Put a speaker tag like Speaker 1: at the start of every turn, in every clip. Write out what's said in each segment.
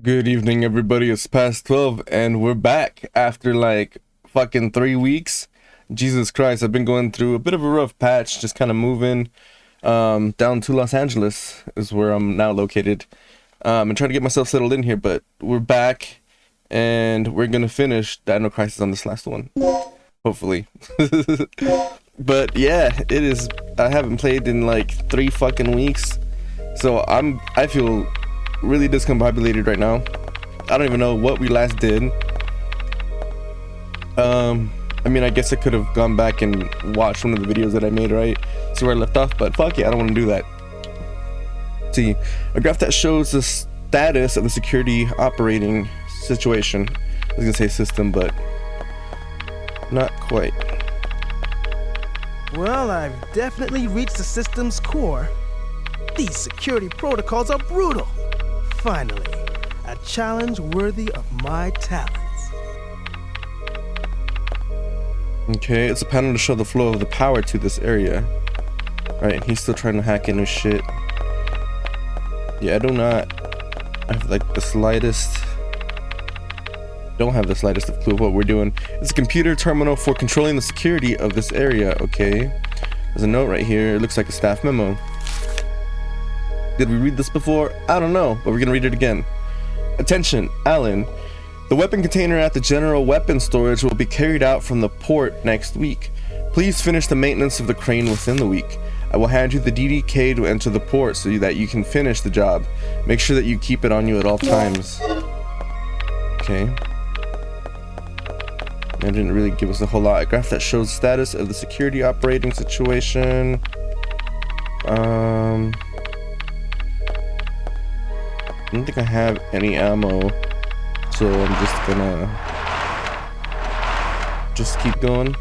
Speaker 1: Good evening, everybody. It's past 12, and we're back after like fucking 3 weeks. Jesus Christ, I've been going through a bit of a rough patch, just kind of moving down to Los Angeles, is where I'm now located. And trying to get myself settled in here, but we're back, and we're gonna finish Dino Crisis on this last one, hopefully. But yeah, it is. I haven't played in like 3 fucking weeks, so I feel really discombobulated right now. I don't even know what we last did. I mean, I guess I could have gone back and watched one of the videos that I made, right? See where I left off, but fuck yeah, I don't want to do that. See, a graph that shows the status of the security operating situation. I was gonna say system, but not quite.
Speaker 2: Well, I've definitely reached the system's core. These security protocols are brutal. Finally, a challenge worthy of my talents.
Speaker 1: Okay, it's a panel to show the flow of the power to this area. Right, he's still trying to hack into shit. Yeah, I do not have like the slightest... Don't have the slightest clue of what we're doing. It's a computer terminal for controlling the security of this area. Okay, there's a note right here. It looks like a staff memo. Did we read this before? I don't know, but we're gonna read it again. Attention, Alan. The weapon container at the general weapon storage will be carried out from the port next week. Please finish the maintenance of the crane within the week. I will hand you the DDK to enter the port so that you can finish the job. Make sure that you keep it on you at all times. Okay. That didn't really give us a whole lot. A graph that shows status of the security operating situation. I don't think I have any ammo, so I'm just gonna keep going.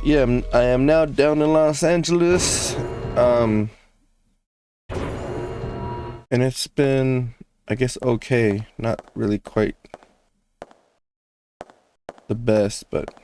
Speaker 1: Yeah, I am now down in Los Angeles, and it's been, I guess, okay. Not really quite the best, but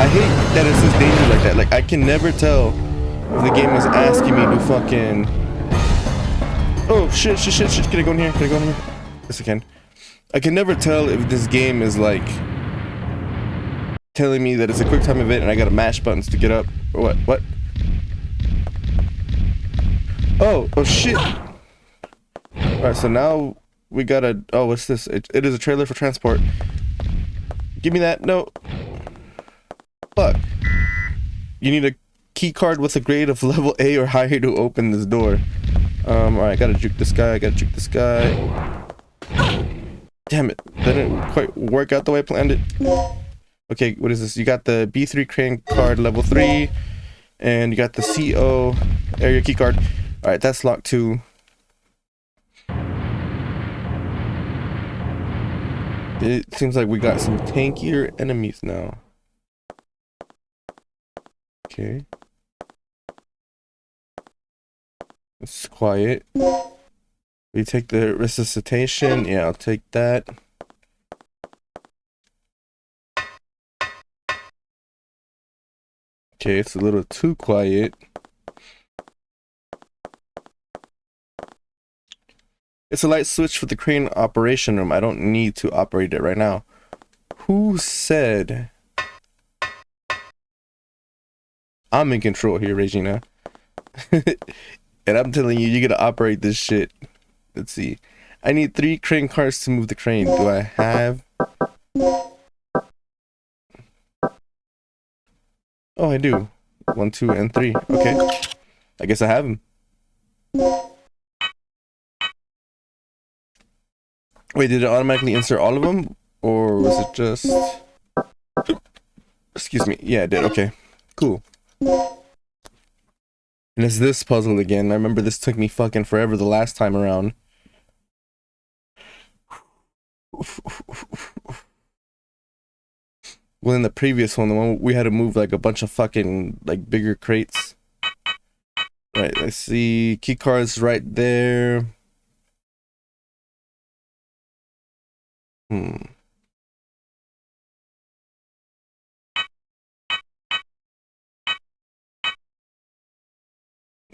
Speaker 1: I hate that it says danger like that. Like, I can never tell if the game is asking me to fucking... Oh, shit. Can I go in here? Yes, I can. I can never tell if this game is, like, telling me that it's a quick time event and I gotta mash buttons to get up. Or what? Oh, shit. Alright, so now we gotta... Oh, what's this? It is a trailer for transport. Give me that. No. Fuck. You need a key card with a grade of level A or higher to open this door. Alright, gotta juke this guy. Damn it. That didn't quite work out the way I planned it. Okay, what is this? You got the B3 crane card level 3. And you got the CO area key card. Alright, that's locked too. It seems like we got some tankier enemies now. Okay. It's quiet. We take the resuscitation. Yeah, I'll take that. Okay, it's a little too quiet. It's a light switch for the crane operation room. I don't need to operate it right now. Who said... I'm in control here, Regina. And I'm telling you, you gotta operate this shit. Let's see. I need 3 crane cars to move the crane. Do I have... Oh, I do. 1, 2, and 3. Okay. I guess I have them. Wait, did it automatically insert all of them? Or was it just... Excuse me. Yeah, it did. Okay. Cool. And it's this puzzle again. I remember this took me fucking forever the last time around. Well, in the one we had to move like a bunch of fucking like bigger crates. Right, I see key cards right there.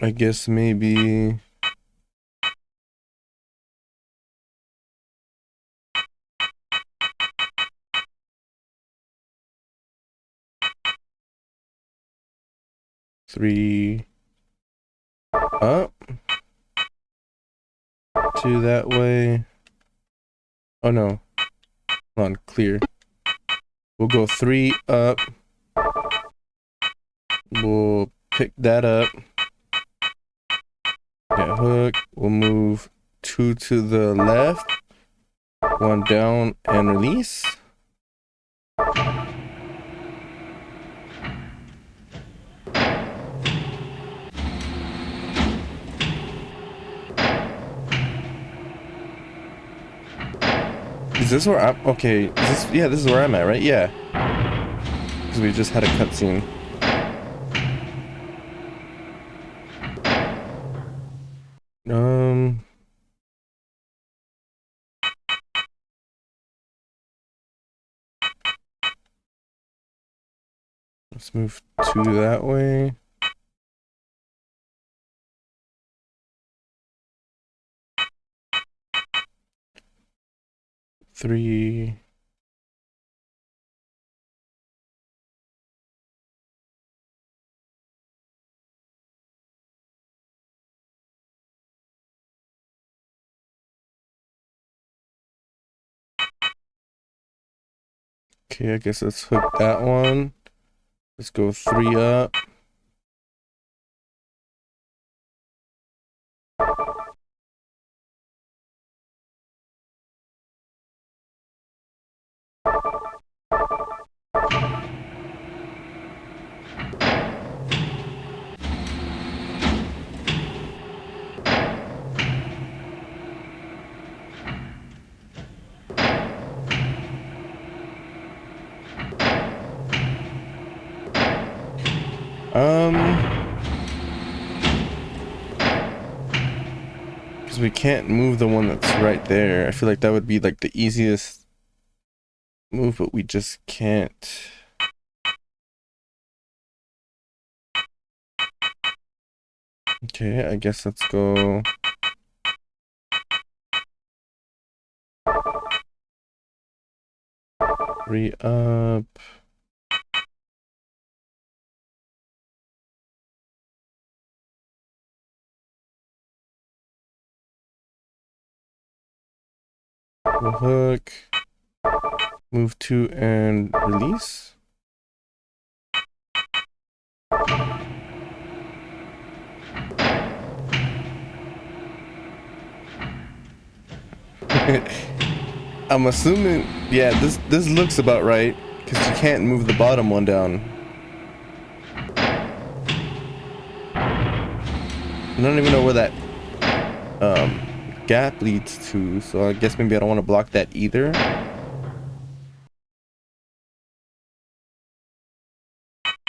Speaker 1: I guess maybe three up, two that way. Oh no, hold on, clear. We'll go three up. We'll pick that up. Get hook. We'll move two to the left, one down and release. Is this where I'm? Okay, yeah, this is where I'm at, right? Yeah. Because we just had a cutscene. Let's move two that way. Three. Okay, I guess let's hook that one. Let's go three up. Because we can't move the one that's right there. I feel like that would be like the easiest move, but we just can't. Okay, I guess let's go. Three up. We'll hook. Move two and release. I'm assuming, yeah, this looks about right because you can't move the bottom one down. I don't even know where that gap leads to, so I guess maybe I don't want to block that either.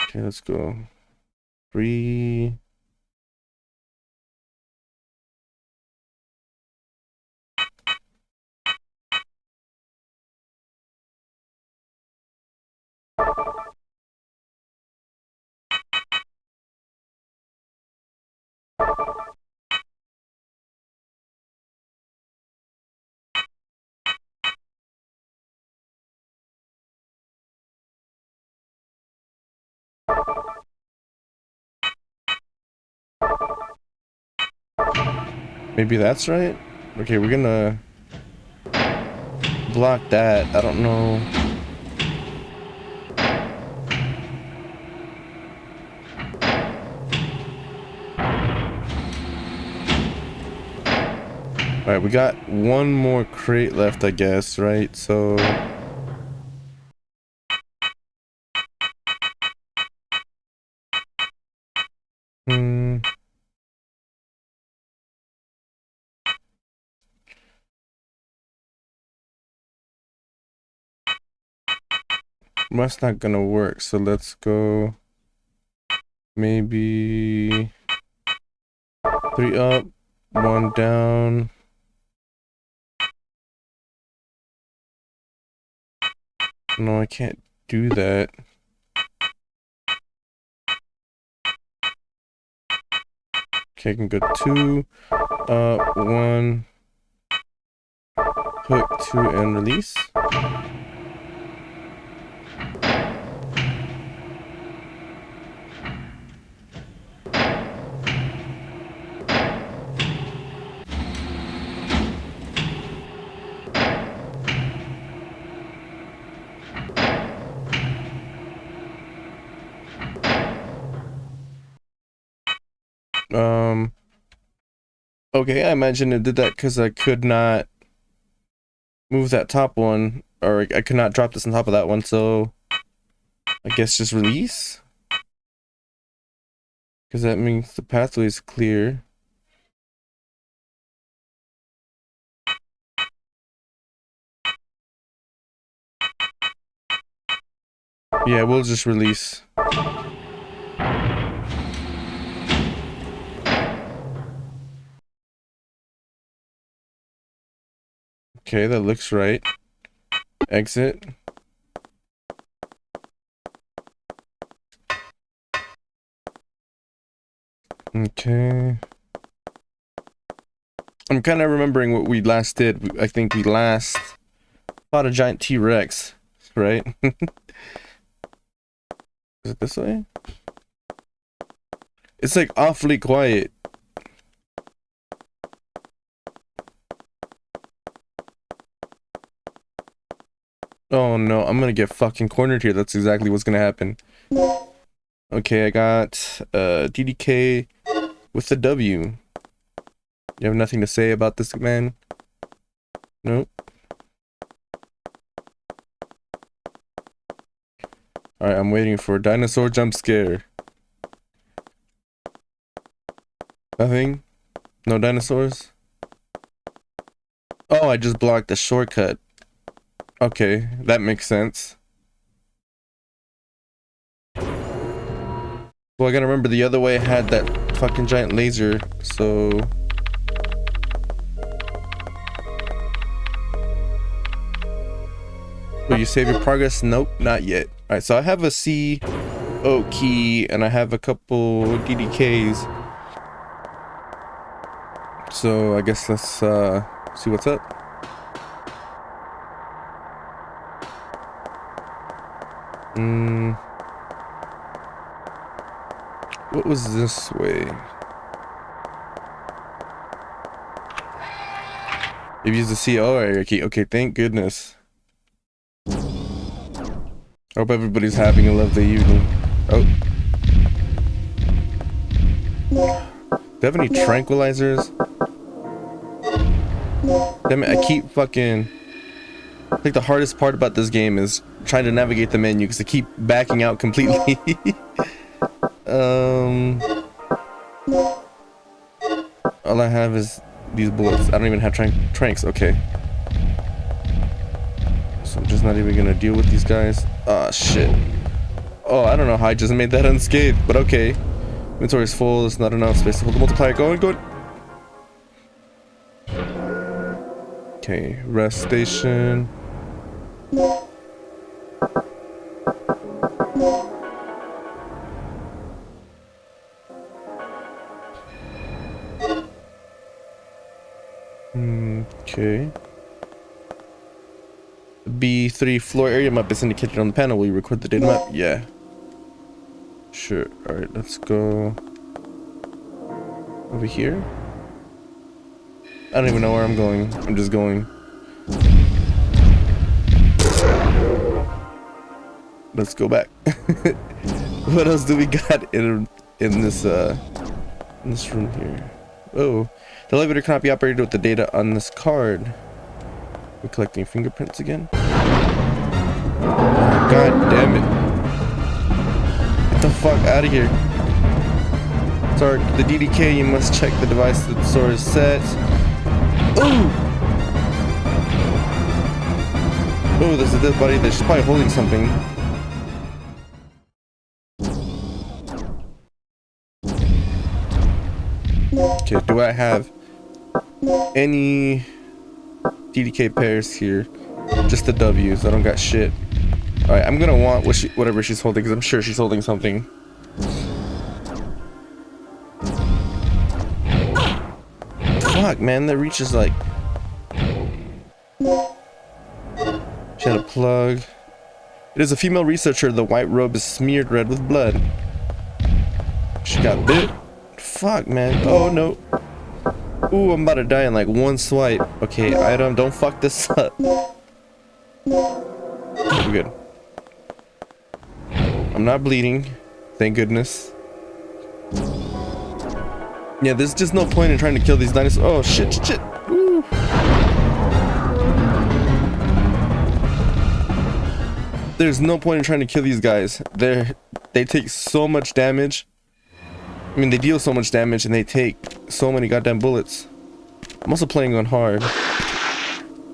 Speaker 1: Okay, let's go. Three. Maybe that's right. Okay, we're gonna block that. I don't know. All right, we got one more crate left, I guess, right? So that's not gonna work. So let's go maybe 3 up, 1 down. No, I can't do that. Okay, I can go 2 up, 1, hook 2 and release. Okay, I imagine it did that because I could not move that top one, or I could not drop this on top of that one, so I guess just release? Because that means the pathway is clear. Yeah, we'll just release. Okay, that looks right. Exit. Okay. I'm kind of remembering what we last did. I think we last fought a giant T-Rex, right? Is it this way? It's like awfully quiet. Oh no, I'm gonna get fucking cornered here. That's exactly what's gonna happen. Okay, I got DDK with the W. You have nothing to say about this man? Nope. Alright, I'm waiting for a dinosaur jump scare. Nothing? No dinosaurs? Oh, I just blocked the shortcut. Okay, that makes sense. Well, I gotta remember the other way had that fucking giant laser, so... Will you save your progress? Nope, not yet. Alright, so I have a C O key, and I have a couple DDKs. So I guess let's see what's up. What was this way? You've used the CO area key. Okay, thank goodness. I hope everybody's having a lovely evening. Oh. Do they have any tranquilizers? Damn it, I keep fucking... I think the hardest part about this game is trying to navigate the menu because I keep backing out completely. All I have is these bullets. I don't even have tranks. Okay. So I'm just not even gonna deal with these guys. Ah, shit. Oh, I don't know how I just made that unscathed, but okay. Inventory is full. There's not enough space to hold the multiplier. Going. Okay, rest station. Okay. B3 floor area map is indicated on the panel. Will you record the data map? Yeah. Sure. Alright, let's go over here. I don't even know where I'm going. I'm just going. Let's go back. What else do we got in this room here? Oh, the elevator cannot be operated with the data on this card. We're collecting fingerprints again. Oh, God damn it! Get the fuck out of here! Sorry, the DDK. You must check the device that the sword is set. Oh! Oh, there's a dead body there. She's probably holding something. Okay, do I have any DDK pairs here? Just the W's. I don't got shit. Alright, I'm gonna want whatever she's holding, because I'm sure she's holding something. Fuck, man, that reach is like... She had a plug. It is a female researcher. The white robe is smeared red with blood. She got bit. Fuck, man. Oh, no. Ooh, I'm about to die in like one swipe. Okay, item. Don't fuck this up. We're good. I'm not bleeding. Thank goodness. Yeah, there's just no point in trying to kill these dinosaurs. Oh, shit, shit, shit. Ooh. There's no point in trying to kill these guys. They take so much damage. I mean, they deal so much damage and they take so many goddamn bullets. I'm also playing on hard.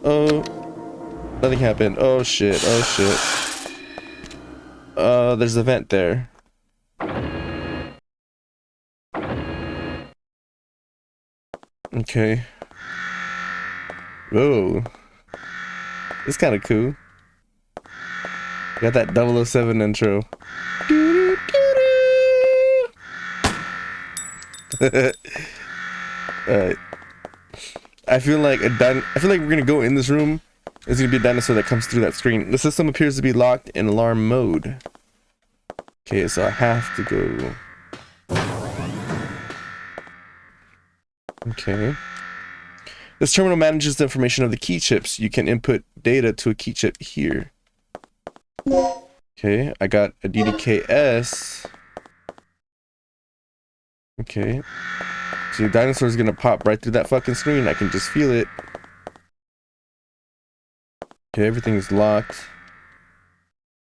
Speaker 1: Oh, nothing happened. Oh shit, oh shit. There's a vent there. Okay. Whoa. It's kind of cool. Got that 007 intro. Alright. I feel like we're gonna go in this room. There's gonna be a dinosaur that comes through that screen. The system appears to be locked in alarm mode. Okay, so I have to go. Okay. This terminal manages the information of the key chips. You can input data to a key chip here. Okay, I got a DDKS. Okay. So the dinosaur is gonna pop right through that fucking screen. I can just feel it. Okay, everything's locked.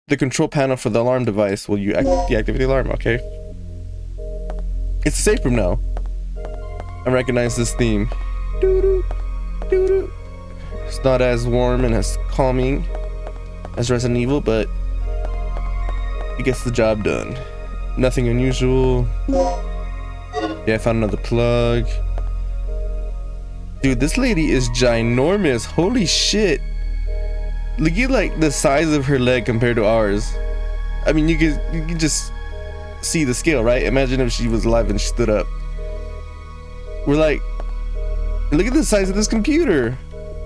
Speaker 1: The control panel for the alarm device. Will you deactivate the alarm? Okay. It's a safe room now. I recognize this theme. Doo-doo, doo-doo. It's not as warm and as calming as Resident Evil, but it gets the job done. Nothing unusual. Yeah, I found another plug. Dude, this lady is ginormous. Holy shit. Look at like the size of her leg compared to ours. I mean, you can just see the scale, right? Imagine if she was alive and she stood up. We're like, look at the size of this computer.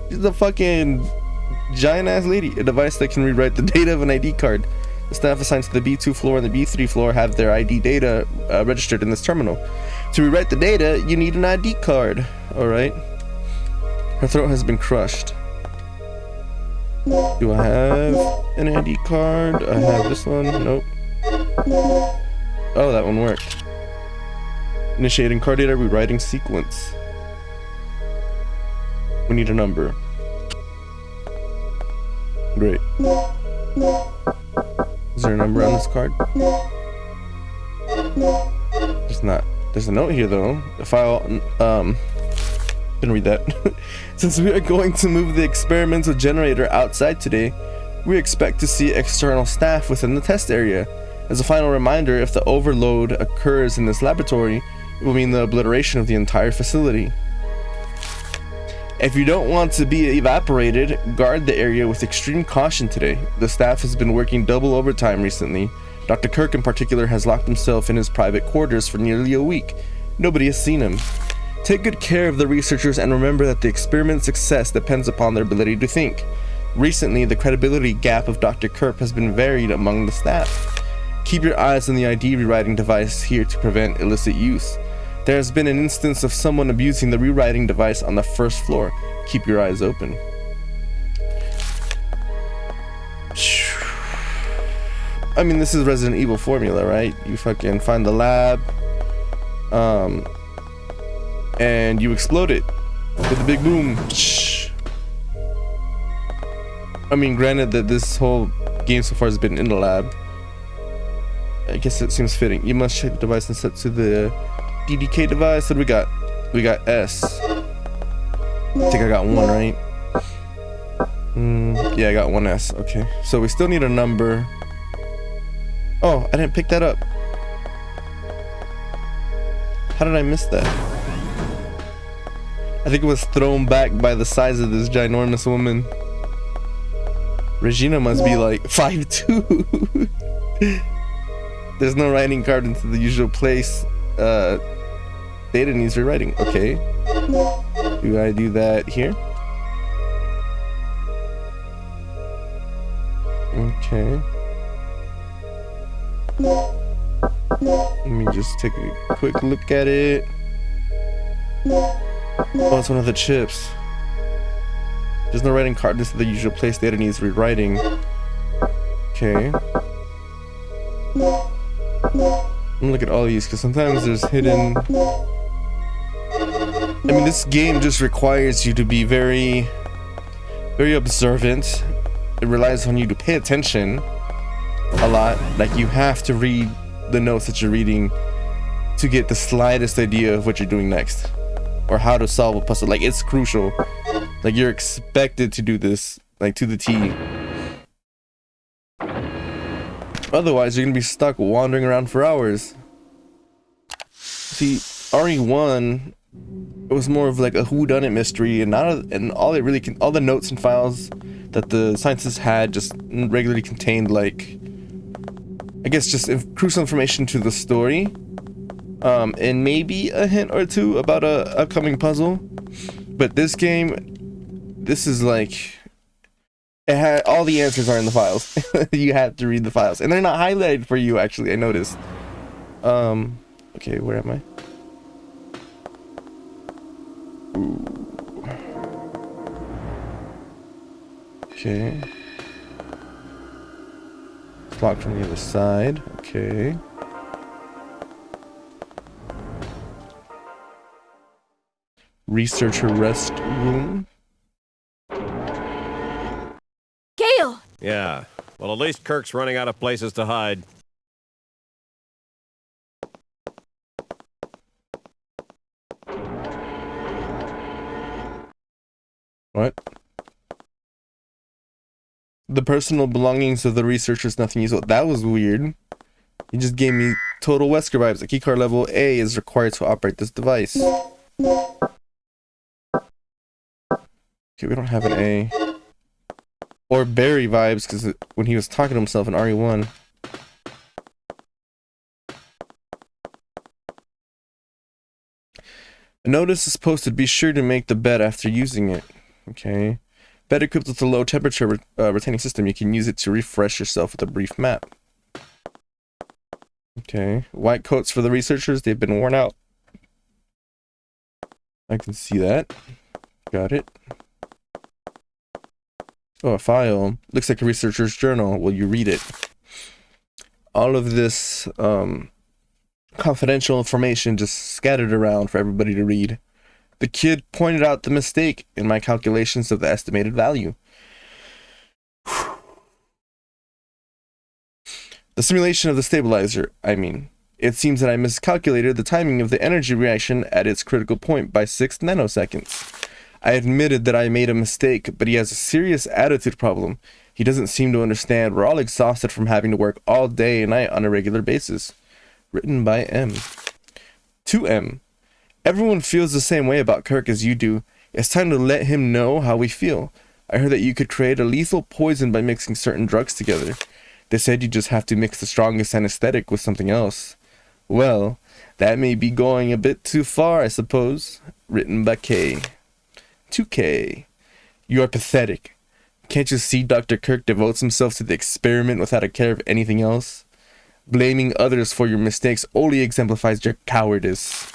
Speaker 1: She's a fucking giant ass lady. A device that can rewrite the data of an ID card. The staff assigned to the B2 floor and the B3 floor have their ID data registered in this terminal. To rewrite the data, you need an ID card. Alright. Her throat has been crushed. Do I have an ID card? I have this one. Nope. Oh, that one worked. Initiating card data rewriting sequence. We need a number. Great. Is there a number on this card? There's not. There's a note here though. The file, didn't read that. Since we are going to move the experimental generator outside today, we expect to see external staff within the test area. As a final reminder, if the overload occurs in this laboratory, it will mean the obliteration of the entire facility. If you don't want to be evaporated, guard the area with extreme caution today. The staff has been working double overtime recently. Dr. Kirk in particular has locked himself in his private quarters for nearly a week. Nobody has seen him. Take good care of the researchers and remember that the experiment's success depends upon their ability to think. Recently, the credibility gap of Dr. Kirk has been varied among the staff. Keep your eyes on the ID rewriting device here to prevent illicit use. There has been an instance of someone abusing the rewriting device on the first floor. Keep your eyes open. I mean, this is Resident Evil formula, right? You fucking find the lab, and you explode it with a big boom. I mean, granted that this whole game so far has been in the lab. I guess it seems fitting. You must check the device and set to the DDK device. What do we got? We got S. I think I got one, right? Yeah, I got one S. Okay, so we still need a number. Oh, I didn't pick that up. How did I miss that? I think it was thrown back by the size of this ginormous woman. Regina must be like 5'2". There's no writing card into the usual place. Data needs rewriting. Okay. Do I do that here? Okay. Let me just take a quick look at it. Oh, it's one of the chips. There's no writing card into the usual place. Data needs rewriting. Okay. I'm gonna look at all these because sometimes there's hidden. I mean, this game just requires you to be very, very observant. It relies on you to pay attention a lot. Like, you have to read the notes that you're reading to get the slightest idea of what you're doing next or how to solve a puzzle. Like, it's crucial. Like, you're expected to do this, like, to the T. Otherwise, you're gonna be stuck wandering around for hours. See, RE1, it was more of like a whodunit mystery, and all the notes and files that the scientists had just regularly contained, like, I guess, just crucial information to the story, and maybe a hint or two about a upcoming puzzle. But this game, this is like, it had all the answers are in the files. You have to read the files, and they're not highlighted for you. Actually, I noticed. Okay, where am I? Ooh. Okay. Blocked from the other side. Okay. Researcher rest room.
Speaker 3: Gale!
Speaker 4: Yeah, well, at least Kirk's running out of places to hide.
Speaker 1: What? The personal belongings of the researchers, nothing useful. That was weird. He just gave me total Wesker vibes. A keycard level A is required to operate this device. Okay, we don't have an A. Or Barry vibes, because when he was talking to himself in RE1. A notice is posted. Be sure to make the bed after using it. Okay. Bed equipped with a low temperature retaining system. You can use it to refresh yourself with a brief map. Okay. White coats for the researchers. They've been worn out. I can see that. Got it. Oh, a file. Looks like a researcher's journal. Will you read it? All of this confidential information just scattered around for everybody to read. The kid pointed out the mistake in my calculations of the estimated value. The simulation of the stabilizer, I mean. It seems that I miscalculated the timing of the energy reaction at its critical point by 6 nanoseconds. I admitted that I made a mistake, but he has a serious attitude problem. He doesn't seem to understand. We're all exhausted from having to work all day and night on a regular basis. Written by M. To M. Everyone feels the same way about Kirk as you do. It's time to let him know how we feel. I heard that you could create a lethal poison by mixing certain drugs together. They said you just have to mix the strongest anesthetic with something else. Well, that may be going a bit too far, I suppose. Written by K. To K. You are pathetic. Can't you see Dr. Kirk devotes himself to the experiment without a care of anything else? Blaming others for your mistakes only exemplifies your cowardice.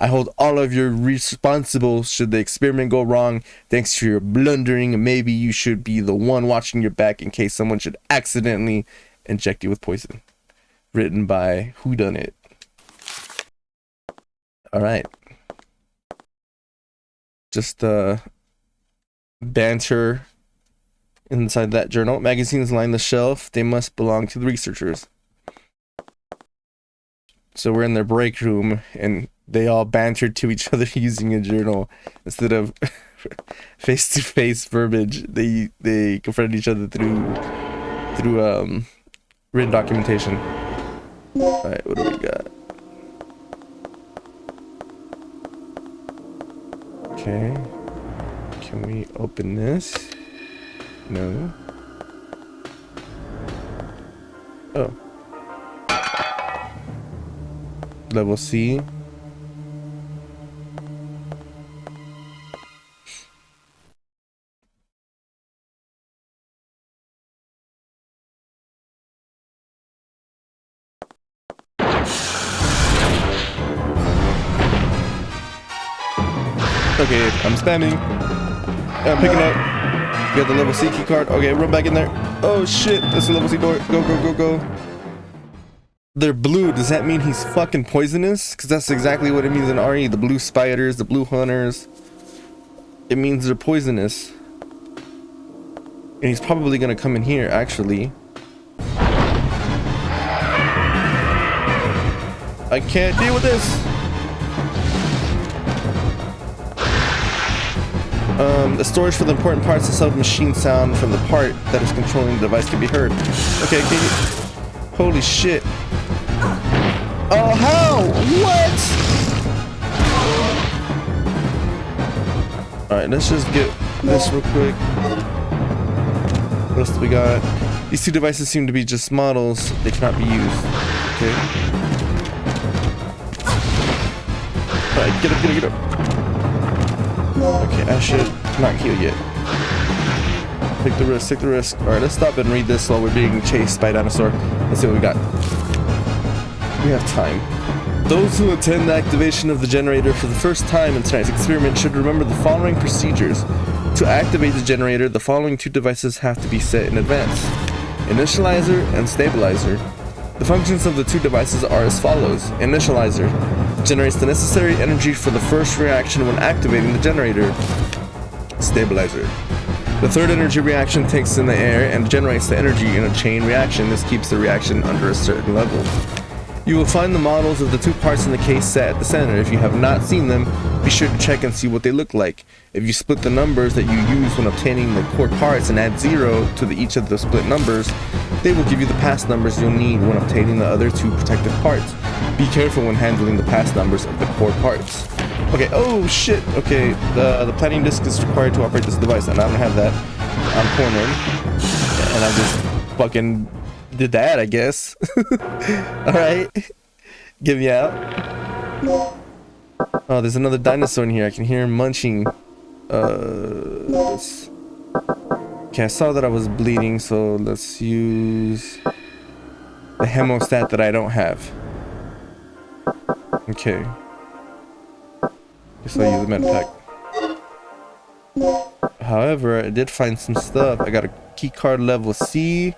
Speaker 1: I hold all of you responsible should the experiment go wrong thanks to your blundering. Maybe you should be the one watching your back in case someone should accidentally inject you with poison. Written by Whodunit. Alright. Just banter inside that journal. Magazines line the shelf. They must belong to the researchers. So we're in their break room and they all bantered to each other using a journal instead of face-to-face verbiage. They confronted each other through written documentation. All right, what do we got? Okay. Can we open this? No. Oh. Level C. Okay, I'm spamming. I'm picking up. Got the level C key card. Okay, run back in there. Oh shit, that's the level C door. Go, go, go, go. They're blue. Does that mean he's fucking poisonous? Because that's exactly what it means in RE. The blue spiders, the blue hunters. It means they're poisonous. And he's probably gonna come in here, actually. I can't deal with this. The storage for the important parts of sub-machine sound from the part that is controlling the device can be heard. Okay, holy shit. Oh, how? What? Alright, let's just get this real quick. What else do we got? These two devices seem to be just models. They cannot be used. Okay. Alright, get up, get up, get up. Okay, I should not heal yet. Take the risk, take the risk. Alright, let's stop and read this while we're being chased by a dinosaur. Let's see what we got. We have time. Those who attend the activation of the generator for the first time in tonight's experiment should remember the following procedures. To activate the generator, the following two devices have to be set in advance: initializer and stabilizer. The functions of the two devices are as follows. Initializer generates the necessary energy for the first reaction when activating the generator. Stabilizer. The third energy reaction takes in the air and generates the energy in a chain reaction. This keeps the reaction under a certain level. You will find the models of the two parts in the case set at the center. If you have not seen them, be sure to check and see what they look like. If you split the numbers that you use when obtaining the core parts and add 0 to each of the split numbers, they will give you the pass numbers you'll need when obtaining the other two protective parts. Be careful when handling the pass numbers of the core parts. Okay, oh shit, okay, the planning disk is required to operate this device, and I don't have that. I'm cornered, and I just fucking did that, I guess. Alright, get me out. Oh, there's another dinosaur in here. I can hear him munching. Okay, I saw that I was bleeding, so let's use the hemostat that I don't have. Okay. Guess I'll use the med pack. However, I did find some stuff. I got a key card level C.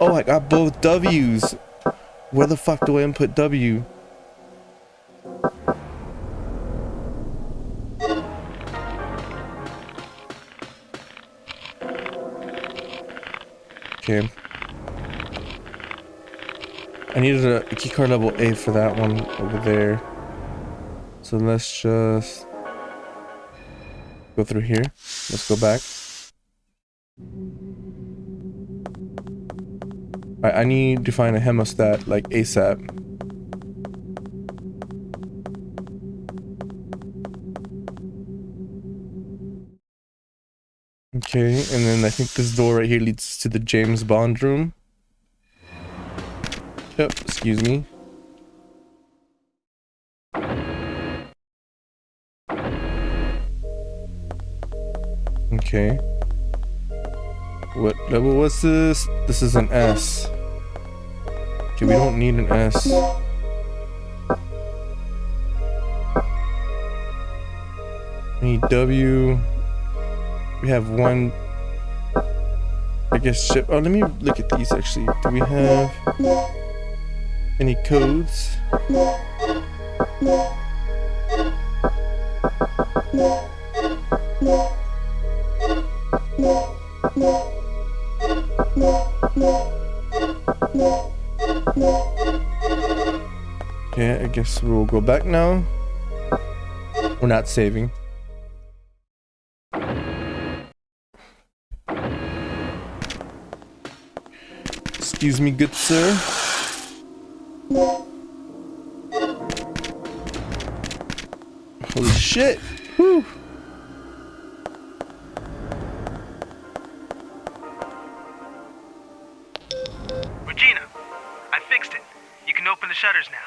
Speaker 1: Oh, I got both W's. Where the fuck do I input W? Okay. I needed a keycard level A for that one over there. So let's just go through here. Let's go back. I need to find a hemostat like ASAP. Okay, and then I think this door right here leads to the James Bond room. Yep, excuse me. Okay. What level was this? This is an S. Okay, we don't need an S. We need W. We have one, I guess, ship. Oh, let me look at these actually. Do we have any codes? Okay, I guess we'll go back now. We're not saving. Excuse me, good sir. Holy shit. Whew.
Speaker 2: Regina, I fixed it. You can open the shutters now.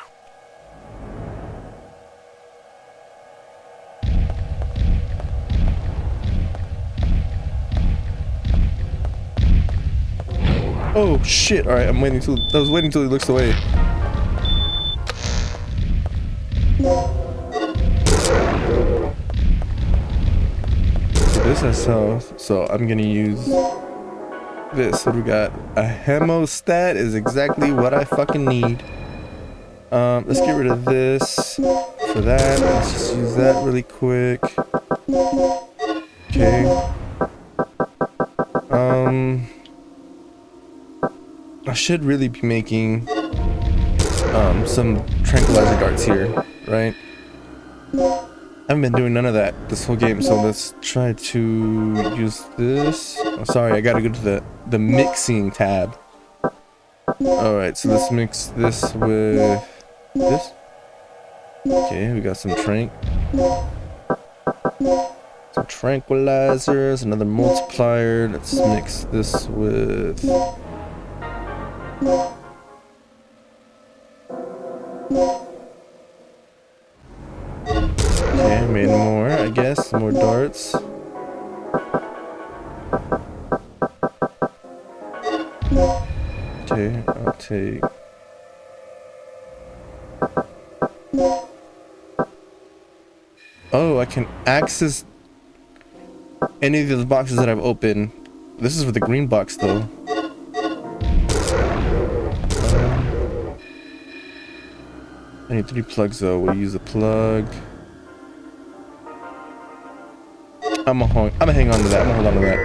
Speaker 1: Oh shit. Alright, I was waiting till he looks away. This has health, so I'm gonna use this. What do we got? A hemostat is exactly what I fucking need. Let's get rid of this for that. Let's just use that really quick. Okay. I should really be making some tranquilizer darts here, right? I haven't been doing none of that this whole game, so let's try to use this. Oh, sorry, I gotta go to the mixing tab. Alright, so let's mix this with this. Okay, we got some tranquilizers, another multiplier. Let's mix this with okay, made more, I guess. More darts. Okay, I'll take oh, I can access any of the boxes that I've opened. This is for the green box though. I need 3 plugs though. We'll use a plug. I'm gonna hang on to that. I'm gonna hold on to that.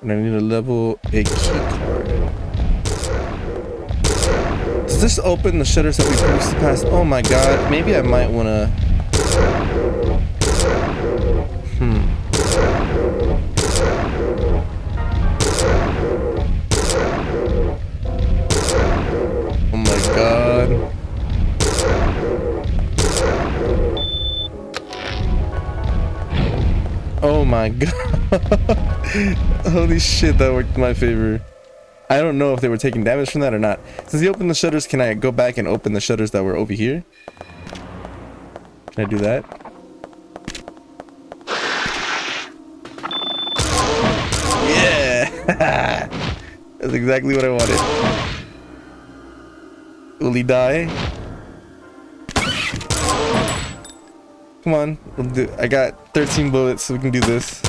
Speaker 1: And I need a level A key card. Does this open the shutters that we previously passed? Oh my god. Maybe I might wanna. Oh my god. Oh my god. Holy shit, that worked in my favor. I don't know if they were taking damage from that or not. Since he opened the shutters, can I go back and open the shutters that were over here? Can I do that? Yeah! That's exactly what I wanted. Will he die? Come on, we'll do. I got 13 bullets, so we can do this.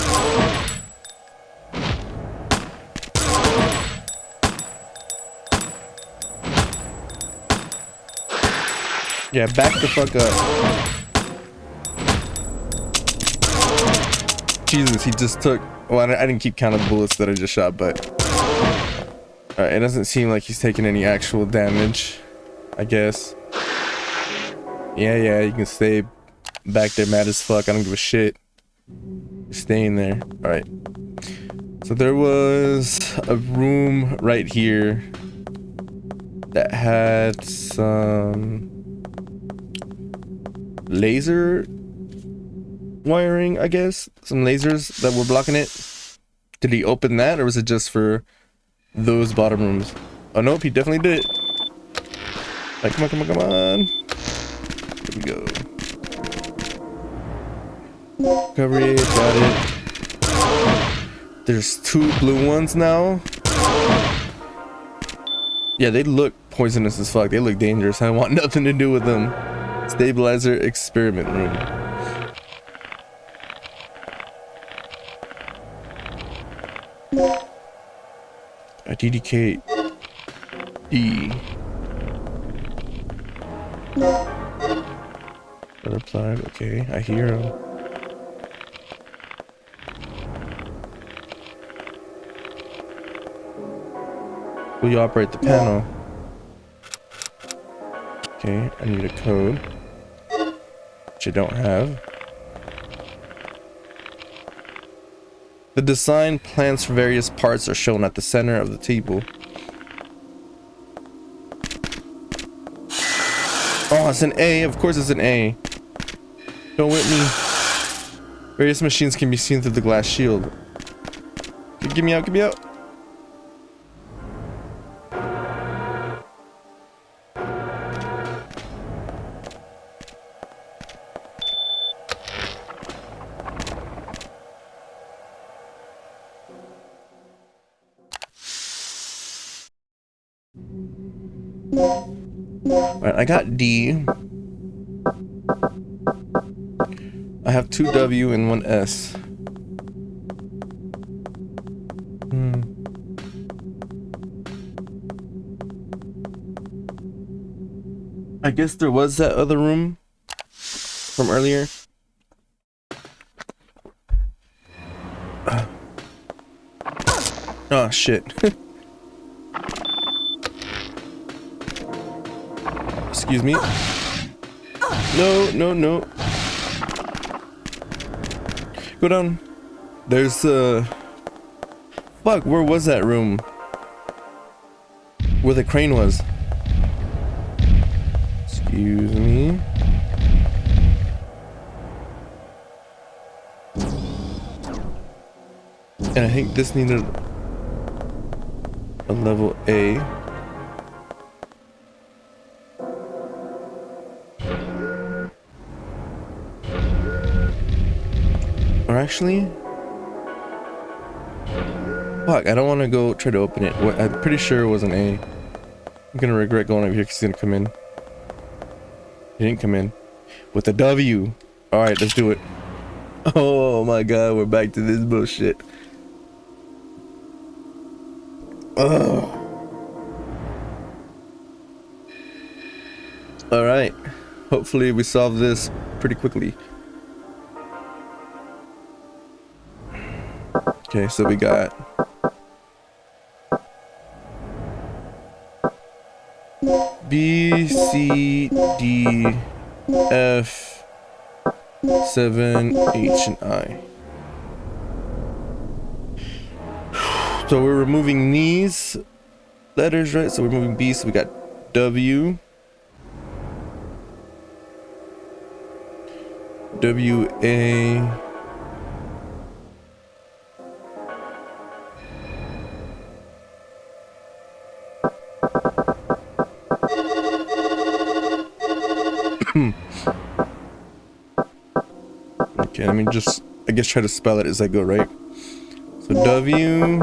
Speaker 1: Yeah, back the fuck up. Jesus, he just took. Well, I didn't keep count of the bullets that I just shot, but alright, it doesn't seem like he's taking any actual damage, I guess. Yeah, you can stay back there mad as fuck. I don't give a shit. You're staying there. Alright. So there was a room right here that had some laser wiring, I guess. Some lasers that were blocking it. Did he open that, or was it just for those bottom rooms? Oh nope, he definitely did it. Alright, come on. Here we go. Cover it, got it. There's 2 blue ones now. Yeah, they look poisonous as fuck. They look dangerous. I want nothing to do with them. Stabilizer experiment room. A DDK E. Butterfly, okay, I hear him. Will you operate the panel? Okay, I need a code, which I don't have. The design plans for various parts are shown at the center of the table. Oh, it's an A. Of course it's an A. Don't whip me. Various machines can be seen through the glass shield. Get me out, get me out. Alright, I got D. I have 2 W and 1 S. I guess there was that other room from earlier. Oh shit. Excuse me. No, no, no. Go down. There's fuck, where was that room? Where the crane was. Excuse me. And I think this needed a level A. Or actually, fuck, I don't want to go try to open it. I'm pretty sure it was an A. I'm gonna regret going over here because he's gonna come in. He didn't come in. With a W. Alright, let's do it. Oh my god, we're back to this bullshit. Ugh. Alright. Hopefully we solve this pretty quickly. Okay, so we got B, C, D, F, 7, H, and I. So we're removing these letters, right? So we're removing B, so we got W, W, A, okay, let me just, I guess, try to spell it as I go, right? So W,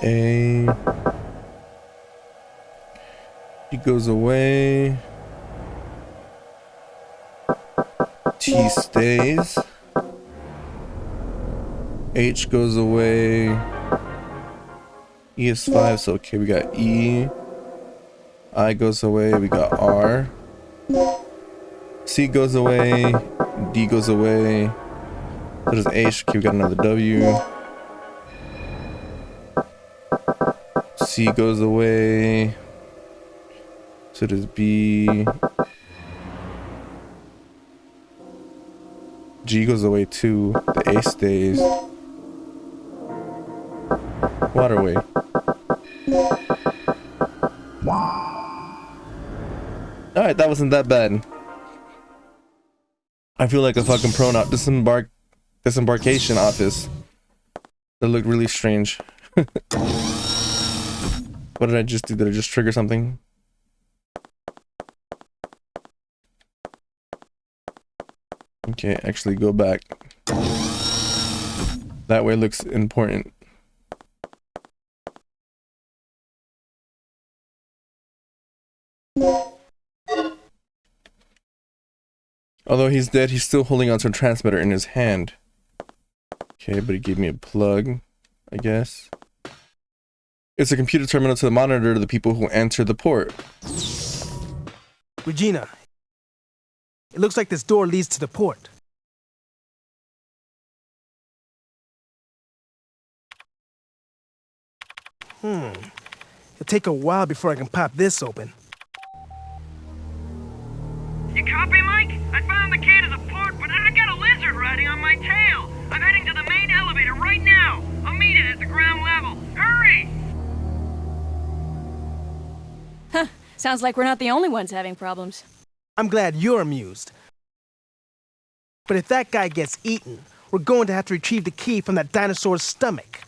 Speaker 1: A, T goes away, T stays, H goes away, E is 5, so okay, we got E, I goes away, we got R, C goes away, D goes away, so does H, okay, we got another W, C goes away, so does B, G goes away too, the A stays. Waterway. Alright, that wasn't that bad. I feel like a fucking pro now. Disembarkation office. That looked really strange. What did I just do? Did I just trigger something? Okay, actually go back. That way it looks important. Although he's dead, he's still holding onto a transmitter in his hand. Okay, but he gave me a plug, I guess. It's a computer terminal to monitor the people who enter the port.
Speaker 2: Regina, it looks like this door leads to the port. It'll take a while before I can pop this open.
Speaker 5: You copy, Mike? I found the key to the port, but I got a lizard riding on my tail.
Speaker 3: Sounds like we're not the only ones having problems.
Speaker 2: I'm glad you're amused. But if that guy gets eaten, we're going to have to retrieve the key from that dinosaur's stomach.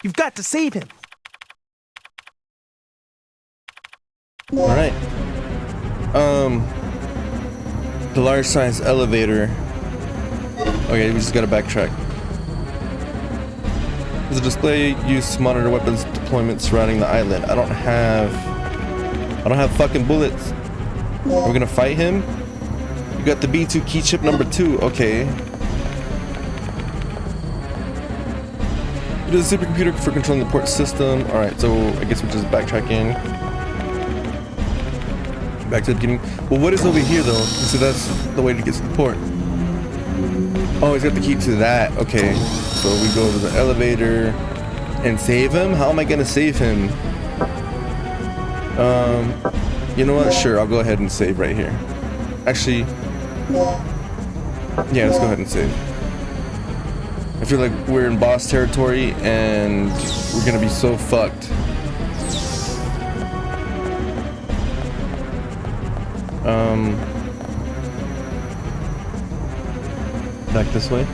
Speaker 2: You've got to save him.
Speaker 1: All right. The large size elevator. Okay, we just gotta backtrack. There's a display used to monitor weapons deployment surrounding the island. I don't have fucking bullets. We're gonna fight him. You got the B2 key chip number 2. Okay. It is a supercomputer for controlling the port system. All right, so I guess we're just backtracking. Back to the beginning. Well, what is over here though? So that's the way to get to the port. Oh, he's got the key to that. Okay, so we go to the elevator and save him. How am I gonna save him? You know what? Sure, I'll go ahead and save right here. Actually, yeah, let's go ahead and save. I feel like we're in boss territory and we're gonna be so fucked. Back this way.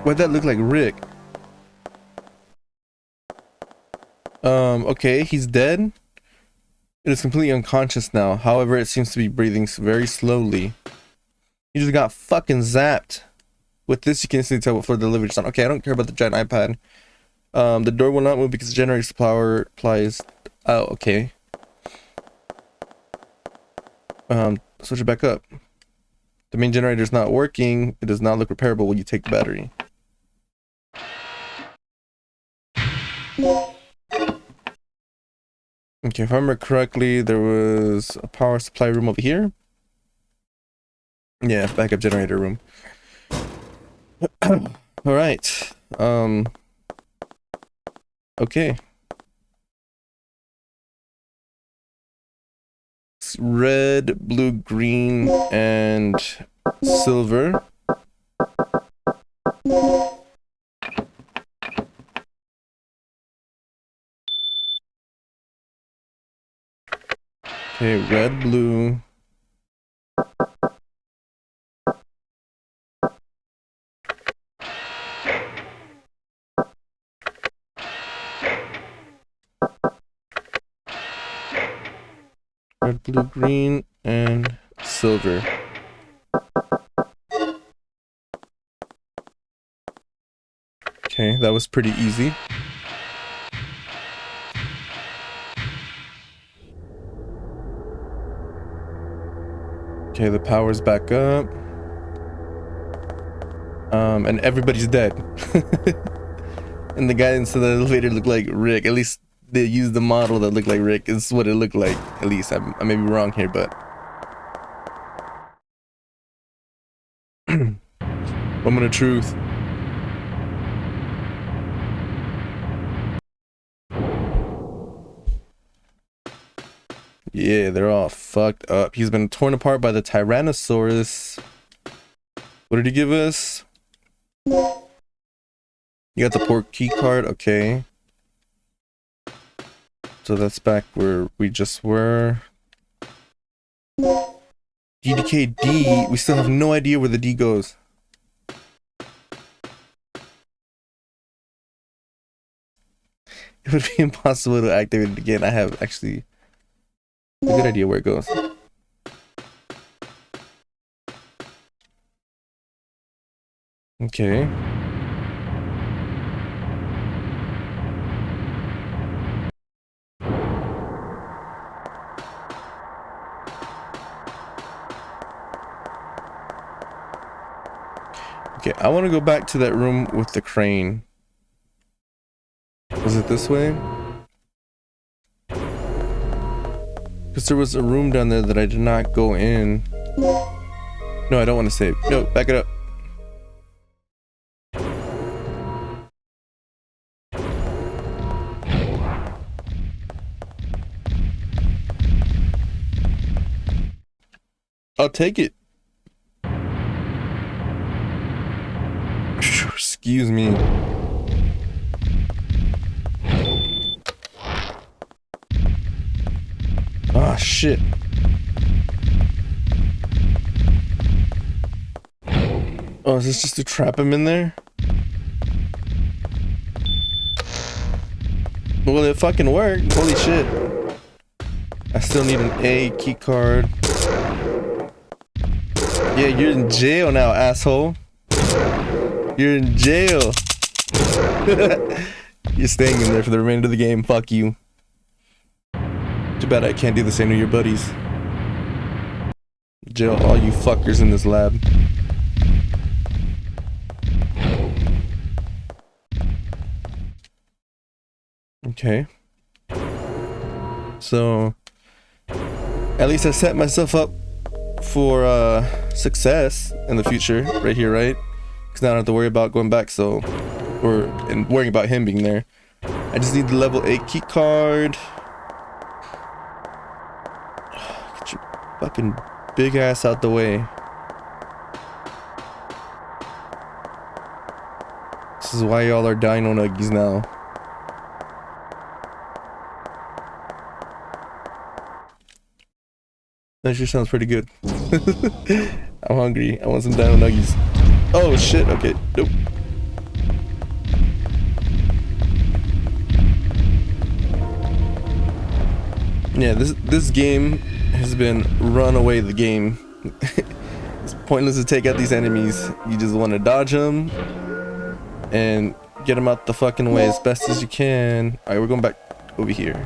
Speaker 1: Why'd that look like Rick? Okay, he's dead. It is completely unconscious now. However, it seems to be breathing very slowly. He just got fucking zapped. With this, you can instantly tell what floor the elevator's on. Okay, I don't care about the giant iPad. The door will not move because the generator's power applies. Oh, okay. Switch it back up. The main generator is not working. It does not look repairable when you take the battery. Okay, if I remember correctly, there was a power supply room over here. Yeah, backup generator room. All right. Okay. It's red, blue, green, and silver. Okay, red, blue. Red, blue, green, and silver. Okay, that was pretty easy. Okay, the power's back up. And everybody's dead. And the guy inside the elevator looked like Rick. At least they used the model that looked like Rick. This is what it looked like. At least I may be wrong here, but moment of truth. Yeah, they're all fucked up. He's been torn apart by the Tyrannosaurus. What did he give us? You got the port key card, okay. So that's back where we just were. DDK D, we still have no idea where the D goes. it would be impossible to activate it again. I have actually a good idea where it goes. Okay. Okay, I want to go back to that room with the crane. Was it this way? Because there was a room down there that I did not go in. No, I don't want to save. No, back it up. I'll take it. Excuse me. Ah, shit. Oh, is this just to trap him in there? Well, it fucking worked. Holy shit. I still need an A key card. Yeah, you're in jail now, asshole. You're in jail. You're staying in there for the remainder of the game. Fuck you. Too bad I can't do the same to your buddies. Jail all you fuckers in this lab. Okay. So, at least I set myself up for success in the future right here, right? Because now I don't have to worry about going back, and worrying about him being there. I just need the level 8 key card. Get your fucking big ass out the way. This is why y'all are dino nuggies now. That sure sounds pretty good. I'm hungry. I want some dino nuggies. Oh shit, okay. Nope. Yeah, this game has been run away the game. It's pointless to take out these enemies. You just want to dodge them and get them out the fucking way as best as you can. Alright, we're going back over here.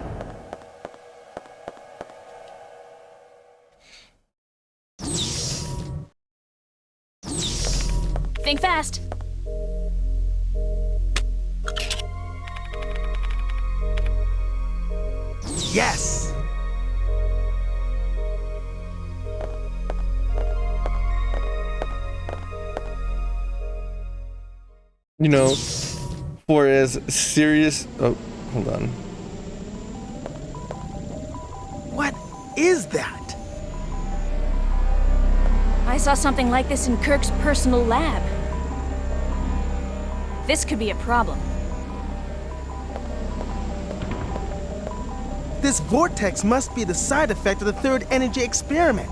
Speaker 3: Think fast.
Speaker 2: Yes!
Speaker 1: You know, for as serious... Oh, hold on.
Speaker 2: What is that?
Speaker 3: I saw something like this in Kirk's personal lab. This could be a problem.
Speaker 2: This vortex must be the side effect of the third energy experiment.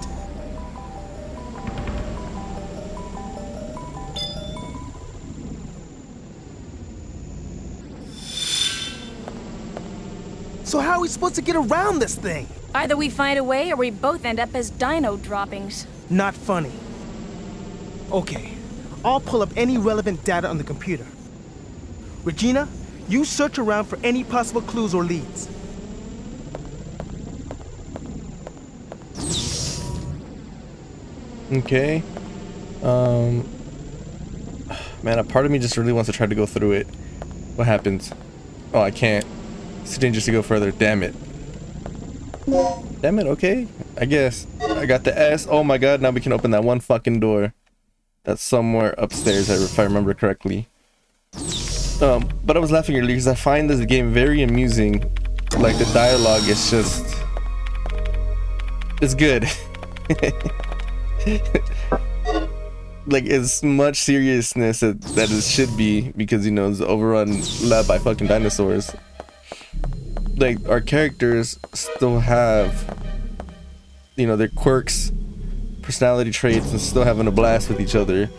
Speaker 2: So how are we supposed to get around this thing?
Speaker 3: Either we find a way or we both end up as dino droppings.
Speaker 2: Not funny. Okay, I'll pull up any relevant data on the computer. Regina, you search around for any possible clues or leads.
Speaker 1: Okay. Man, a part of me just really wants to try to go through it. What happens? Oh, I can't. It's too dangerous to go further. Damn it. Damn it, okay. I guess. I got the S. Oh my god, now we can open that one fucking door. That's somewhere upstairs, if I remember correctly. But I was laughing earlier because I find this game very amusing. Like, the dialogue is just... It's good. Like, it's much seriousness that it should be, because, you know, it's overrun lab by fucking dinosaurs. Like, our characters still have, you know, their quirks, personality traits, and still having a blast with each other.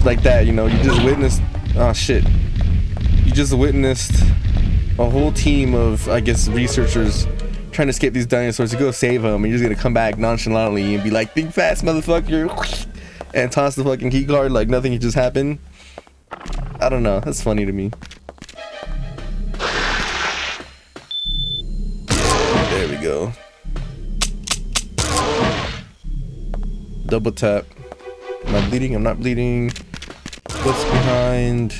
Speaker 1: Like that, you know, you just witnessed... Oh, shit. You just witnessed a whole team of, I guess, researchers trying to escape these dinosaurs. You go save them, and you're just gonna come back nonchalantly and be like, "Think fast, motherfucker," and toss the fucking key card like nothing had just happened. I don't know. That's funny to me. There we go. Double tap. Am I bleeding? I'm not bleeding. What's behind?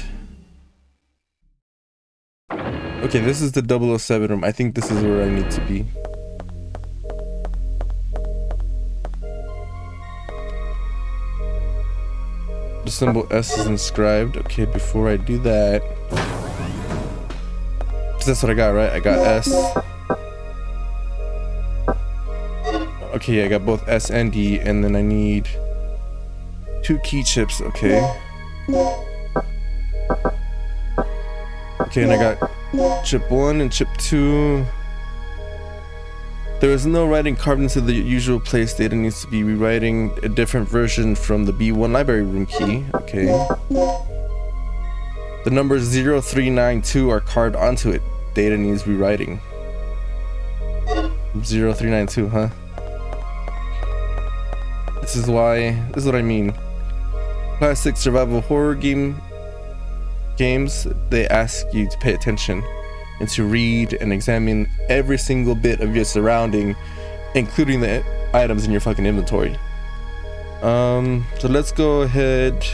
Speaker 1: Okay, this is the 007 room. I think this is where I need to be. The symbol S is inscribed. Okay, before I do that, 'cause that's what I got, right? I got S. Okay, yeah, I got both S and D, and then I need 2 key chips. Okay. Okay, and I got chip 1 and chip 2. There is no writing carved into the usual place. Data needs to be rewriting a different version from the B1 library room key. Okay. The numbers 0392 are carved onto it. Data needs rewriting. 0392, huh? This is what I mean. Classic survival horror games, they ask you to pay attention and to read and examine every single bit of your surrounding, including the items in your fucking inventory. So let's go ahead.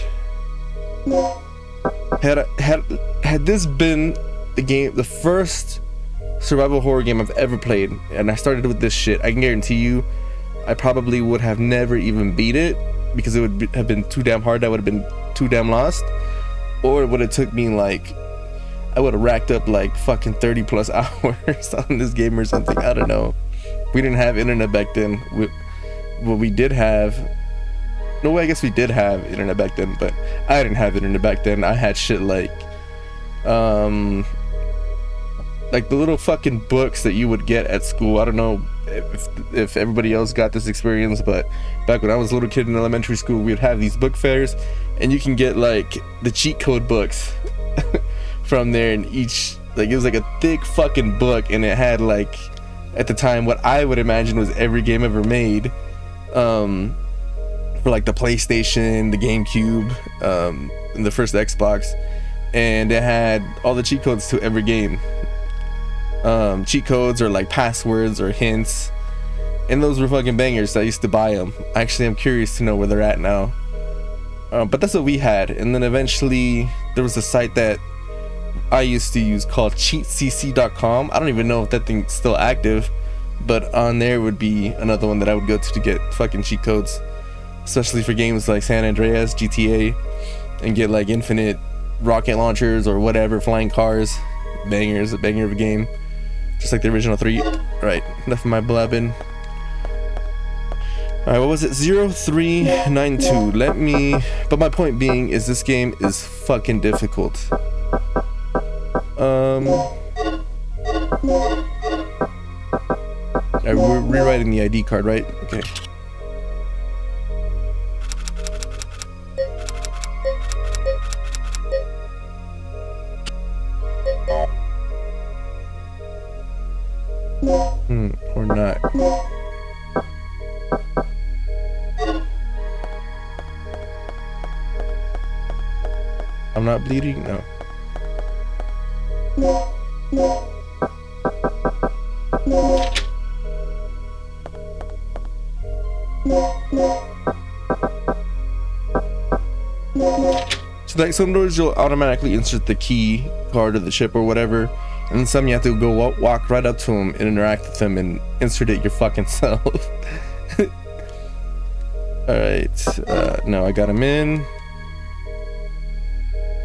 Speaker 1: Had this been the first survival horror game I've ever played, and I started with this shit, I can guarantee you I probably would have never even beat it, because it would have been too damn hard. I would have been too damn lost. Or it would have took me like, I would have racked up like fucking 30 plus hours on this game or something. I don't know. We didn't have internet back then. We did have, no way, I guess we did have internet back then, but I didn't have internet back then. I had shit like the little fucking books that you would get at school. I don't know if everybody else got this experience, but back when I was a little kid in elementary school, we would have these book fairs, and you can get like the cheat code books from there, and each, like, it was like a thick fucking book, and it had like, at the time, what I would imagine was every game ever made, for like the PlayStation, the GameCube, and the first Xbox, and it had all the cheat codes to every game. Cheat codes or like passwords or hints, and those were fucking bangers. I used to buy them. Actually, I'm curious to know where they're at now, but that's what we had. And then eventually there was a site that I used to use called cheatcc.com. I don't even know if that thing's still active, but on there would be another one that I would go to get fucking cheat codes, especially for games like San Andreas, GTA, and get like infinite rocket launchers or whatever, flying cars. Bangers, a banger of a game, just like the original 3. Right, enough of my blabbing. Alright, what was it? 0392. But my point being is this game is fucking difficult. We're rewriting the ID card, right? Okay. Or not. I'm not bleeding? No. So like some doors you'll automatically insert the key card or the chip or whatever, and then some you have to go walk right up to them and interact with them and insert it your fucking self. Alright, now I got them in.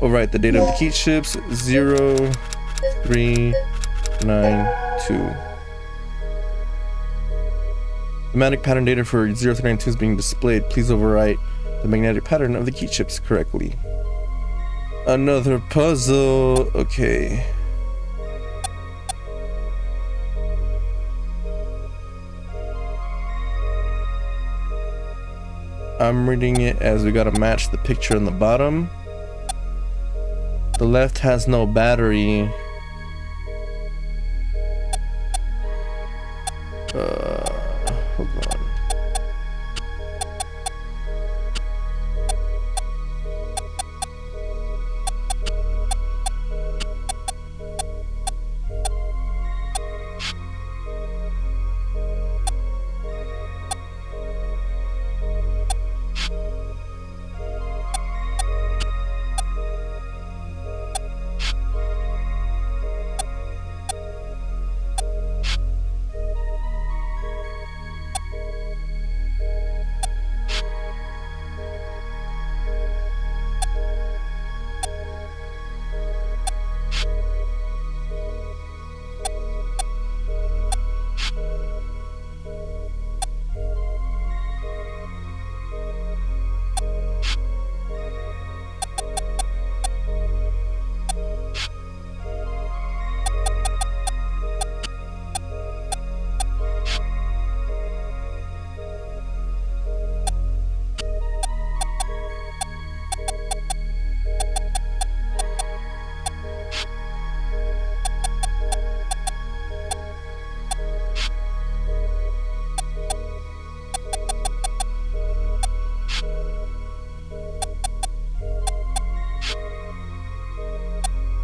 Speaker 1: Alright, the data of the key chips, 0392. The magnetic pattern data for 0392 is being displayed. Please overwrite the magnetic pattern of the key chips correctly. Another puzzle. Okay. I'm reading it as we gotta match the picture on the bottom. The left has no battery.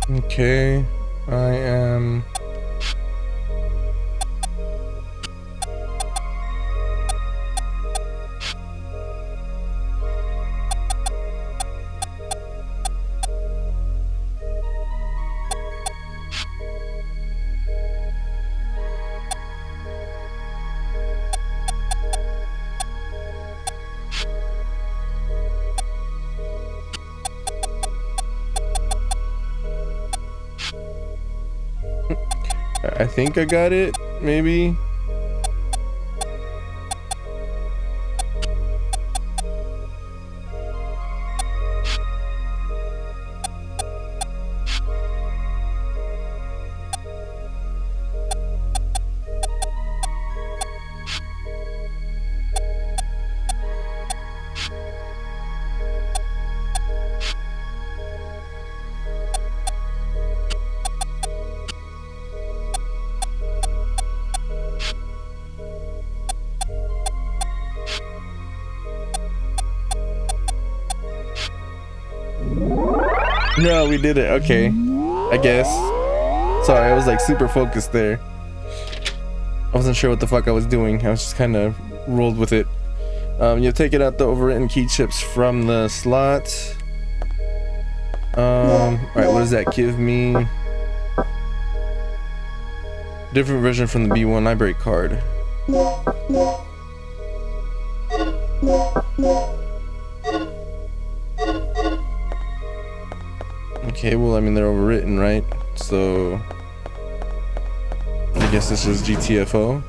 Speaker 1: Okay, I am. I think I got it, maybe. No, we did it. Okay, I guess. Sorry, I was like super focused there. I wasn't sure what the fuck I was doing. I was just kind of rolled with it. You're taking out the overwritten key chips from the slot. All right, what does that give me? Different version from the B1 library card. Okay, well, I mean, they're overwritten, right? So I guess this is GTFO.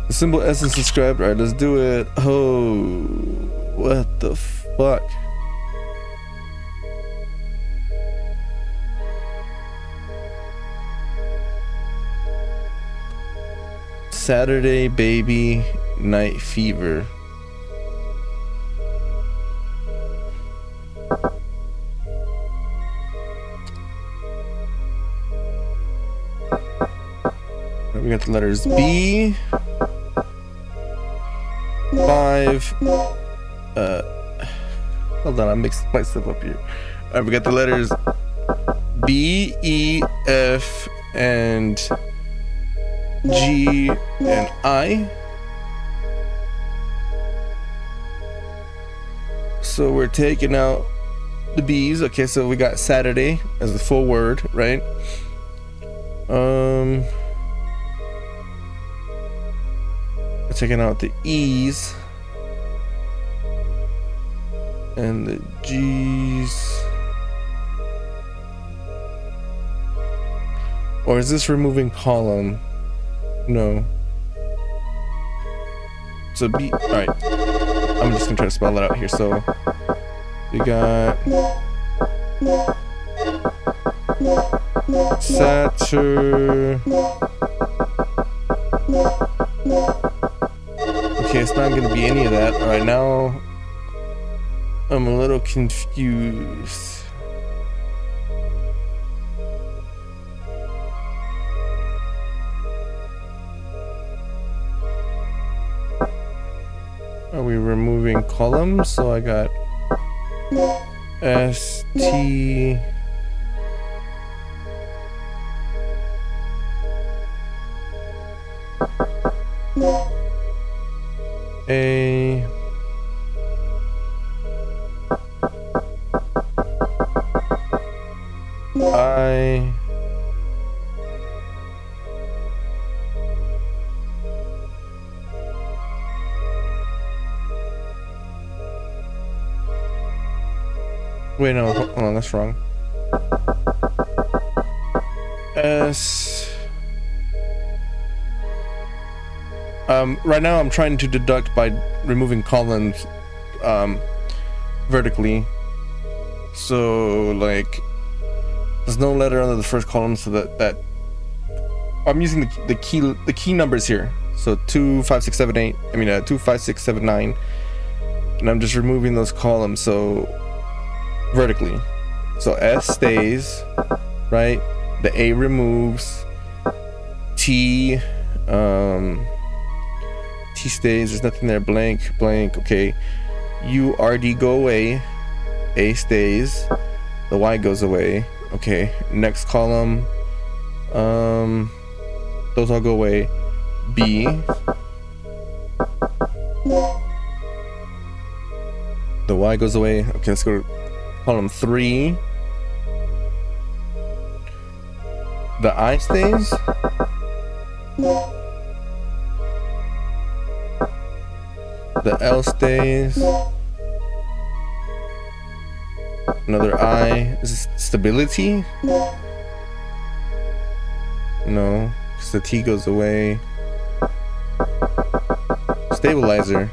Speaker 1: The symbol S is subscribed. All right, let's do it. Oh, what the fuck? Saturday baby night fever. We got the letters B, 5, hold on, I mixed myself up here. All right, we got the letters B, E, F, and G, and I. So we're taking out the B's. Okay, so we got Saturday as the full word, right? We're taking out the E's and the G's. Or is this removing column? No. So B, all right. I'm just gonna try to spell it out here. So we got Saturn. Okay, it's not gonna be any of that. All right, now I'm a little confused. Are we removing columns? So I got S, T, A, I, wait, no, hold on, that's wrong. S. Right now I'm trying to deduct by removing columns vertically. So like there's no letter under the first column, so that I'm using the key numbers here. So 2, 5, 6, 7, 8. I mean 2, 5, 6, 7, 9. And I'm just removing those columns so vertically. So S stays, right? The A removes. T T stays, there's nothing there. Blank, blank, okay. U, R, D go away. A stays. The Y goes away. Okay, next column. Those all go away. B. The Y goes away. Okay, let's go to column 3. The I stays. The L stays. Another I. Is this stability? No, because the T goes away. Stabilizer.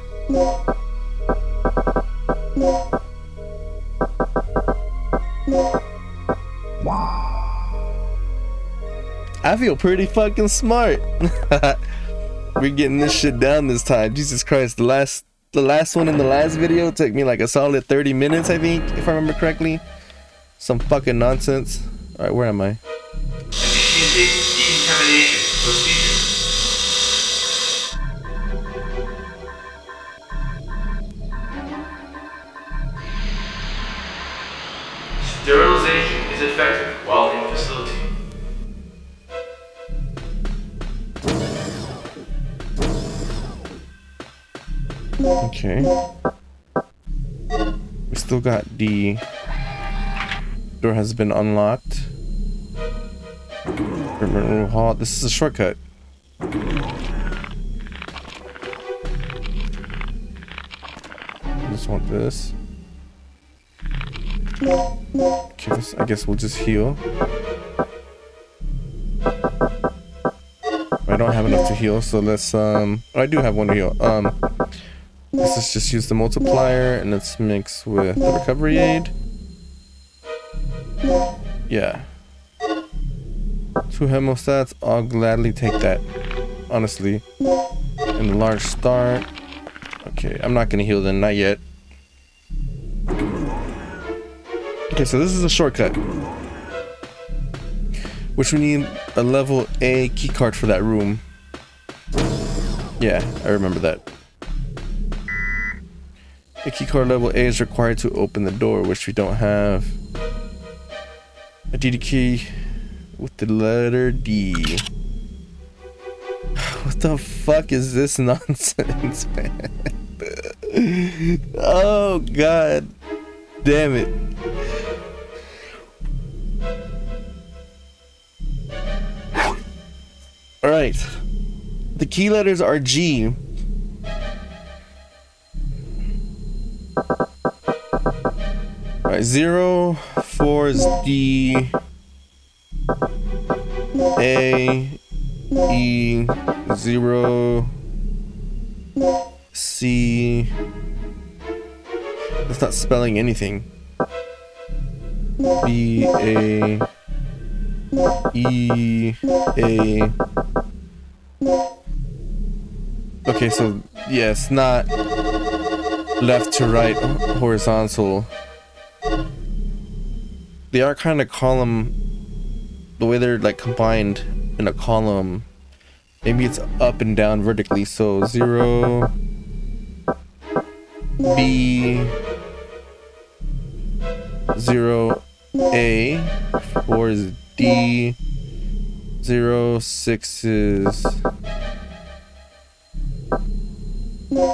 Speaker 1: I feel pretty fucking smart. We're getting this shit down this time. Jesus Christ, the last one in the last video took me like a solid 30 minutes, I think, if I remember correctly. Some fucking nonsense. Alright, where am I?
Speaker 5: Initiating decontamination procedure. Sterilization is effective while in facility.
Speaker 1: Okay. We still got D. Door has been unlocked. Hall. This is a shortcut. I just want this. Okay, I guess we'll just heal. I don't have enough to heal, so let's oh, I do have one to heal. Let's just use the multiplier and let's mix with the recovery aid. Yeah. 2 hemostats, I'll gladly take that. Honestly. And the large start. Okay, I'm not gonna heal then, not yet. Okay, so this is a shortcut. Which we need a level A keycard for that room. Yeah, I remember that. A keycard level A is required to open the door, which we don't have. A DD key with the letter D. What the fuck is this nonsense, man? Oh god damn it. Alright. The key letters are G. Alright, 0, 4 is D, A, E, 0, C. That's not spelling anything. B, A, E, A. Okay, so yes, not left to right horizontal. They are kind of column, the way they're like combined in a column. Maybe it's up and down vertically. So 0, B, 0, A, 4 is D, 0, 6 is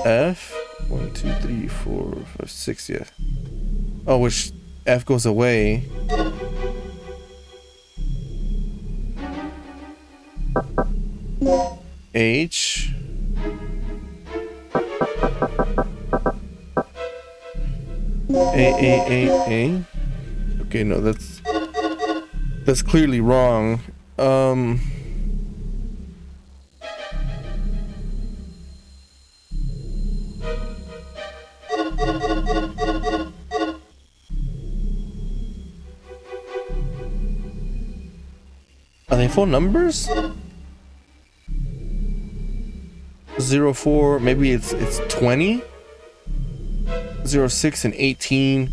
Speaker 1: F. 1, 2, 3, 4, 5, 6, yeah. Oh, which F goes away. H. A. Okay, no, that's clearly wrong. Are they full numbers? 0, 4, maybe it's 20? 0, 6 and 18,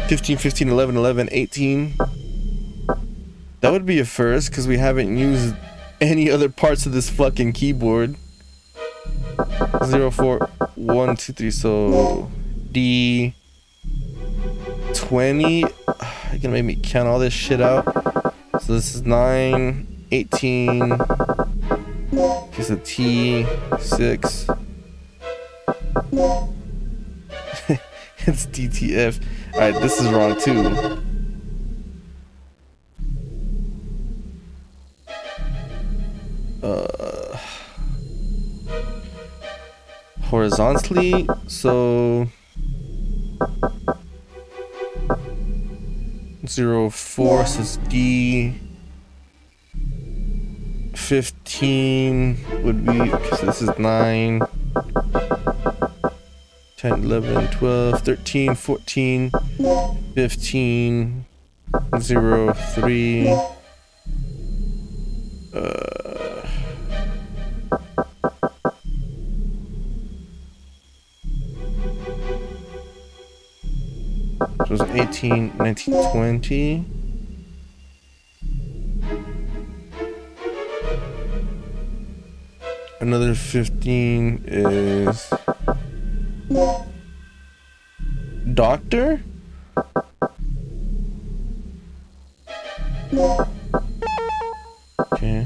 Speaker 1: 15, 15, 11, 11, 18. That would be a first because we haven't used any other parts of this fucking keyboard. 0, 4, 1, 2, 3, so D, 20. You're gonna make me count all this shit out. So this is 9, 18. Here's a T, 6. It's DTF. Alright, this is wrong too. Horizontally, so 0, 4, so it's D. 15 would be, because this is 9, 10, 11, 12, 13, 14, 15, 0, 3. So it's 18, 19, 20. Another 15 is Doctor? Okay.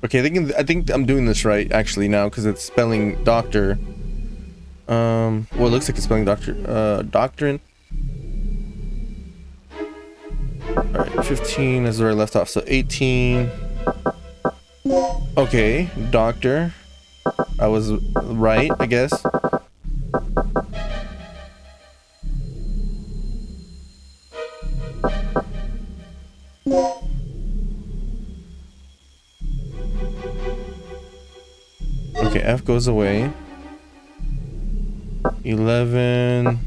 Speaker 1: Okay, I think I'm doing this right actually now because it's spelling doctor. Well, it looks like it's spelling doctor. Doctrine. Alright, 15 is where I left off, so 18. Okay, doctor. I was right, I guess. Okay, F goes away. 11.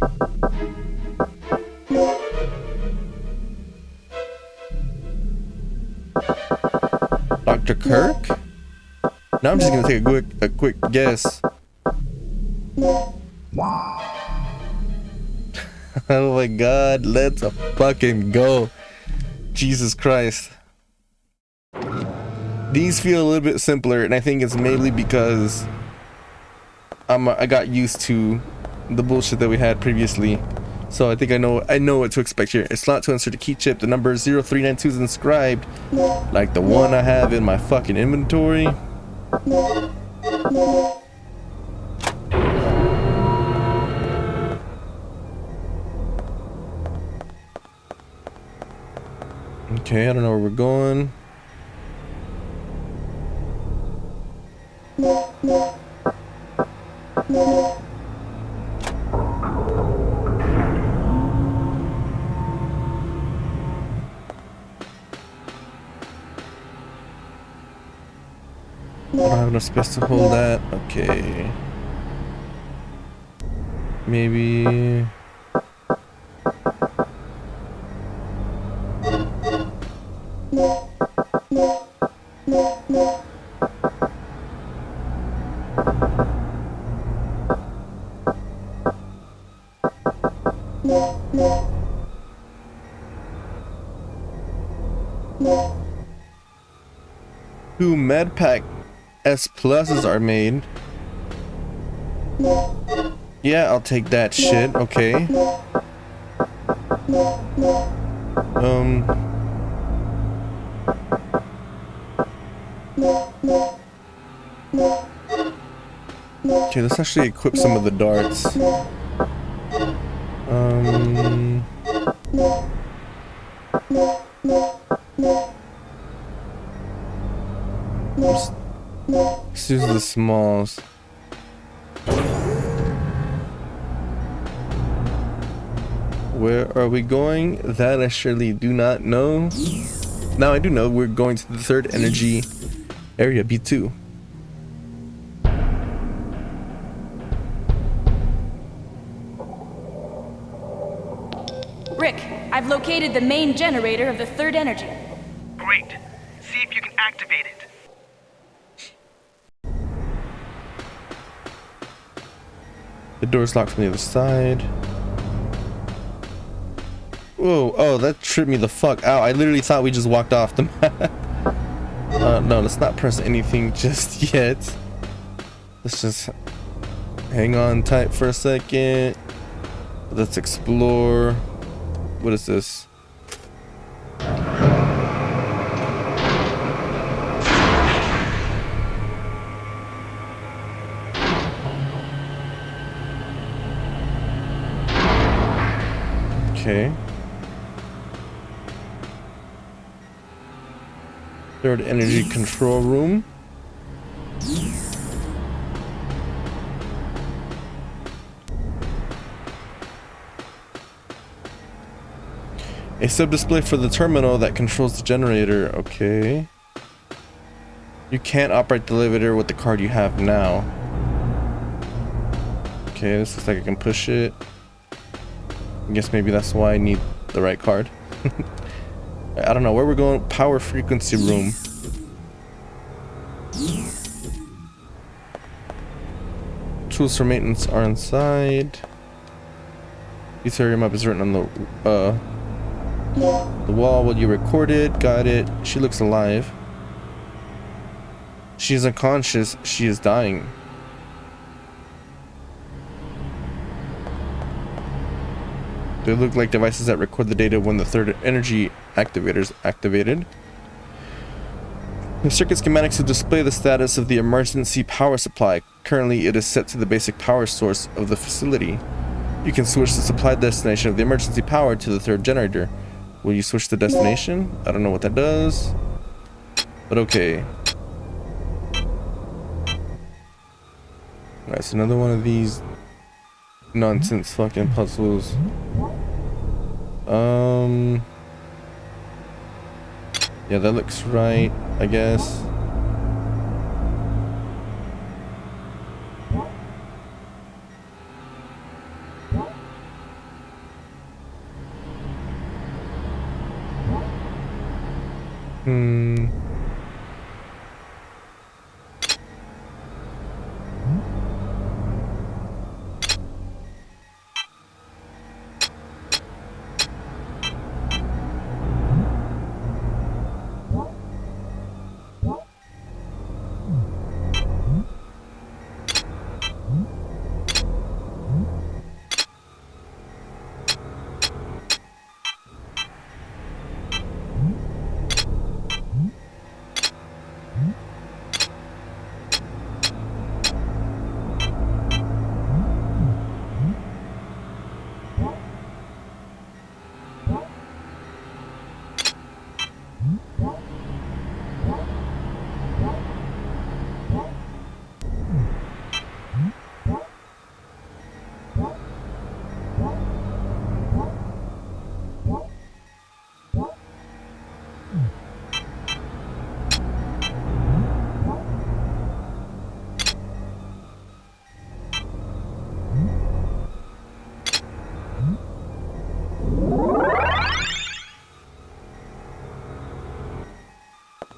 Speaker 1: Dr. Kirk? Now I'm just gonna take a quick guess. Oh my god, let's fucking go. Jesus Christ. These feel a little bit simpler, and I think it's mainly because I got used to the bullshit that we had previously. So I think I know what to expect here. It's not to insert a key chip. The number 0392 is inscribed like the one I have in my fucking inventory. Okay, I don't know where we're going. I don't have enough space to hold that. Okay. Maybe. Two medpack S pluses are made. Yeah, I'll take that shit. Okay. Okay, let's actually equip some of the darts. Let's use the smalls. Where are we going? That I surely do not know. Now I do know we're going to the third energy area, B2.
Speaker 3: Rick, I've located the main generator of the third energy.
Speaker 2: Great. See if you can activate it.
Speaker 1: The door's locked from the other side. Whoa, oh, that tripped me the fuck out. I literally thought we just walked off the map. No, let's not press anything just yet. Let's just Hang on tight for a second. Let's explore. What is this? Okay. Third energy control room. A sub-display for the terminal that controls the generator. Okay. You can't operate the elevator with the card you have now. Okay, this looks like I can push it. I guess maybe that's why I need the right card. I don't know where we're going. Power frequency room. Tools for maintenance are inside. Ethereum map is written on the wall. What you recorded. Got it. She looks alive. She is unconscious. She is dying. They look like devices that record the data when the third energy activator is activated. The circuit schematics will display the status of the emergency power supply. Currently, it is set to the basic power source of the facility. You can switch the supply destination of the emergency power to the third generator. Will you switch the destination? I don't know what that does, but okay. Alright, so another one of these nonsense fucking puzzles. Yeah, that looks right, I guess.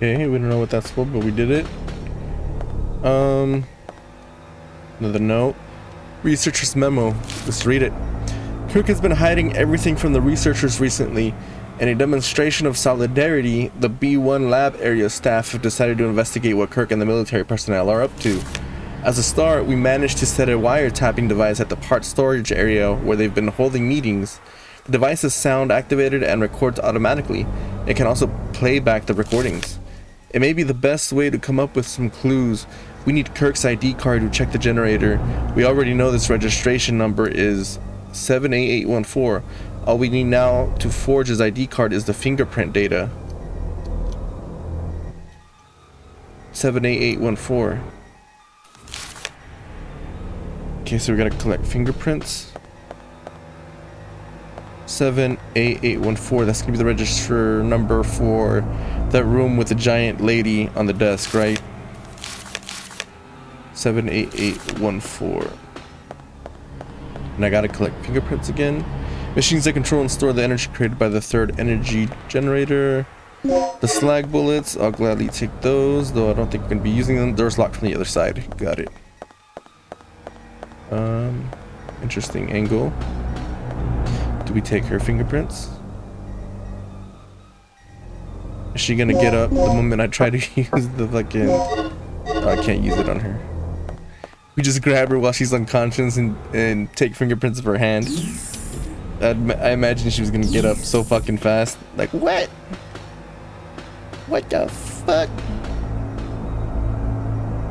Speaker 1: Okay, we don't know what that's for, but we did it. Another note. Researcher's memo. Let's read it. Kirk has been hiding everything from the researchers recently. In a demonstration of solidarity, the B1 lab area staff have decided to investigate what Kirk and the military personnel are up to. As a start, we managed to set a wiretapping device at the part storage area where they've been holding meetings. The device is sound activated and records automatically. It can also play back the recordings. It may be the best way to come up with some clues. We need Kirk's ID card to check the generator. We already know this registration number is 78814. All we need now to forge his ID card is the fingerprint data. 78814. Okay, so we gotta collect fingerprints. 78814. That's gonna be the register number for that room with the giant lady on the desk, right? 78814. And I gotta collect fingerprints again. Machines that control and store the energy created by the third energy generator. The slag bullets, I'll gladly take those, though I don't think we're gonna be using them. Door's locked from the other side. Got it. Interesting angle. Do we take her fingerprints? Is she gonna get up the moment I try to use the fucking... Oh, I can't use it on her. We just grab her while she's unconscious and take fingerprints of her hand. I imagine she was gonna get up so fucking fast. Like, what? What the fuck?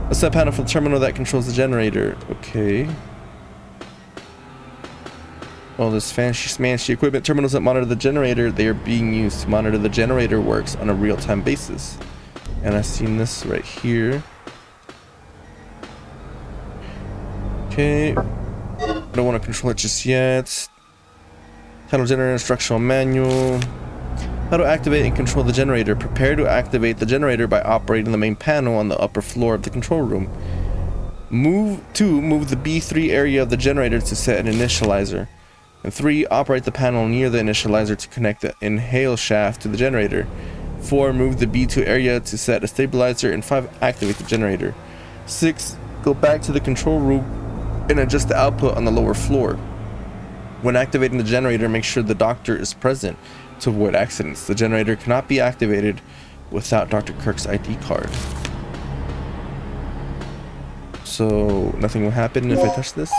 Speaker 1: A set panel for the terminal that controls the generator. Okay. All this fancy equipment terminals that monitor the generator, they are being used to monitor the generator works on a real-time basis. And I've seen this right here. Okay. Don't want to control it just yet. Title generator instructional manual. How to activate and control the generator. Prepare to activate the generator by operating the main panel on the upper floor of the control room. Move the B3 area of the generator to set an initializer. And 3, operate the panel near the initializer to connect the inhale shaft to the generator. 4, move the B2 area to set a stabilizer. And 5, activate the generator. 6, go back to the control room and adjust the output on the lower floor. When activating the generator, make sure the doctor is present to avoid accidents. The generator cannot be activated without Dr. Kirk's ID card. So nothing will happen if I touch this?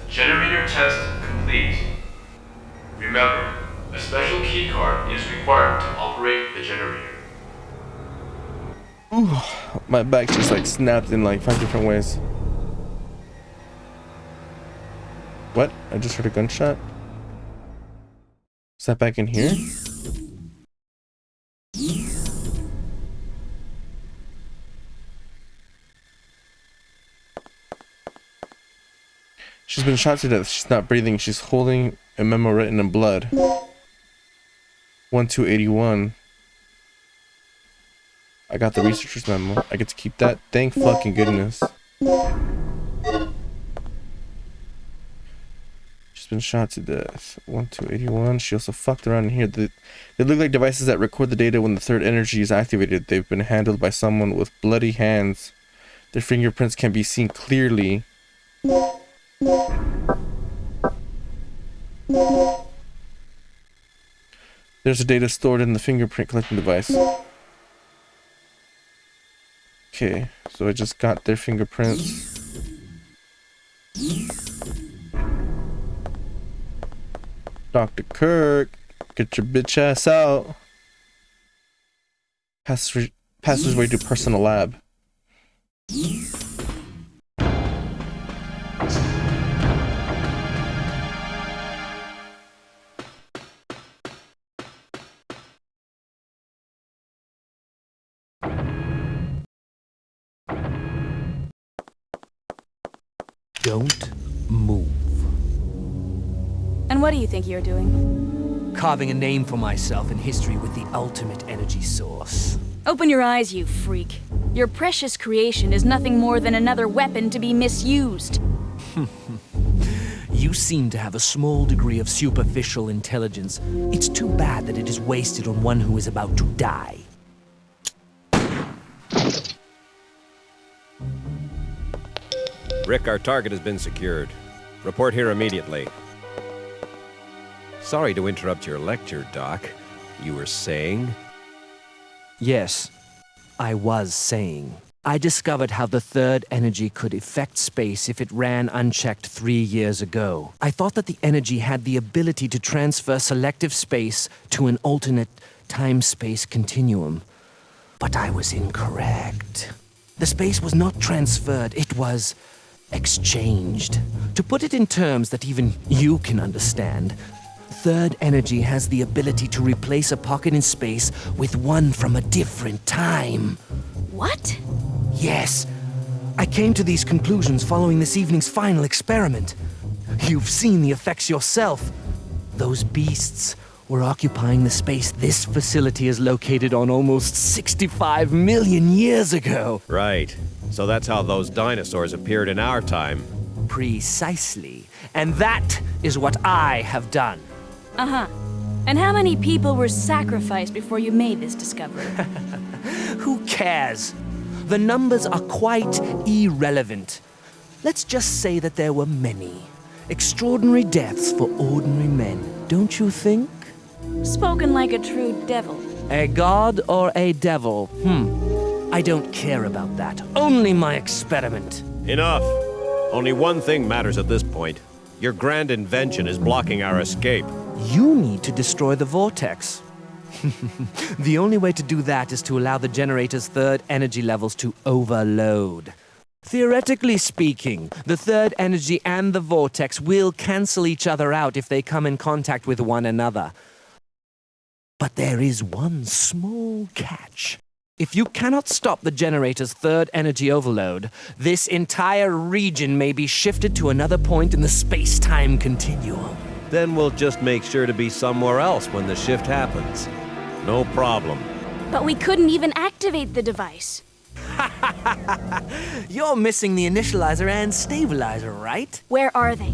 Speaker 5: Generator test complete. Remember, a special key card is required to operate the generator.
Speaker 1: Ooh, my back just like snapped in like 5 different ways. What? I just heard a gunshot? Is that back in here? She's been shot to death. She's not breathing. She's holding a memo written in blood. 1281. I got the researcher's memo. I get to keep that. Thank fucking goodness. She's been shot to death. 1281. She also fucked around in here. They look like devices that record the data when the third energy is activated. They've been handled by someone with bloody hands. Their fingerprints can be seen clearly. There's a data stored in the fingerprint collecting device. Okay, so I just got their fingerprints. Dr. Kirk, get your bitch ass out. Passageway to personal lab.
Speaker 6: Don't move.
Speaker 3: And what do you think you're doing?
Speaker 6: Carving a name for myself in history with the ultimate energy source.
Speaker 3: Open your eyes, you freak. Your precious creation is nothing more than another weapon to be misused.
Speaker 6: You seem to have a small degree of superficial intelligence. It's too bad that it is wasted on one who is about to die.
Speaker 4: Rick, our target has been secured. Report here immediately. Sorry to interrupt your lecture, Doc. You were saying?
Speaker 6: Yes, I was saying. I discovered how the third energy could affect space if it ran unchecked 3 years ago. I thought that the energy had the ability to transfer selective space to an alternate time-space continuum. But I was incorrect. The space was not transferred, it was exchanged. To put it in terms that even you can understand, third energy has the ability to replace a pocket in space with one from a different time.
Speaker 3: What?
Speaker 6: Yes. I came to these conclusions following this evening's final experiment. You've seen the effects yourself. Those beasts were occupying the space this facility is located on almost 65 million years ago.
Speaker 4: Right. So that's how those dinosaurs appeared in our time.
Speaker 6: Precisely. And that is what I have done.
Speaker 3: Uh-huh. And how many people were sacrificed before you made this discovery?
Speaker 6: Who cares? The numbers are quite irrelevant. Let's just say that there were many. Extraordinary deaths for ordinary men, don't you think?
Speaker 3: Spoken like a true devil.
Speaker 6: A god or a devil? I don't care about that. Only my experiment.
Speaker 4: Enough. Only one thing matters at this point. Your grand invention is blocking our escape.
Speaker 6: You need to destroy the vortex. The only way to do that is to allow the generator's third energy levels to overload. Theoretically speaking, the third energy and the vortex will cancel each other out if they come in contact with one another. But there is one small catch. If you cannot stop the generator's third energy overload, this entire region may be shifted to another point in the space-time continuum.
Speaker 4: Then we'll just make sure to be somewhere else when the shift happens. No problem.
Speaker 3: But we couldn't even activate the device.
Speaker 6: You're missing the initializer and stabilizer, right?
Speaker 3: Where are they?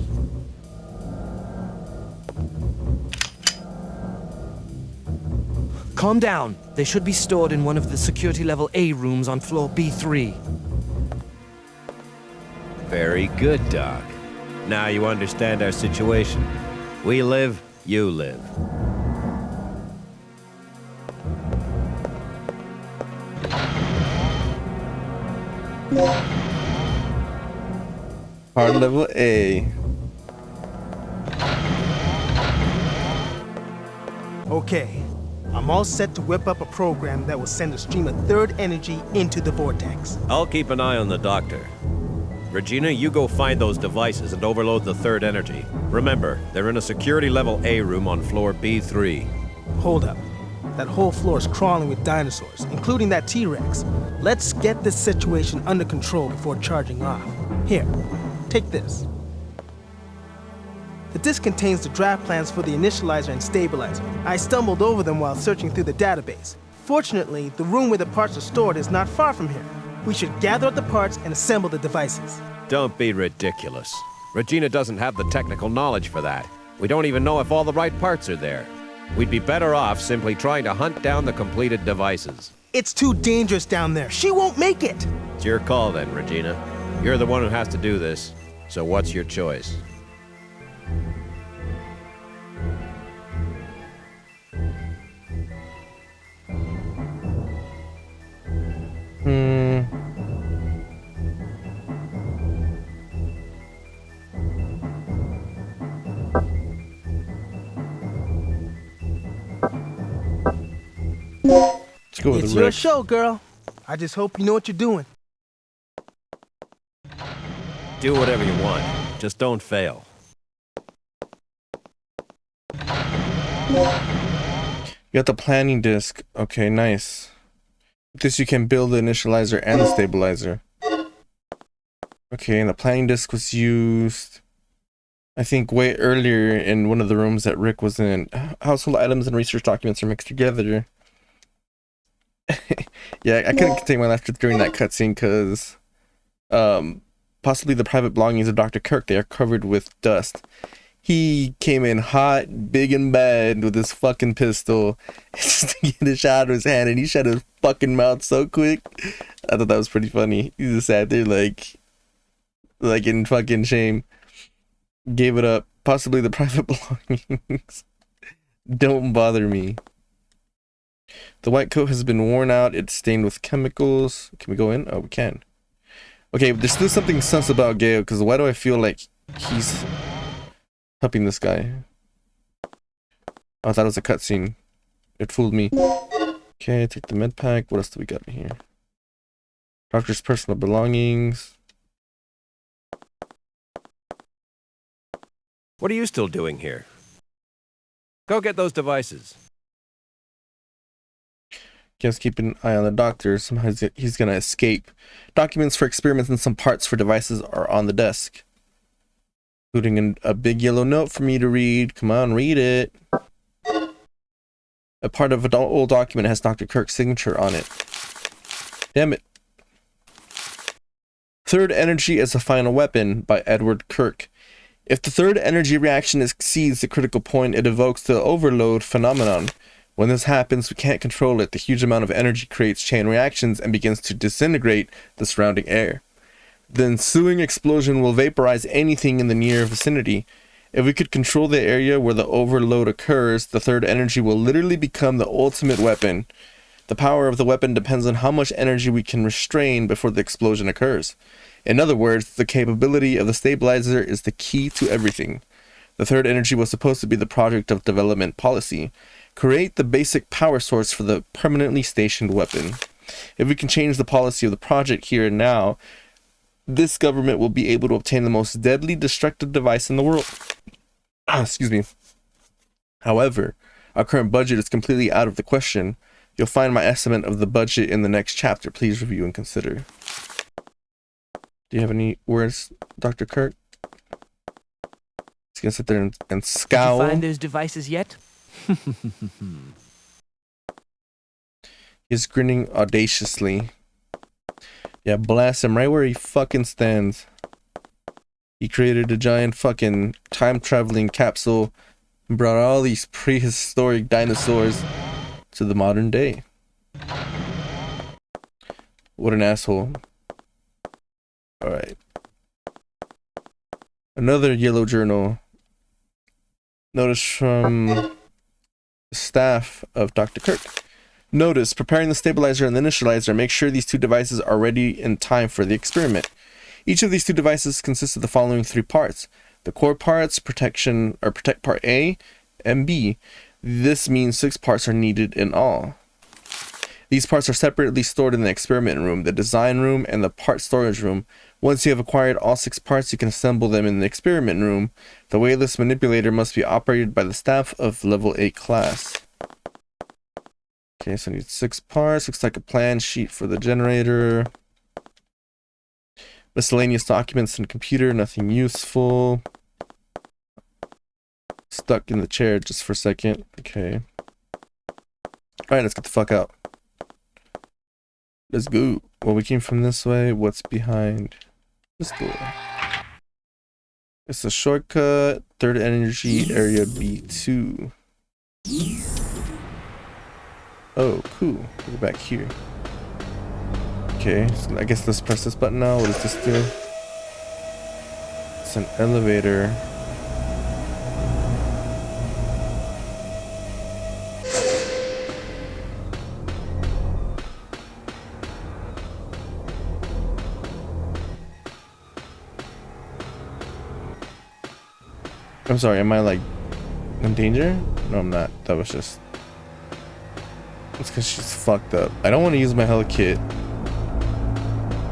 Speaker 6: Calm down. They should be stored in one of the security level A rooms on floor B3.
Speaker 4: Very good, Doc. Now you understand our situation. We live, you live.
Speaker 1: Hard level A.
Speaker 2: Okay, I'm all set to whip up a program that will send a stream of third energy into the vortex.
Speaker 4: I'll keep an eye on the doctor. Regina, you go find those devices and overload the third energy. Remember, they're in a security level A room on floor B3.
Speaker 2: Hold up. That whole floor is crawling with dinosaurs, including that T-Rex. Let's get this situation under control before charging off. Here, take this. The disk contains the draft plans for the initializer and stabilizer. I stumbled over them while searching through the database. Fortunately, the room where the parts are stored is not far from here. We should gather up the parts and assemble the devices.
Speaker 4: Don't be ridiculous. Regina doesn't have the technical knowledge for that. We don't even know if all the right parts are there. We'd be better off simply trying to hunt down the completed devices.
Speaker 2: It's too dangerous down there. She won't make it.
Speaker 4: It's your call then, Regina. You're the one who has to do this, so what's your choice?
Speaker 1: Let's go with
Speaker 2: It's
Speaker 1: the
Speaker 2: your
Speaker 1: Rick.
Speaker 2: show, girl. I just hope you know what you're doing.
Speaker 4: Do whatever you want. Just don't fail.
Speaker 1: You got the planning disk. Okay, nice. With this you can build the initializer and the stabilizer. Okay, and the planning disk was used, I think, way earlier in one of the rooms that Rick was in. Household items and research documents are mixed together. Yeah, I couldn't contain my laughter during that cutscene because possibly the private belongings of Dr. Kirk, they are covered with dust. He came in hot, big and bad with his fucking pistol just to get a shot out of his hand, and he shut his fucking mouth so quick. I thought that was pretty funny. He just sat there like in fucking shame. Gave it up. Possibly the private belongings. Don't bother me. The white coat has been worn out. It's stained with chemicals. Can we go in? Oh, we can. Okay, there's still something sus about Gale, because why do I feel like he's helping this guy? Oh, I thought it was a cutscene. It fooled me. Okay, take the med pack. What else do we got in here? Doctor's personal belongings.
Speaker 4: What are you still doing here? Go get those devices.
Speaker 1: Just keep an eye on the doctor. Somehow he's gonna escape. Documents for experiments and some parts for devices are on the desk, including a big yellow note for me to read. Come on, read it. A part of an old document has Dr. Kirk's signature on it. Damn it. Third Energy as a Final Weapon by Edward Kirk. If the third energy reaction exceeds the critical point, it evokes the overload phenomenon. When this happens, we can't control it. The huge amount of energy creates chain reactions and begins to disintegrate the surrounding air. The ensuing explosion will vaporize anything in the near vicinity. If we could control the area where the overload occurs, the third energy will literally become the ultimate weapon. The power of the weapon depends on how much energy we can restrain before the explosion occurs. In other words, the capability of the stabilizer is the key to everything. The third energy was supposed to be the project of development policy. Create the basic power source for the permanently stationed weapon. If we can change the policy of the project here and now, this government will be able to obtain the most deadly destructive device in the world. Excuse me. However, our current budget is completely out of the question. You'll find my estimate of the budget in the next chapter. Please review and consider. Do you have any words, Dr. Kirk? He's gonna sit there and scowl.
Speaker 6: Did you find those devices yet?
Speaker 1: He's grinning audaciously. Yeah, blast him right where he fucking stands. He created a giant fucking time-traveling capsule and brought all these prehistoric dinosaurs to the modern day. What an asshole. Alright. Another yellow journal. Notice from the staff of Dr. Kirk. Notice, preparing the stabilizer and the initializer, make sure these two devices are ready in time for the experiment. Each of these two devices consists of the following three parts. The core parts, protect part A and B. This means 6 parts are needed in all. These parts are separately stored in the experiment room, the design room, and the part storage room. Once you have acquired all 6 parts, you can assemble them in the experiment room. The weightless manipulator must be operated by the staff of level 8 class. Okay, so I need 6 parts. Looks like a plan sheet for the generator. Miscellaneous documents and computer, nothing useful. Stuck in the chair just for a second. Okay. Alright, let's get the fuck out. Let's go. Well, we came from this way. What's behind this door? It's a shortcut. Third energy area B2. Oh, cool. We're back here. Okay, so I guess let's press this button now. What does this do? It's an elevator. I'm sorry, am I like in danger? No, I'm not. That was just... It's because she's fucked up. I don't want to use my heli kit.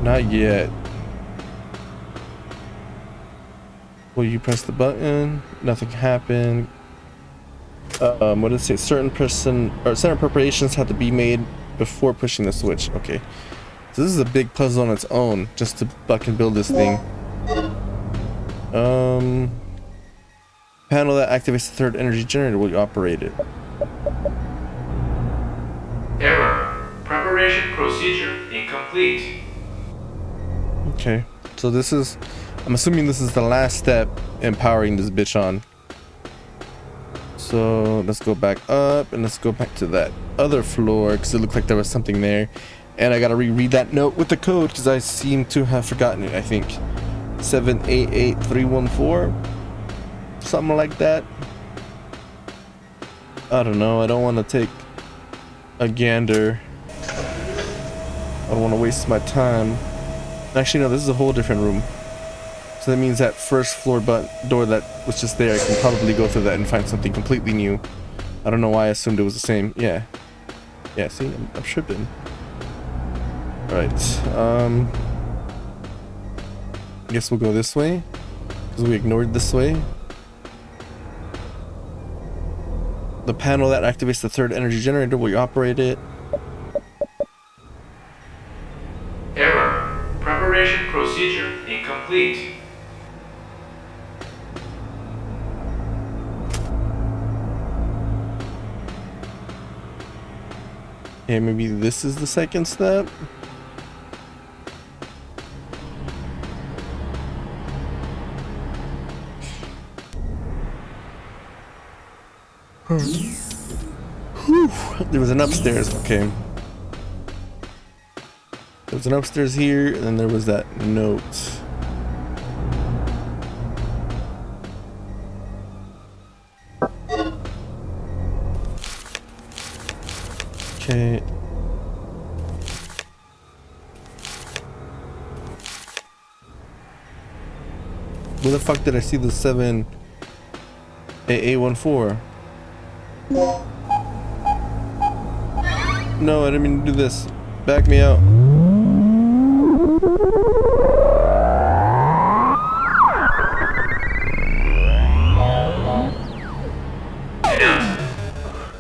Speaker 1: Not yet. Will you press the button? Nothing happened. What did it say? Certain preparations have to be made before pushing the switch. Okay. So this is a big puzzle on its own, just to fucking build this thing. Panel that activates the third energy generator, will you operate it?
Speaker 5: Error. Preparation procedure incomplete.
Speaker 1: Okay, so this is, I'm assuming this is the last step in powering this bitch on. So let's go back up and let's go back to that other floor because it looked like there was something there. And I gotta reread that note with the code because I seem to have forgotten it, I think. 788314. Something like that. I don't know, I don't want to take a gander. I don't want to waste my time. Actually, no, this is a whole different room. So that means that first floor door that was just there, I can probably go through that and find something completely new. I don't know why I assumed it was the same. Yeah. Yeah, see, I'm tripping. Alright, I guess we'll go this way. Because we ignored this way. The panel that activates the third energy generator, will you operate it?
Speaker 5: Error. Preparation procedure incomplete.
Speaker 1: Okay, maybe this is the second step. Whew. There was an upstairs. Okay. There's There's an upstairs here, and then there was that note. Okay. Where the fuck did I see the 7AA14? No, I didn't mean to do this. Back me out.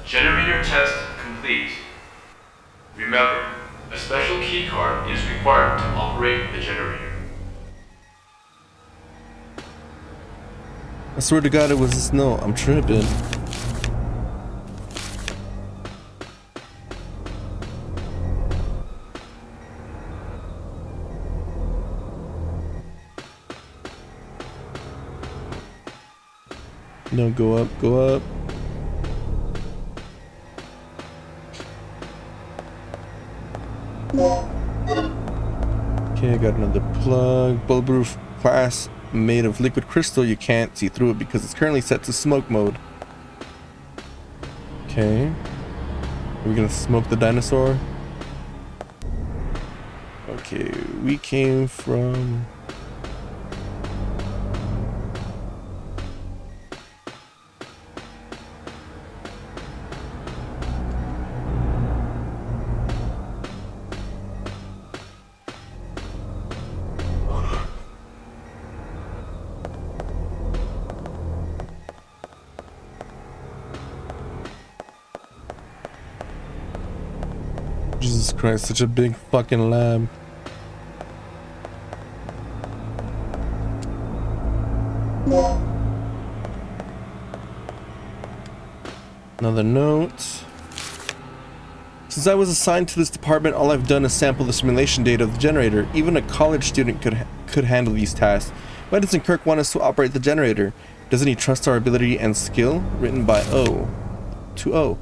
Speaker 5: Generator test complete. Remember, a special keycard is required to operate the generator.
Speaker 1: I swear to God it was this note. I'm tripping. No, go up, go up. Okay, I got another plug. Bulletproof glass made of liquid crystal. You can't see through it because it's currently set to smoke mode. Okay. Are we gonna smoke the dinosaur? Okay, we came from... Jesus Christ, such a big fucking lab. Another note. Since I was assigned to this department, all I've done is sample the simulation data of the generator. Even a college student could handle these tasks. Why doesn't Kirk want us to operate the generator? Doesn't he trust our ability and skill? Written by O. To O.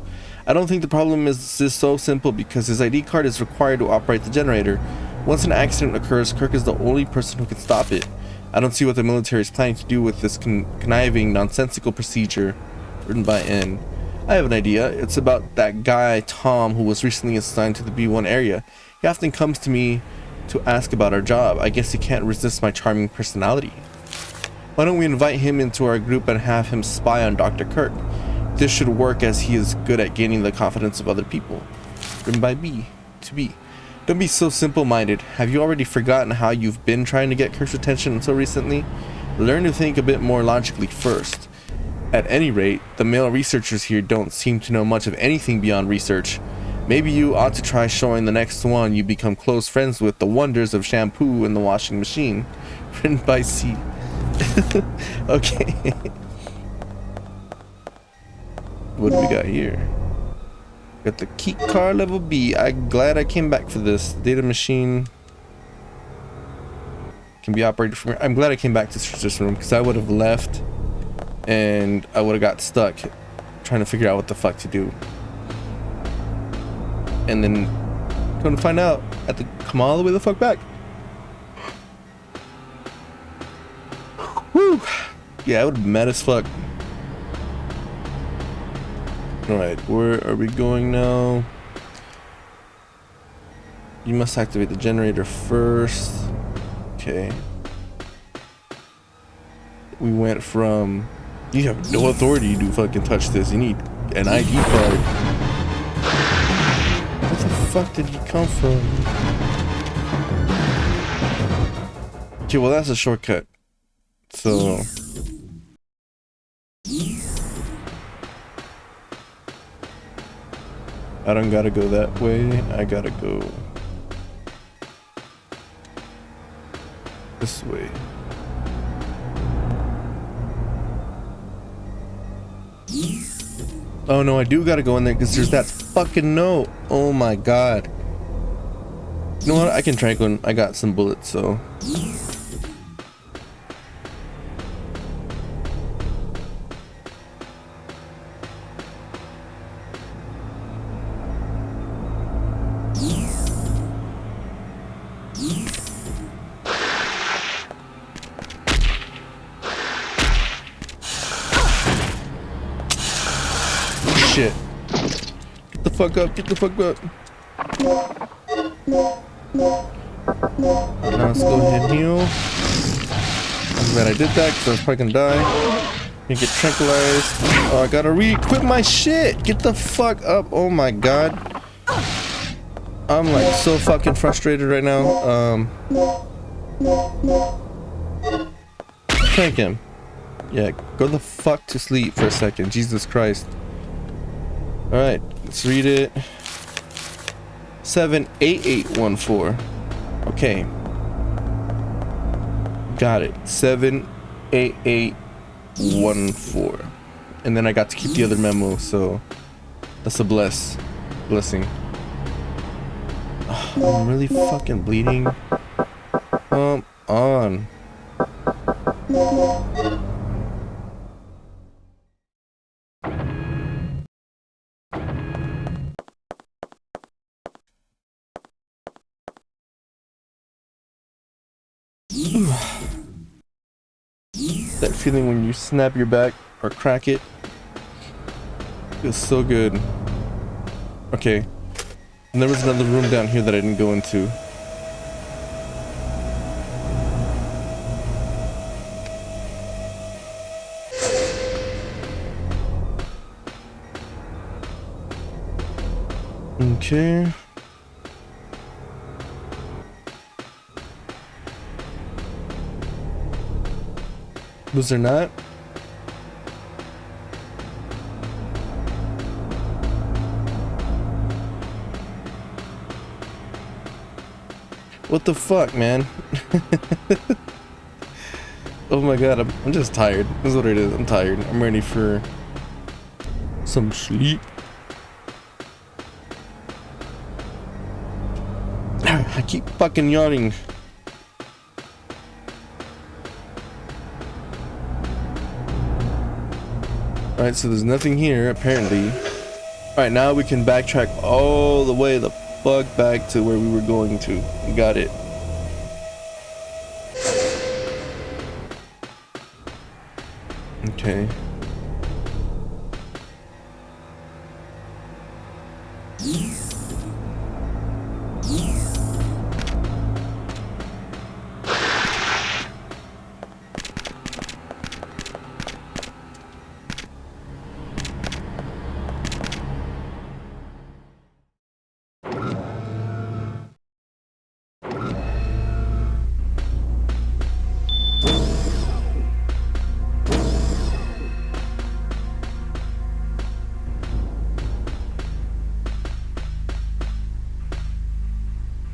Speaker 1: I don't think the problem is so simple because his ID card is required to operate the generator. Once an accident occurs, Kirk is the only person who can stop it. I don't see what the military is planning to do with this conniving, nonsensical procedure. Written by N. I have an idea. It's about that guy, Tom, who was recently assigned to the B1 area. He often comes to me to ask about our job. I guess he can't resist my charming personality. Why don't we invite him into our group and have him spy on Dr. Kirk? This should work as he is good at gaining the confidence of other people. Written by B. To B. Don't be so simple-minded. Have you already forgotten how you've been trying to get Kirk's attention until recently? Learn to think a bit more logically first. At any rate, the male researchers here don't seem to know much of anything beyond research. Maybe you ought to try showing the next one you become close friends with the wonders of shampoo and the washing machine. Written by C. Okay. What do we got here? Got the key card level B. I'm glad I came back for this. Data machine can be operated from here. I'm glad I came back to this room because I would have left and I would have got stuck trying to figure out what the fuck to do. And then come to find out, I have to come all the way the fuck back. Woo! Yeah, I would have been mad as fuck. Alright, where are we going now? You must activate the generator first. Okay. We went from... You have no authority to fucking touch this. You need an ID card. Where the fuck did he come from? Okay, well that's a shortcut. So... I don't gotta go that way, I gotta go this way. Oh no, I do gotta go in there because there's that fucking note. Oh my god. You know what? I can try going. I got some bullets, so. shit. Get the fuck up, get the fuck up. Alright, now let's go ahead and heal. I'm glad I did that because I was probably gonna die. You get tranquilized. Oh, I gotta re-equip my shit. Get the fuck up. Oh my god. I'm like so fucking frustrated right now. Crank him. Yeah, go the fuck to sleep for a second. Jesus Christ. Alright, let's read it. 78814. Okay. Got it. 78814. And then I got to keep the other memo, so that's a blessing. I'm really fucking bleeding. Come on. That feeling when you snap your back or crack it feels so good. Okay. And there was another room down here that I didn't go into. Okay. Was there not? What the fuck, man? Oh my god, I'm just tired. This is what it is. I'm tired. I'm ready for some sleep. I keep fucking yawning. Alright, so there's nothing here, apparently. Alright, now we can backtrack all the way the fuck back to where we were going to. We got it. Okay.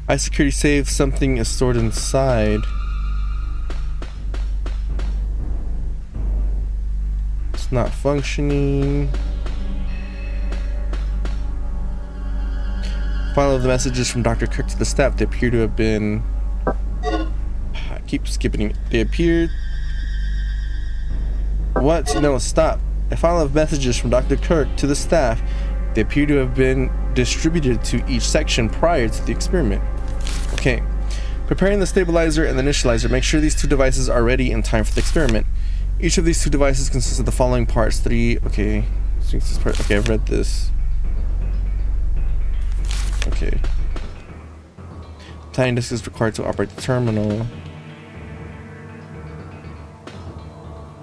Speaker 1: High security safe, something is stored inside. It's not functioning. File of the messages from Dr. Kirk to the staff. They appear to have been... I keep skipping it. They appeared... What? No, stop. A file of messages from Dr. Kirk to the staff. They appear to have been distributed to each section prior to the experiment. Okay. Preparing the stabilizer and the initializer. Make sure these two devices are ready in time for the experiment. Each of these two devices consists of the following parts. Okay, I've read this. Okay. Tiny disk is required to operate the terminal.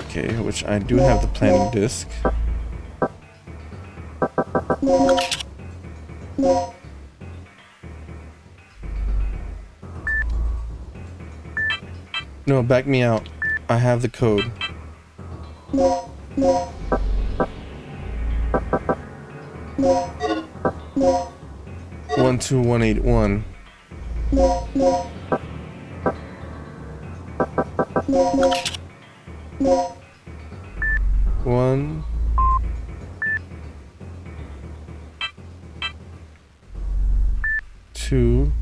Speaker 1: Okay, which I do have the planning disk. No, back me out. I have the code. 12181. One. Two.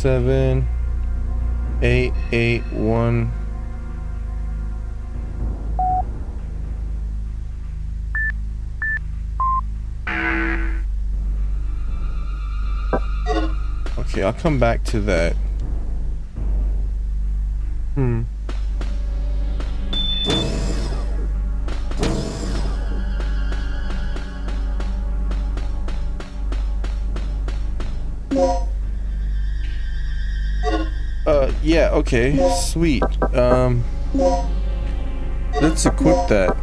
Speaker 1: 7881. Okay, I'll come back to that. Yeah, okay, sweet. Let's equip that.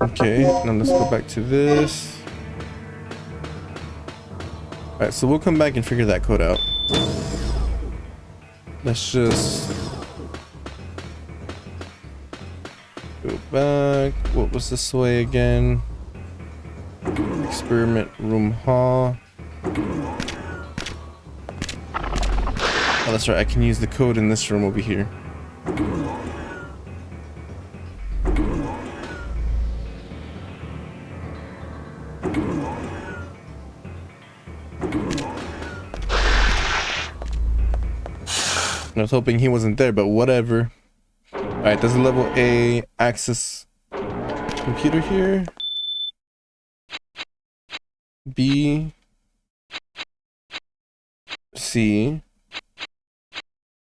Speaker 1: Okay, now let's go back to this. Alright, so we'll come back and figure that code out. Let's just go back. What was this way again? Experiment room hall. Oh, that's right, I can use the code in this room over here. I was hoping he wasn't there, but whatever. Alright, there's a level A access computer here. B, C,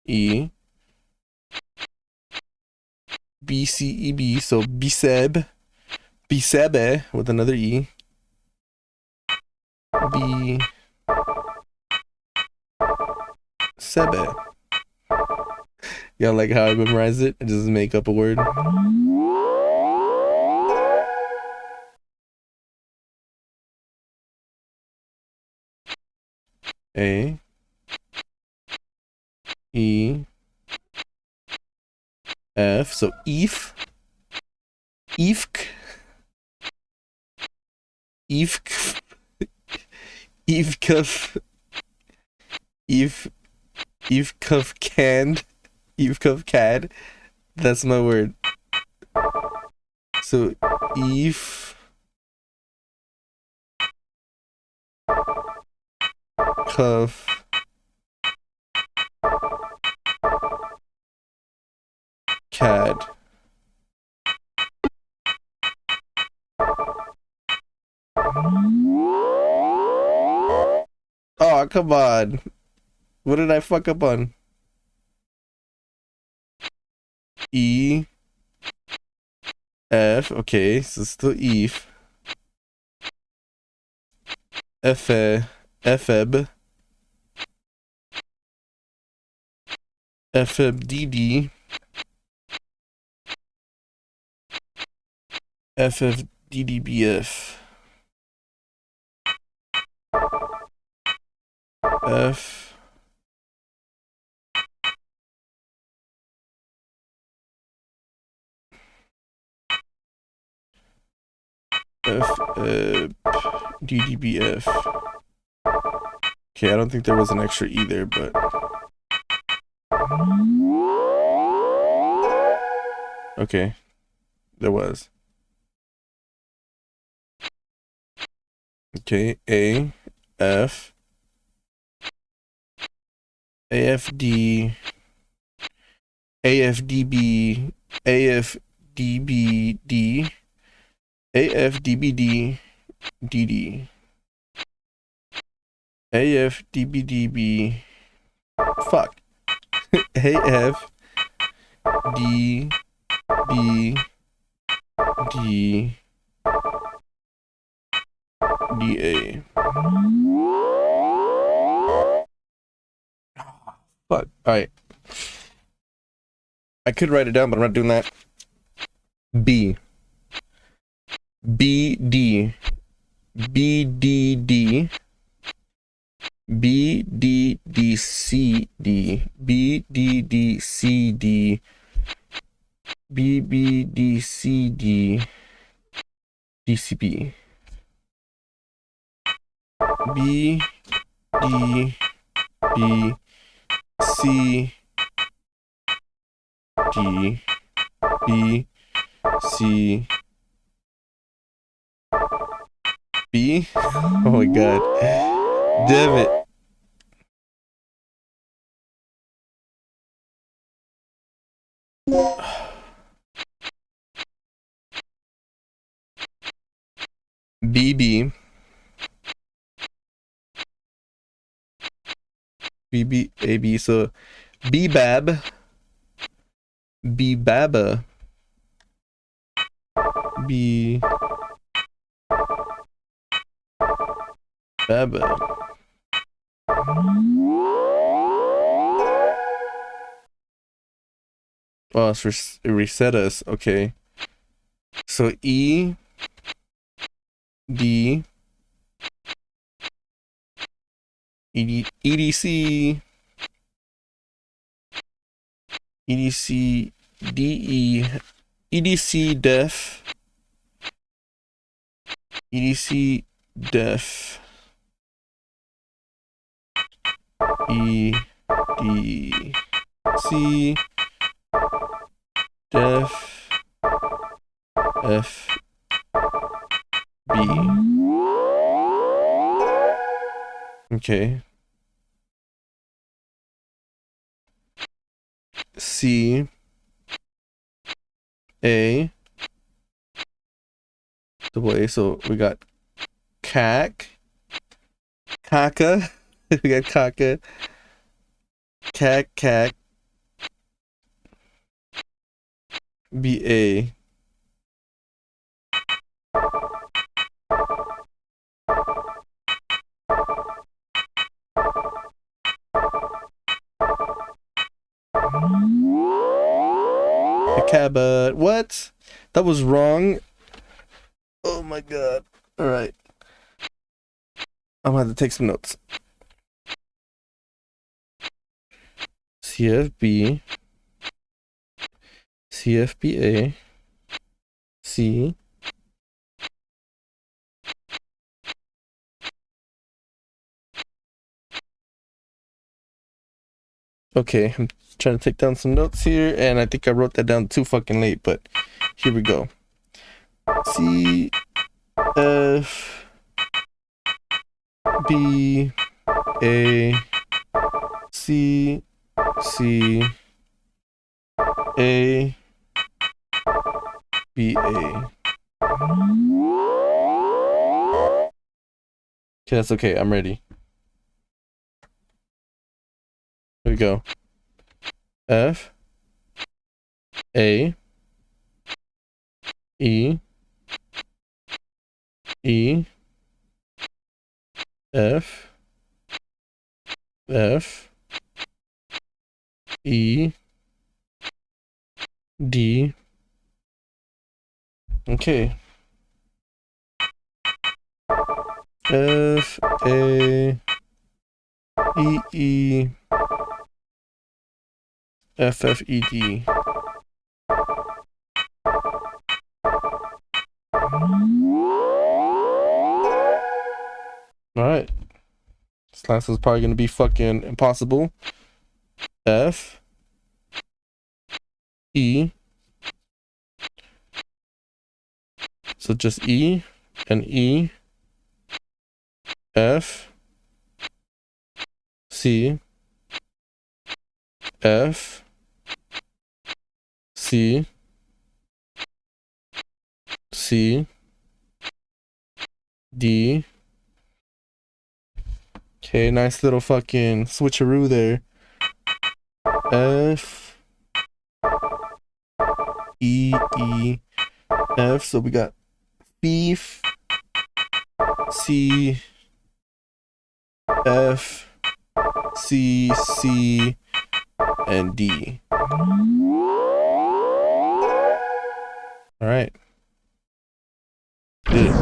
Speaker 1: E, B, C, E, B, so BSEB, BSEBE with another E, B, Sebe. Y'all like how I memorize it? I just make up a word. A, E, F, so EF, EFK, EFK, EFKF, EFKF canned, EFKF CAD. That's my word. So EF cuff CAD. Oh, come on. What did I fuck up on? E F, okay, so still EF. FEB, FFDD, FFDDBF, F, DDBF. Okay, I don't think there was an extra E there, but okay, there was. Okay, A, F, AFD, AFDB, AFDBD, AFDBD, DD, AFDBDB, fuck, AFDBD, DA. Fuck. Alright. I could write it down, but I'm not doing that. B. BD. BDD. BDDCD. BDDCD. BBDCD. DCB. B, D, B, C, D, B, C, B. Oh my god. Damn it. BB. BB, AB. So B-Bab. B-Baba. B. Baba. Oh, it's it reset us. Okay. So E, D, EDC, EDC, DE, EDC def, EDC def, EDC def, F, B. Okay. C, A, double A. So we got CAC, CACA, we got CACA, CAC, CAC, BA. Cabot. What? That was wrong. Oh my god. Alright. I'm gonna have to take some notes. CFB. CFBA. C. Okay, I'm trying to take down some notes here, and I think I wrote that down too fucking late, but here we go. C, F, B, A, C, C, A, B, A. Okay, that's okay. I'm ready. Here we go. F, A, E, E, F, F, E, D. Okay. F, A, E, E, F, F, E, D. Alright. This last is probably gonna be fucking impossible. F, E. So just E and E, F, C, F, C, C, D. Okay, nice little fucking switcheroo there. F, E, E, F. So we got beef, C, F, C, C, and D. All right. Did it.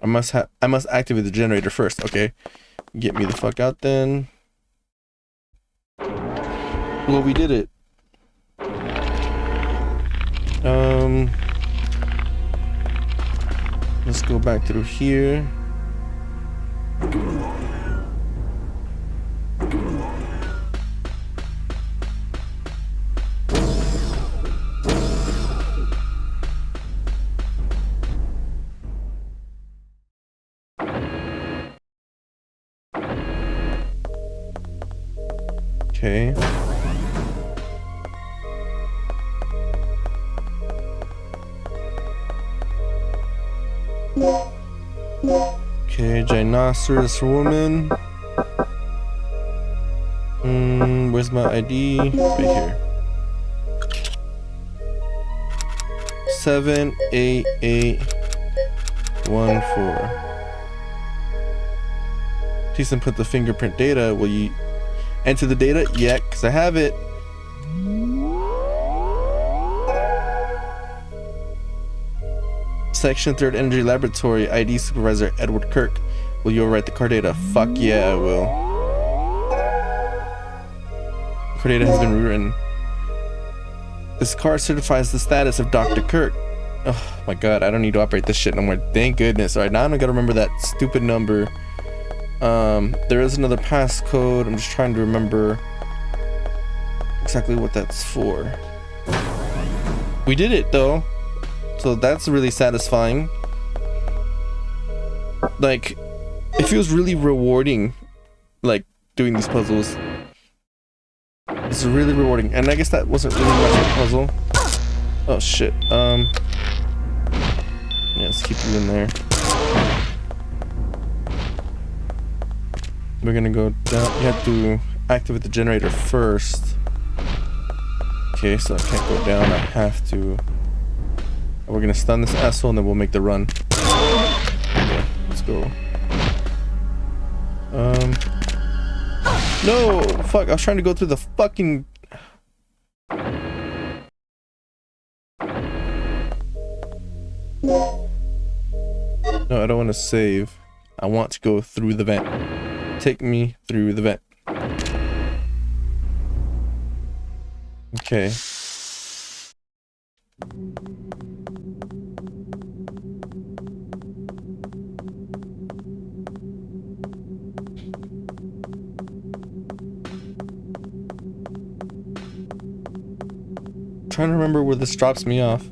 Speaker 1: I must activate the generator first. Okay, get me the fuck out then. Well, we did it. Let's go back through here. Okay. Okay, Dinosaurs woman. Where's my ID? It's right here. 78814. Please input the fingerprint data. Will you enter the data? Yeah, because I have it. Section 3rd Energy Laboratory, ID Supervisor Edward Kirk. Will you overwrite the car data? Fuck yeah, I will. Car data has been rewritten. This car certifies the status of Dr. Kirk. Oh my god, I don't need to operate this shit no more. Thank goodness. Alright, now I gotta remember that stupid number. There is another passcode. I'm just trying to remember exactly what that's for. We did it though. So that's really satisfying. Like, it feels really rewarding, like, doing these puzzles. It's really rewarding. And I guess that wasn't really much of a puzzle. Oh shit. Yeah, let's keep you in there. We're gonna go down. You have to activate the generator first. Okay, so I can't go down. I have to. We're gonna stun this asshole and then we'll make the run. Okay, let's go. No! Fuck, I was trying to go through the fucking... No, I don't want to save. I want to go through the vent. Take me through the vent. Okay. Trying to remember where this drops me off.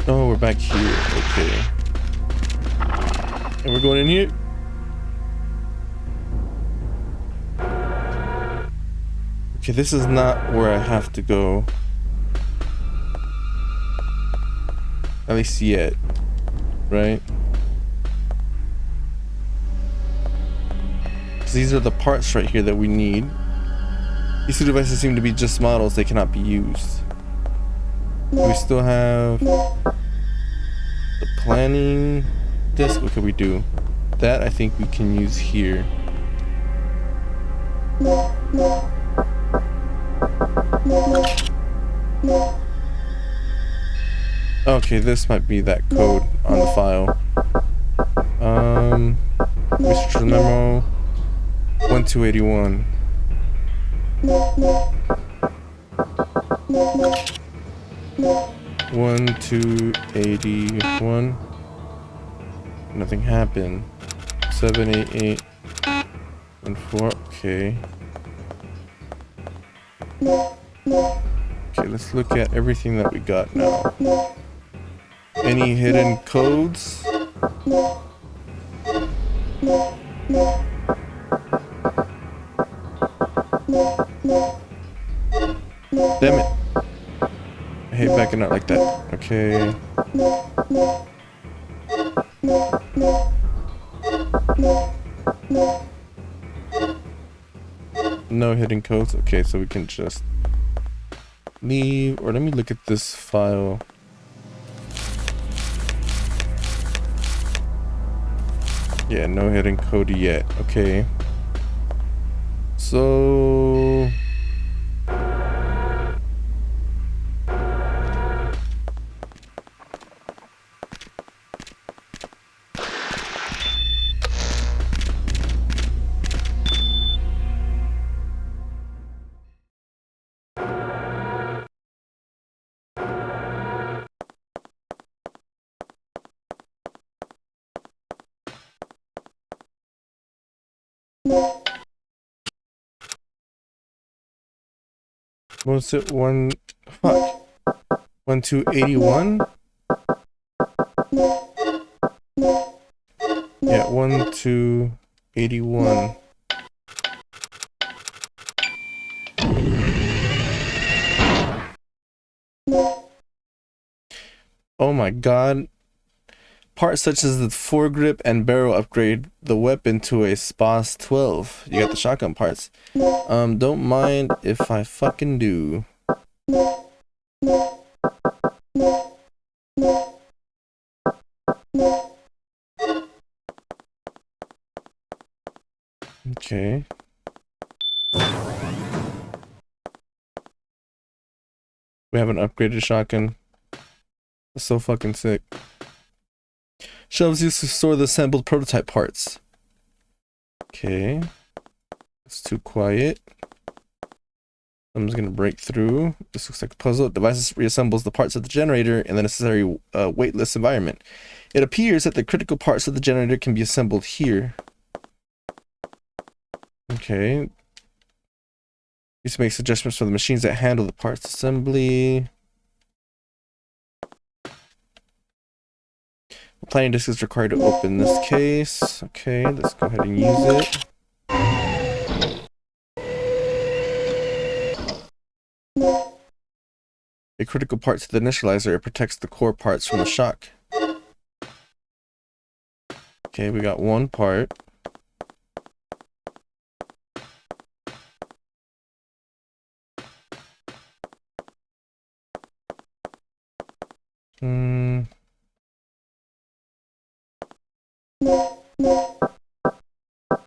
Speaker 1: Oh, we're back here. Okay. And we're going in here. Okay, this is not where I have to go. At least yet. Right? Because these are the parts right here that we need. These two devices seem to be just models. They cannot be used. We still have the planning disc. What could we do? That I think we can use here. Okay, this might be that code on the file. Mr. Memo 1281. 1281. Nothing happened. 788 and 4. Okay. Okay, let's look at everything that we got now. Any hidden codes? Damn it. I hate backing out like that. Okay. No hidden codes. Okay, so we can just leave. Or let me look at this file. Yeah, no hidden code yet. Okay. So... What's it? Fuck. 1 to 81? Yeah, 1 to 81. Oh my god. Parts such as the foregrip and barrel upgrade the weapon to a SPAS 12. You got the shotgun parts. Don't mind if I fucking do. Okay. We have an upgraded shotgun. That's so fucking sick. Shelves used to store the assembled prototype parts. Okay. It's too quiet. I'm just gonna break through. This looks like a puzzle. Devices reassembles the parts of the generator in the necessary weightless environment. It appears that the critical parts of the generator can be assembled here. Okay. This makes adjustments for the machines that handle the parts assembly. The planning disk is required to open this case. Okay, let's go ahead and use it. A critical part to the initializer. It protects the core parts from the shock. Okay, we got one part.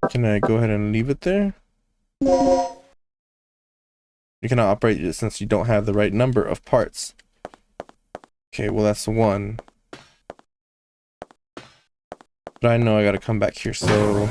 Speaker 1: Can I go ahead and leave it there? You cannot operate it since you don't have the right number of parts. Okay, well that's one. But I know I gotta come back here, so...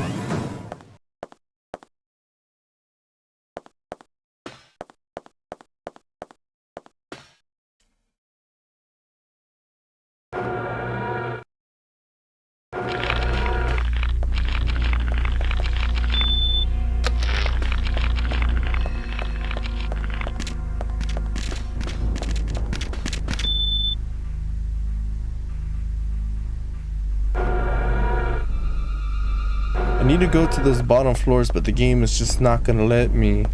Speaker 1: I need to go to those bottom floors, but the game is just not gonna let me.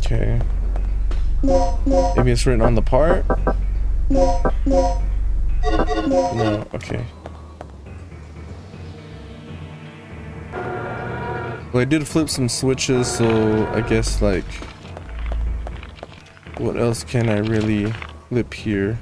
Speaker 1: Okay. Maybe it's written on the part? No, okay. Well, I did flip some switches, so I guess, like, what else can I really flip here?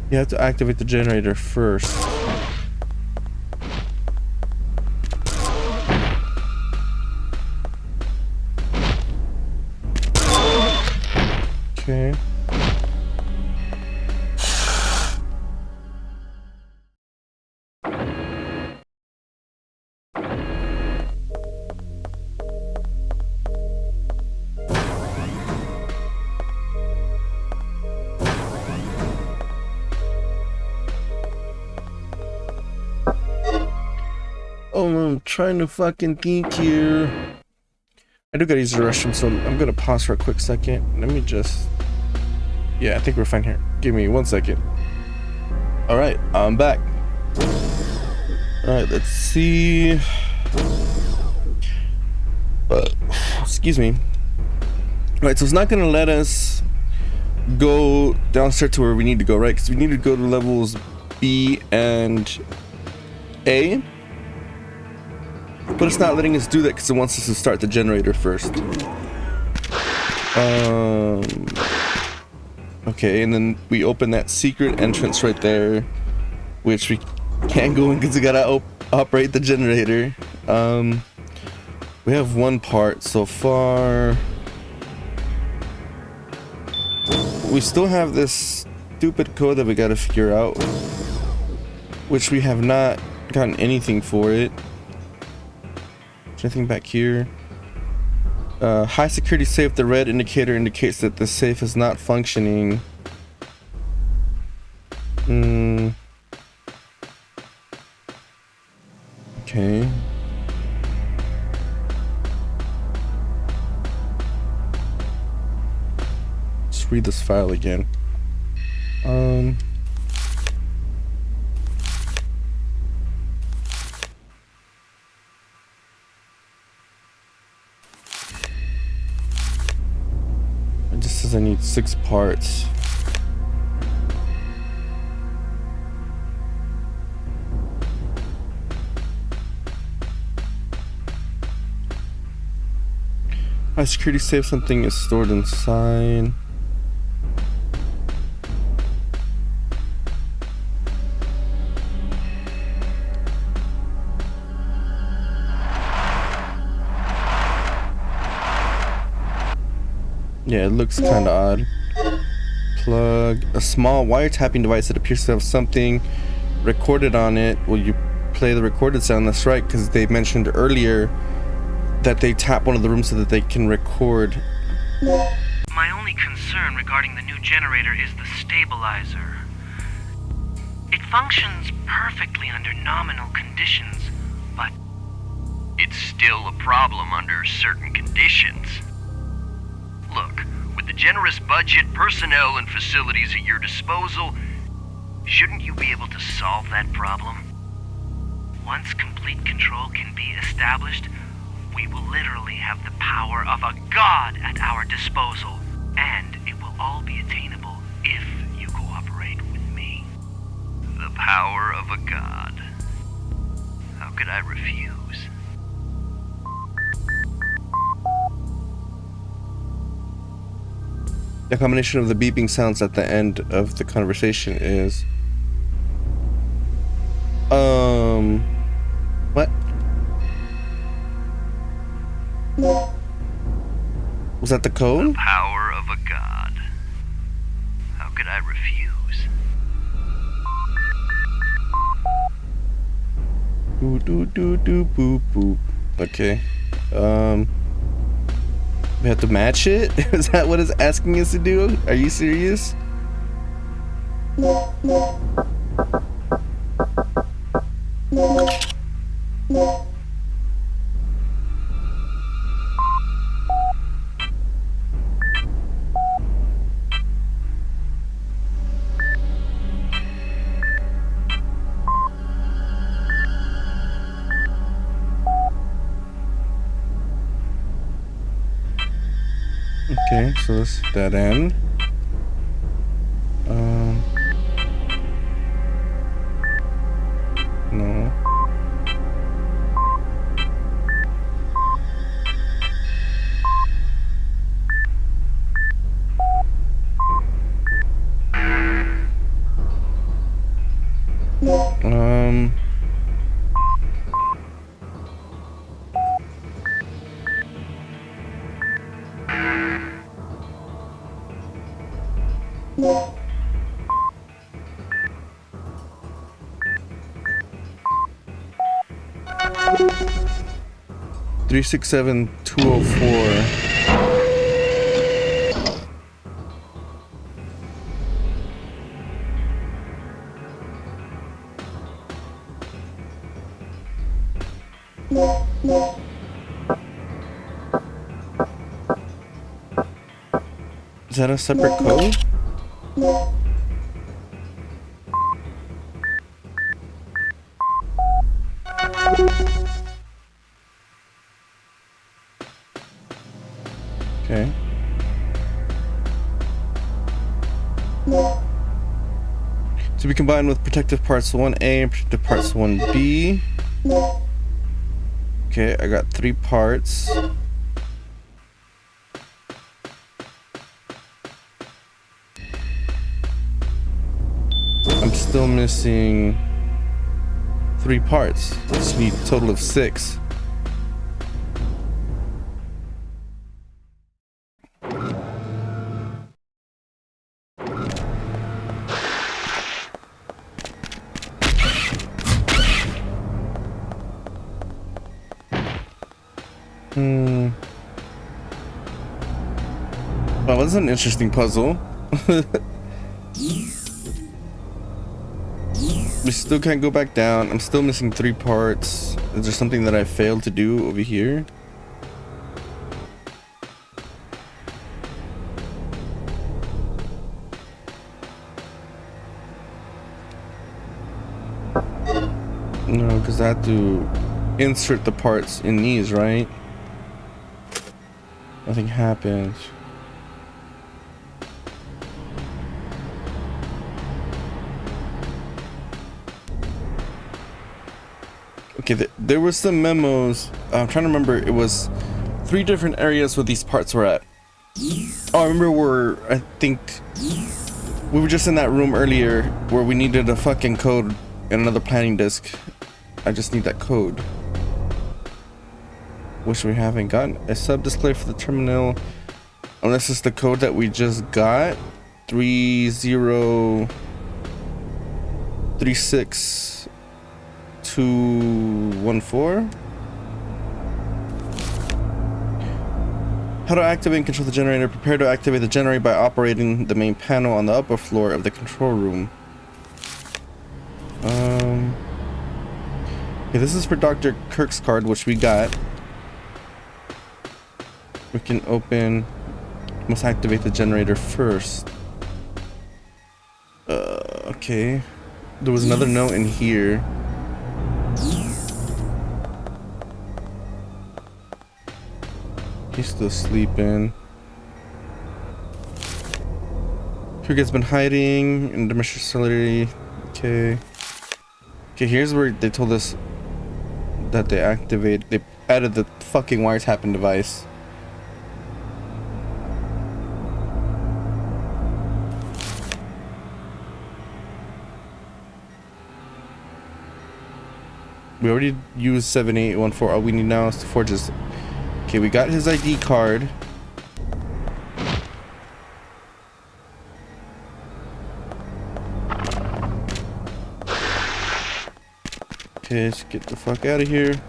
Speaker 1: You have to activate the generator first. Okay. Oh, I'm trying to fucking think here. I do gotta use the restroom, so I'm gonna pause for a quick second. Let me just... Yeah, I think we're fine here. Give me 1 second. Alright, I'm back. Alright, let's see. Excuse me. Alright, so it's not gonna let us go downstairs to where we need to go, right? Because we need to go to levels B and A. But it's not letting us do that because it wants us to start the generator first. Okay, and then we open that secret entrance right there, which we can't go in because we gotta operate the generator. We have one part so far. We still have this stupid code that we gotta figure out, which we have not gotten anything for it. Is there anything back here? High security safe. The red indicator indicates that the safe is not functioning. Okay. Let's read this file again. It just says I need 6 parts. My security safe, something is stored inside. Yeah, it looks kind of odd. Plug a small wiretapping device that appears to have something recorded on it. Will you play the recorded sound? That's right, because they mentioned earlier that they tap one of the rooms so that they can record.
Speaker 7: My only concern regarding the new generator is the stabilizer. It functions perfectly under nominal conditions, but it's still a problem under certain conditions. Look, with the generous budget, personnel, and facilities at your disposal, shouldn't you be able to solve that problem? Once complete control can be established, we will literally have the power of a god at our disposal, and it will all be attainable if you cooperate with me. The power of a god. How could I refuse?
Speaker 1: The combination of the beeping sounds at the end of the conversation is... What? Was that the code?
Speaker 7: The power of a god. How could I refuse?
Speaker 1: Doo doo doo doo boop boop. Okay. We have to match it? Is that what it's asking us to do? Are you serious? Okay, so that's that end. No. Three 67204. Is that a separate code? Okay. To be combined with protective parts 1A and protective parts 1B. Okay, I got 3 parts. I'm still missing 3 parts. Just need a total of 6. Well, that's an interesting puzzle. We still can't go back down. I'm still missing 3 parts. Is there something that I failed to do over here? No, because I have to insert the parts in these, right? Nothing happens. Okay, there were some memos. I'm trying to remember. It was 3 different areas where these parts were at. Oh, I remember I think we were just in that room earlier where we needed a fucking code and another planning disk. I just need that code. Which we haven't gotten. A sub display for the terminal. Unless it's the code that we just got. 3036214. How to activate and control the generator. Prepare to activate the generator by operating the main panel on the upper floor of the control room. Okay, this is for Dr. Kirk's card, which we got. We can open. Must activate the generator first. Okay. There was another note in here. He's still sleeping. Kirk has been hiding in the mission facility. Okay. Okay, here's where they told us that they added the fucking wiretapping device. We already used 7814. All we need now is to forge his. Okay, we got his ID card. Okay, let's get the fuck out of here.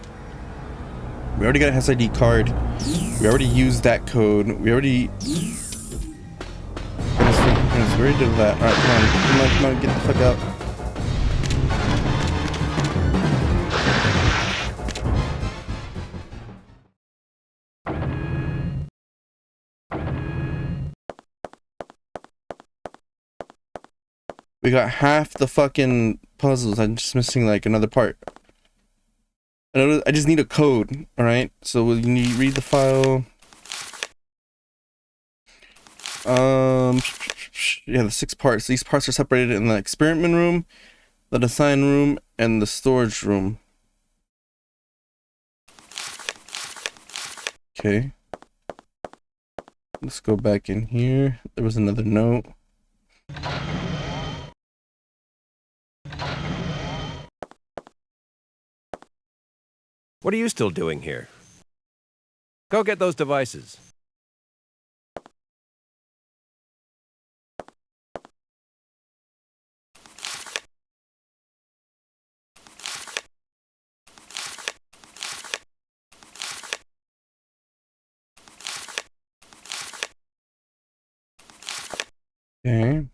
Speaker 1: We already got his ID card. We already used that code. We already. We already did that. Alright, come on, get the fuck out. We got half the fucking puzzles. I'm just missing like another part. I just need a code. All right. So we need read the file. Yeah, the 6 parts. These parts are separated in the experiment room, the design room, and the storage room. Okay. Let's go back in here. There was another note.
Speaker 4: What are you still doing here? Go get those devices.
Speaker 1: Okay.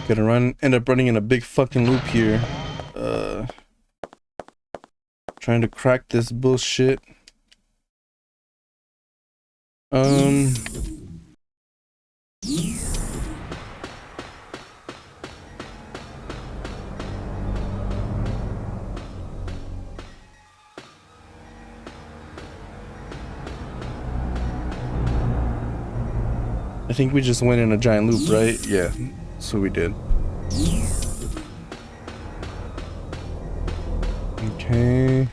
Speaker 1: Gonna end up running in a big fucking loop here. Trying to crack this bullshit. think we just went in a giant loop, right? Yeah, that's what we did. Okay.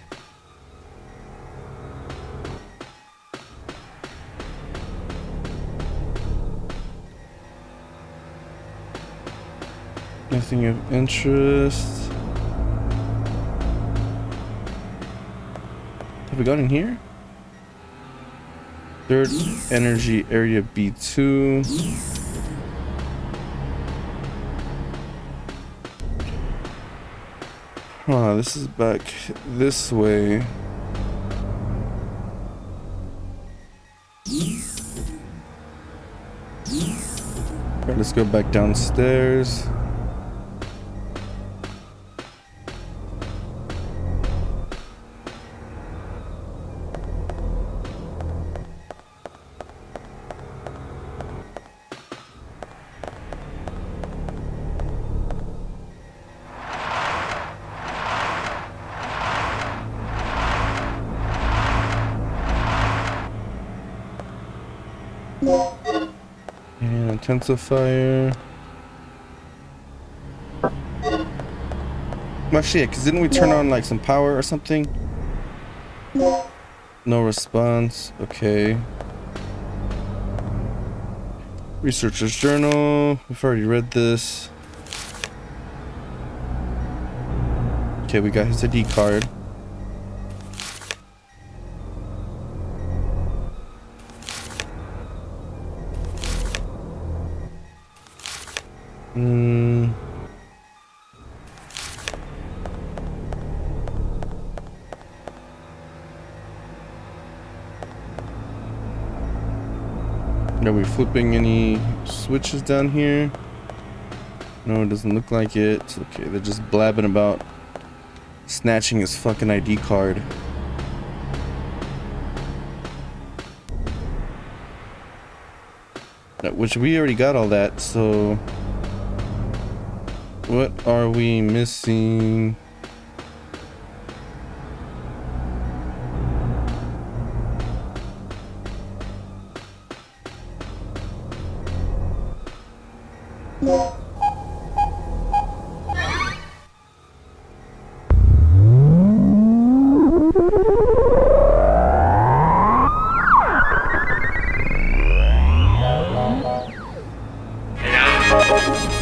Speaker 1: Nothing of interest. Have we got in here? Third energy area B2. Huh, this is back this way. Alright, let's go back downstairs. And intensifier. Well, shit, because didn't we turn on like some power or something? No response. Okay. Researcher's journal. We've already read this. Okay, we got his ID card. Are we flipping any switches down here? No, it doesn't look like it. Okay, they're just blabbing about snatching his fucking ID card. Which we already got all that, so what are we missing?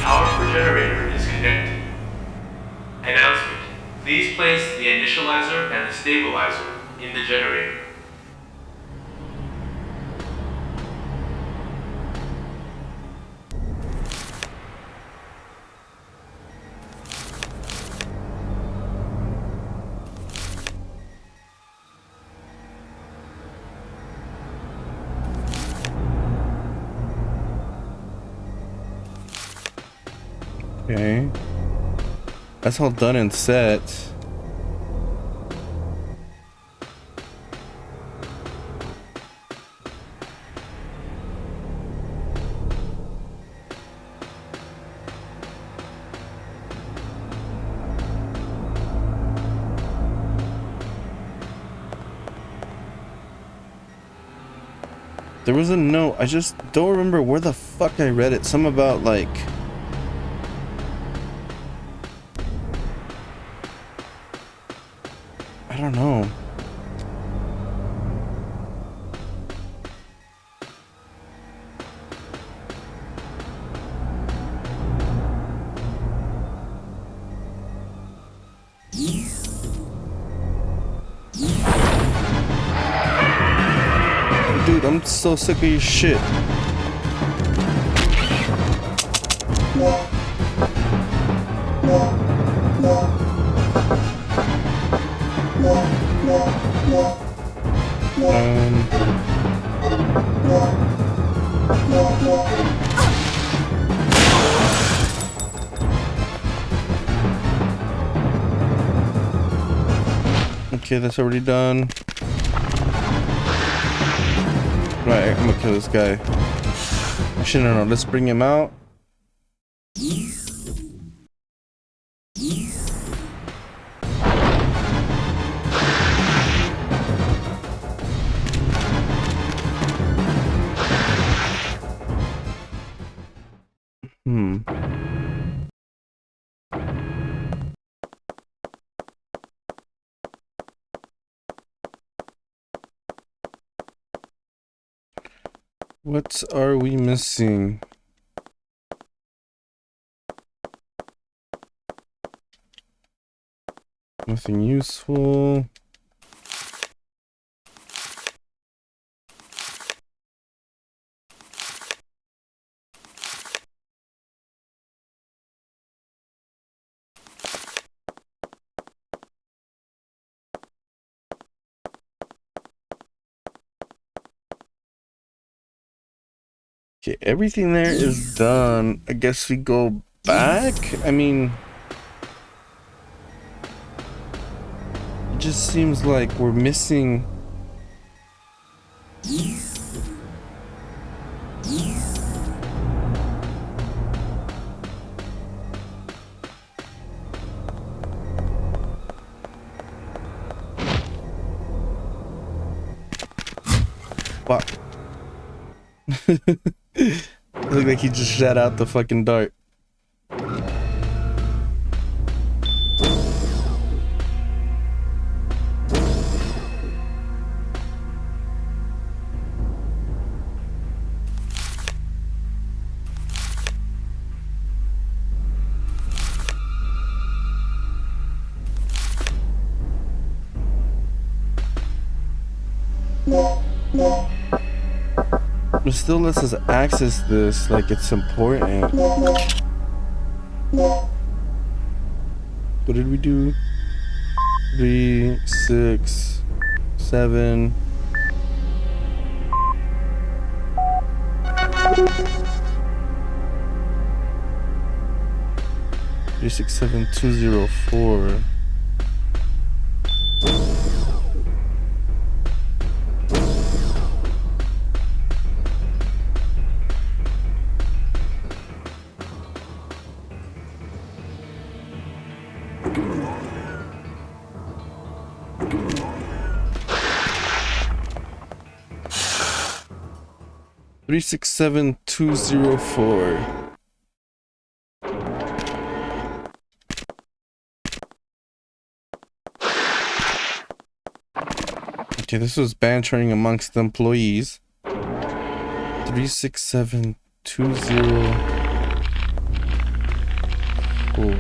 Speaker 5: Power for generator is connected. Announcement. Please place the initializer and the stabilizer in the generator.
Speaker 1: Okay. That's all done and set. There was a note. I just don't remember where the fuck I read it. Something about like... I don't know. Dude, I'm so sick of your shit. Okay, that's already done. Right, I'm gonna kill this guy. Actually, no, let's bring him out. What are we missing? Nothing useful. Okay, everything there is done. I guess we go back? I mean, it just seems like we're missing. Fuck. It looked like he just shot out the fucking dart. It still lets us access this like it's important. What did we do? 3, 6, 7. Three, 6, 7, 2, 0, 4. Three, 6, 7, 2, 0, 4. Okay, this was bantering amongst the employees. 3, 6, 7, 2, 0, 4.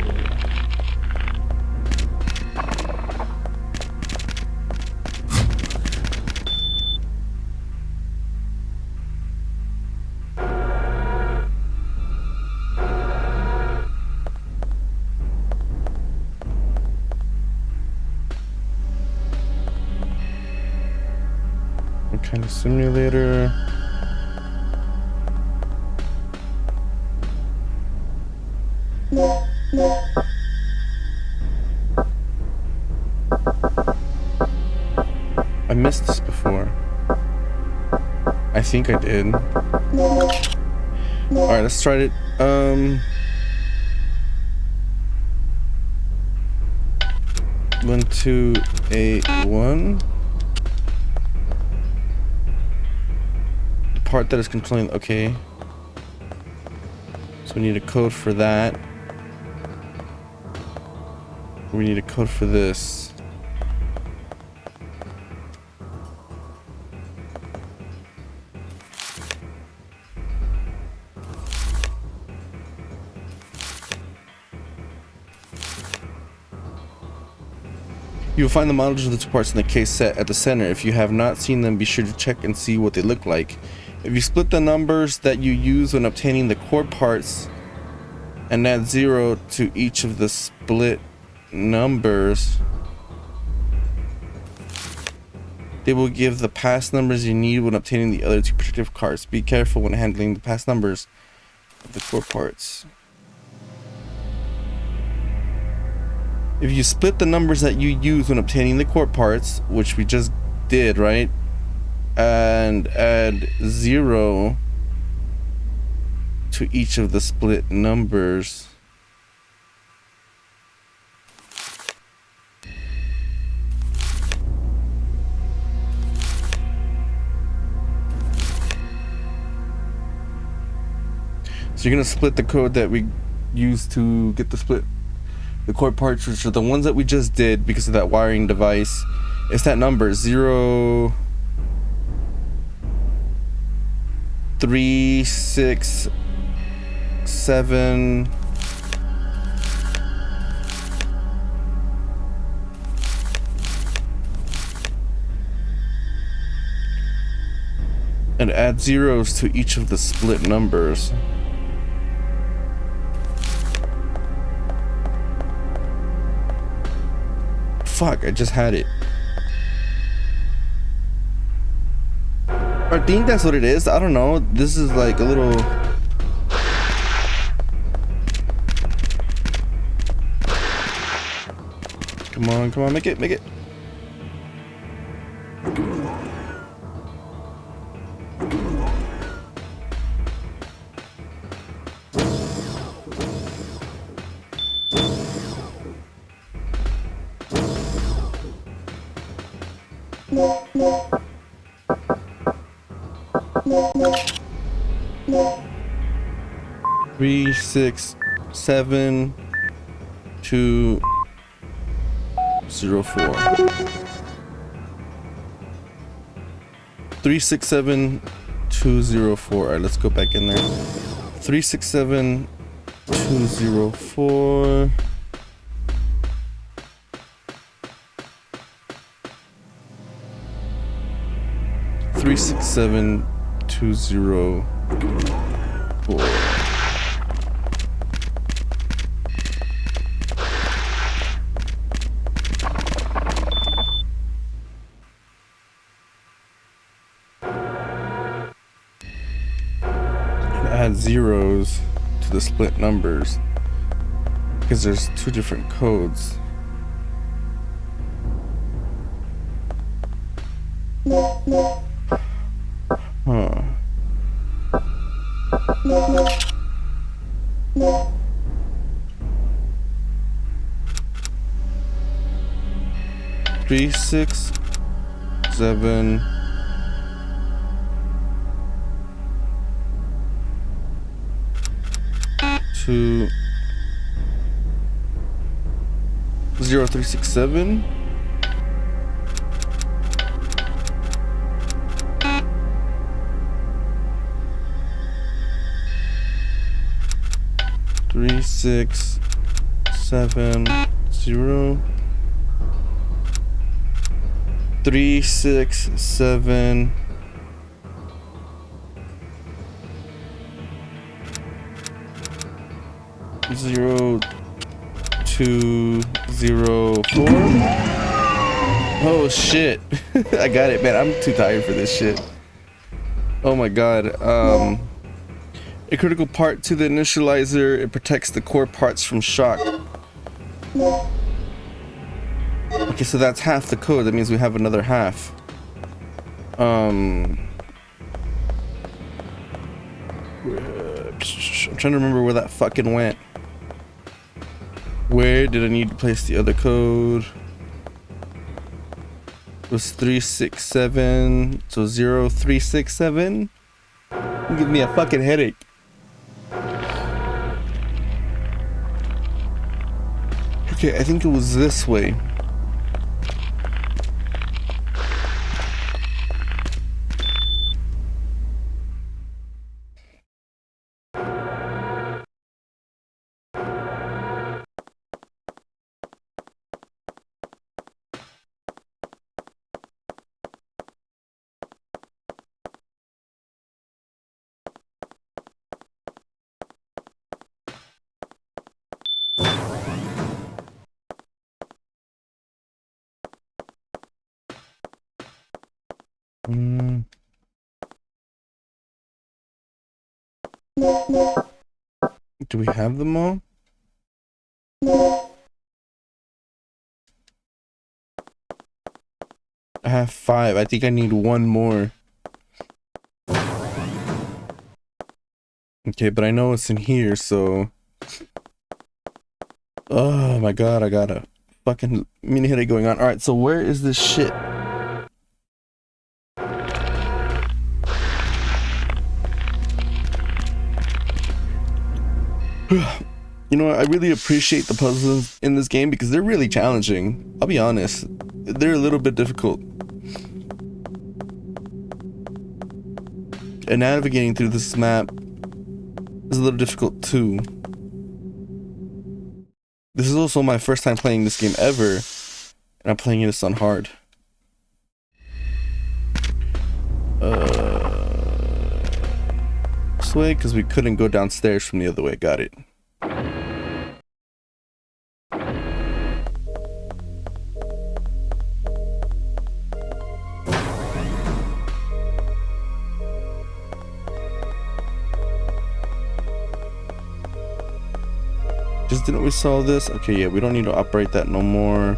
Speaker 1: Kind of simulator. I missed this before. I think I did. Alright, let's try it. 1, 2, 8, 1. Part that is controlling. Okay, so we need a code for that. We need a code for this. You will find the models of the two parts in the case set at the center. If you have not seen them, be sure to check and see what they look like. If you split the numbers that you use when obtaining the core parts and add 0 to each of the split numbers, they will give the pass numbers you need when obtaining the other two protective cards. Be careful when handling the pass numbers of the core parts. If you split the numbers that you use when obtaining the core parts, which we just did, right? And add 0 to each of the split numbers. So you're gonna split the code that we used to get the core parts, which are the ones that we just did because of that wiring device. It's that number 0. 3, 6, 7. And add zeros to each of the split numbers. Fuck, I just had it. I think that's what it is. I don't know. This is like a little... Come on, make it, make it. Three, 6, 7, 2, 0, 4. 3, 6, 7, 2, 0, 4. All right, let's go back in there. 3, 6, 7, 2, 0, 4. Three, 6, 7, 2, 0, 4. Add zeros to the split numbers because there's two different codes. Huh. Three, 6, 7. 2, 0, 3, 6, 7. 3, 6, 7, 0. 3, 6, 7. 0, 2, 0, 4. Oh shit. I got it, man. I'm too tired for this shit. Oh my god. A critical part to the initializer. It protects the core parts from shock. Okay, so that's half the code. That means we have another half. I'm trying to remember where that fucking went. Where did I need to place the other code? It was 3, 6, 7. So 0, 3, 6, 7. Give me a fucking headache. Okay, I think it was this way. Do we have them all? I have 5. I think I need one more. Okay, but I know it's in here, so... Oh my god, I got a fucking mini headache going on. Alright, so where is this shit? You know what, I really appreciate the puzzles in this game because they're really challenging. I'll be honest, they're a little bit difficult. And navigating through this map is a little difficult too. This is also my first time playing this game ever, and I'm playing this on hard. This way, because we couldn't go downstairs from the other way. Got it. Just didn't we solve this? Okay, yeah, we don't need to operate that no more.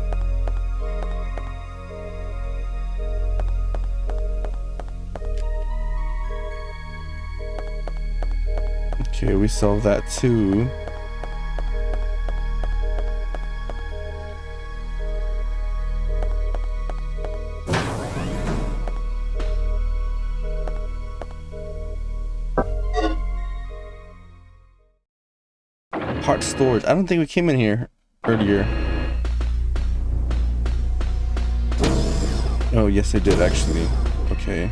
Speaker 1: Okay, we solved that too. Part storage. I don't think we came in here earlier. Oh, yes, I did actually. Okay.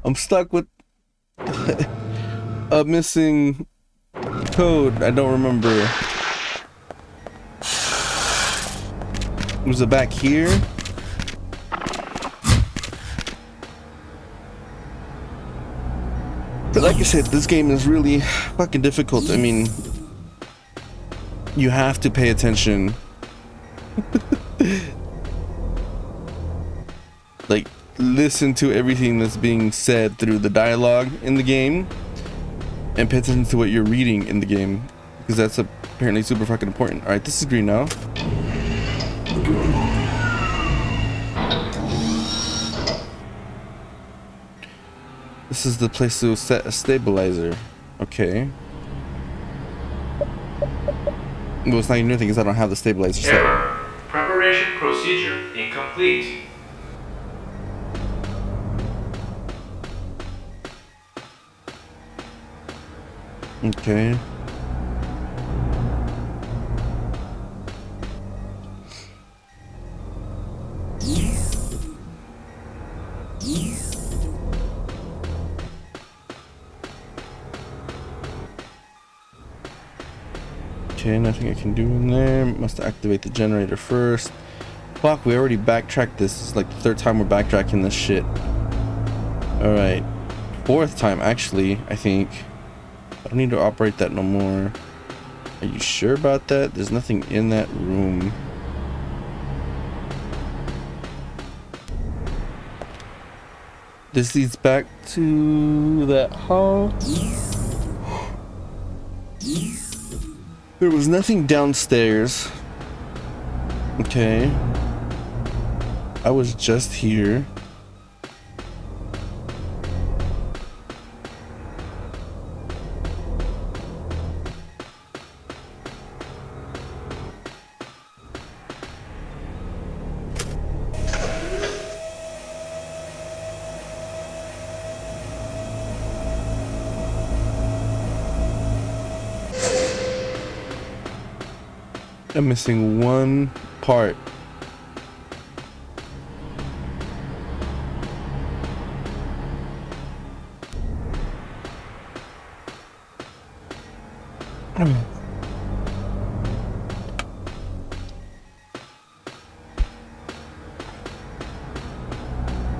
Speaker 1: I'm stuck with a missing code. I don't remember. Was it back here? But like I said, this game is really fucking difficult. I mean, you have to pay attention. Like, listen to everything that's being said through the dialogue in the game and pay attention to what you're reading in the game, because that's apparently super fucking important. All right, this is green now. This is the place to set a stabilizer. Okay. Well, it's not even anything because I don't have the stabilizer set.
Speaker 5: Error. Preparation procedure incomplete.
Speaker 1: Okay. Okay, nothing I can do in there. Must activate the generator first. Fuck, we already backtracked this. It's like the third time we're backtracking this shit. Alright. Fourth time, actually, I think. I don't need to operate that no more. Are you sure about that? There's nothing in that room. This leads back to that hall. There was nothing downstairs. Okay. I was just here. I'm missing one part.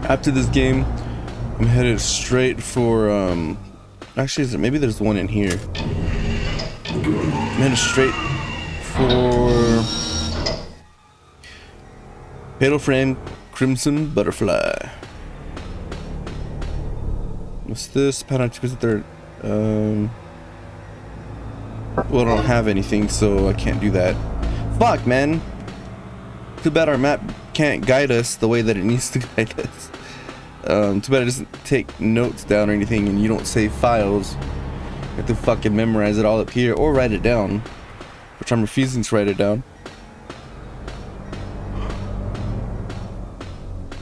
Speaker 1: After this game, I'm headed straight for actually, maybe there's one in here. I'm headed straight for Fatal Frame Crimson Butterfly. What's this? Pattern third. Well, I don't have anything, so I can't do that. Fuck, man. Too bad our map can't guide us the way that it needs to guide us. Too bad it doesn't take notes down or anything, and you don't save files. You have to fucking memorize it all up here or write it down, which I'm refusing to write it down.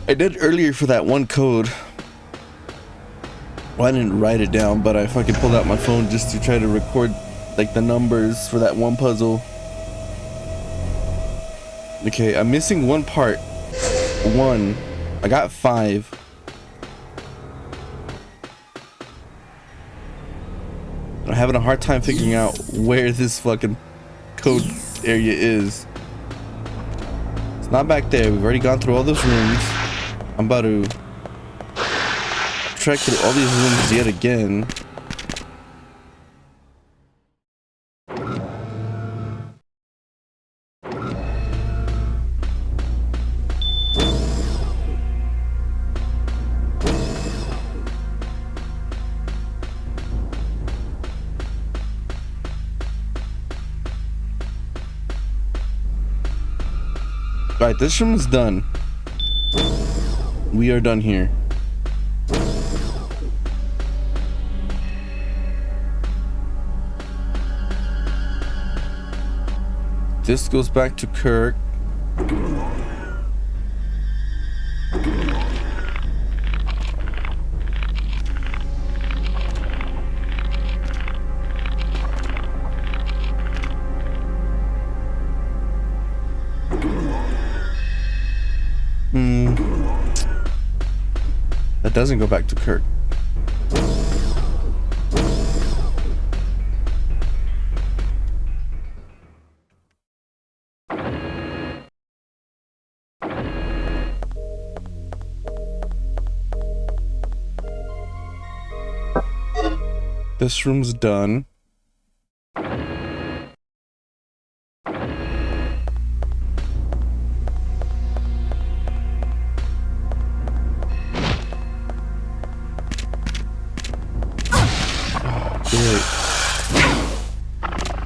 Speaker 1: I did earlier for that one code. Well, I didn't write it down, but I fucking pulled out my phone just to try to record like the numbers for that one puzzle. Okay, I'm missing one part. One. I got 5. I'm having a hard time figuring out where this fucking code area is. It's not back there. We've already gone through all those rooms. I'm about to trek through all these rooms yet again. Alright, this room is done. We are done here. This goes back to Kirk. That doesn't go back to Kirk. This room's done.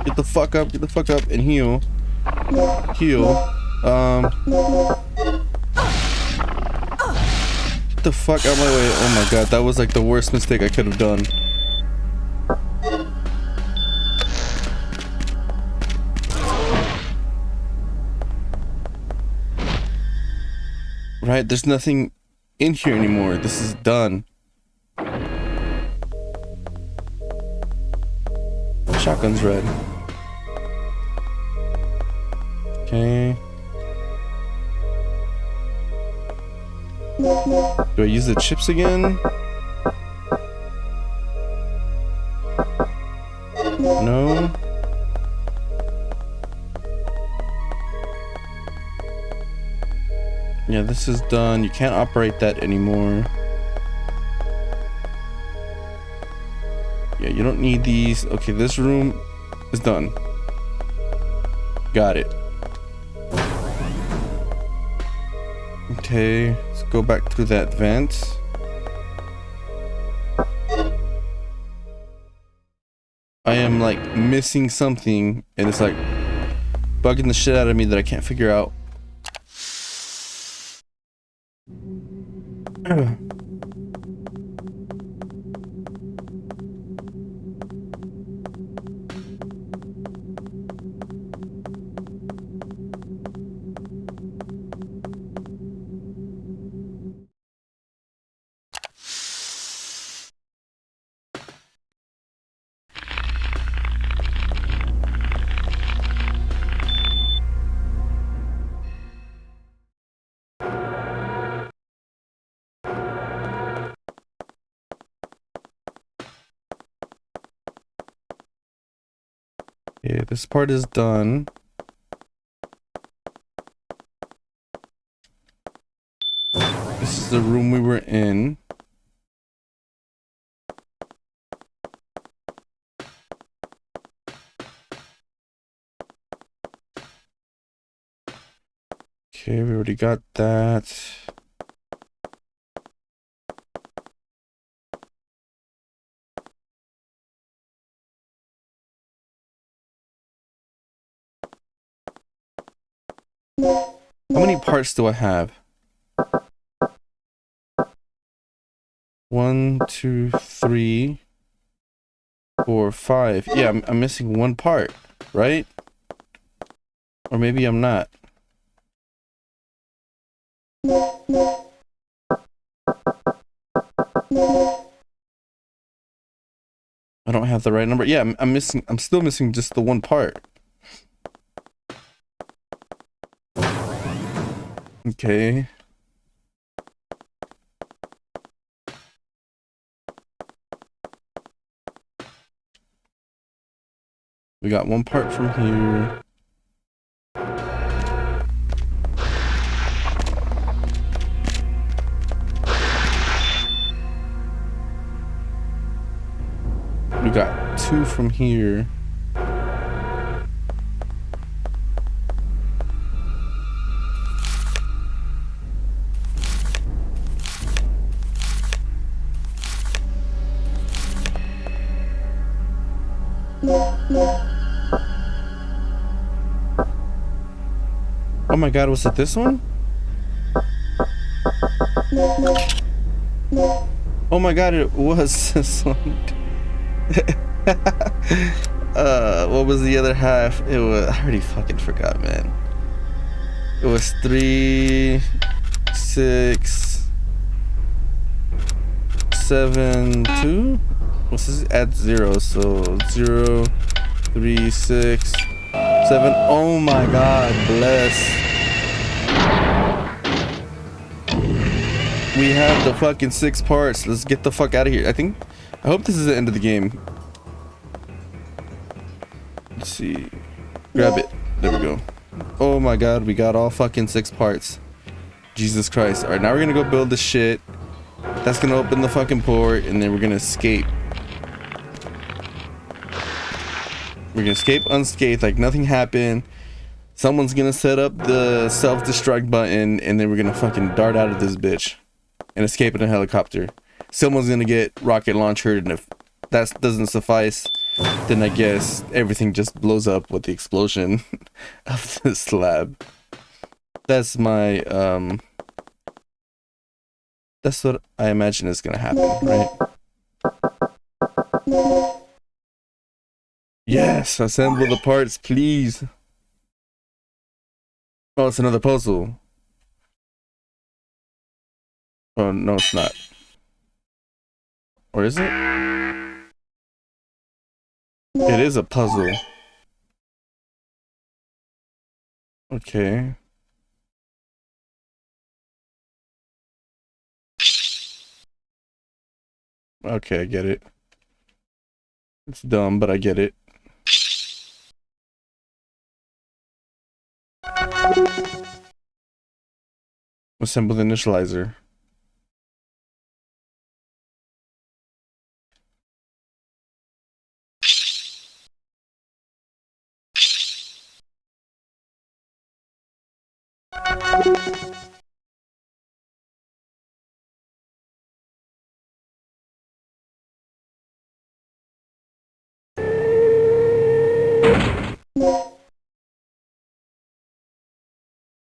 Speaker 1: Get the fuck up and heal. Heal. Get the fuck out of my way. Oh my god, that was like the worst mistake I could have done. Right, there's nothing in here anymore. This is done. Shotgun's red. Okay. Do I use the chips again? No. Yeah, this is done. You can't operate that anymore. Yeah, you don't need these. Okay, this room is done. Got it. Okay, let's go back through that vent. I am like missing something and it's like bugging the shit out of me that I can't figure out. Okay, this part is done. This is the room we were in. Okay, we already got that. How many parts do I have? 1, 2, 3, 4, 5. Yeah, I'm missing one part, right? Or maybe I'm not. I don't have the right number. Yeah, I'm still missing just the one part. Okay. We got one part from here. We got two from here. Oh my god, was it this one? Oh my god, it was this one. What was the other half? It was, I already fucking forgot, man. It was 3, 6, 7, 2. What's this? Add 0, so 0, 3, 6, 7. Oh my god, bless. We have the fucking 6 parts. Let's get the fuck out of here. I hope this is the end of the game. Let's see. Grab it. There we go. Oh my god, we got all fucking 6 parts. Jesus Christ. Alright, now we're gonna go build the shit. That's gonna open the fucking port, and then we're gonna escape. We're gonna escape unscathed, like nothing happened. Someone's gonna set up the self-destruct button, and then we're gonna fucking dart out of this bitch and escape in a helicopter. Someone's gonna get rocket launched, and if that doesn't suffice, then I guess everything just blows up with the explosion of this lab. That's my that's what I imagine is gonna happen, right? Yes, assemble the parts, please. Oh, it's another puzzle. Oh, no, it's not. Or is it? It is a puzzle. Okay. Okay, I get it. It's dumb, but I get it. Assemble the initializer.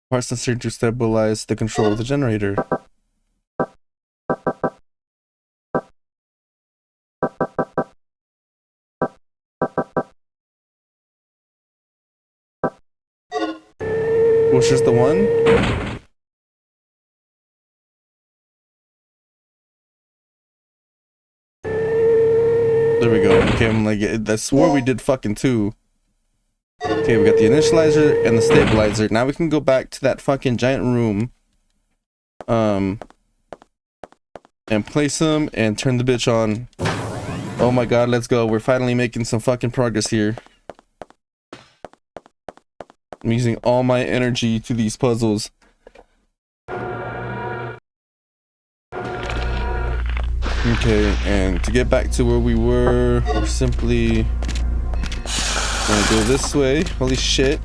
Speaker 1: Parts necessary to stabilize the control of the generator. Was just the one? There we go. Okay, I'm like, I swore we did fucking 2. Okay, we got the initializer and the stabilizer. Now we can go back to that fucking giant room. And place them and turn the bitch on. Oh my god, let's go. We're finally making some fucking progress here. I'm using all my energy to these puzzles. Okay, and to get back to where we were, we're simply gonna go this way. Holy shit.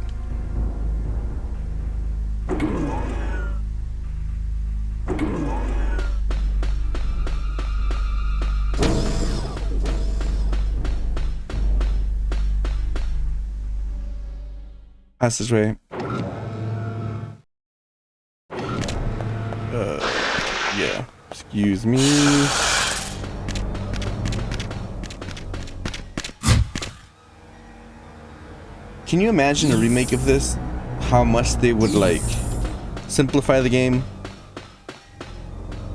Speaker 1: Passageway. Yeah. Excuse me. Can you imagine a remake of this? How much they would like simplify the game?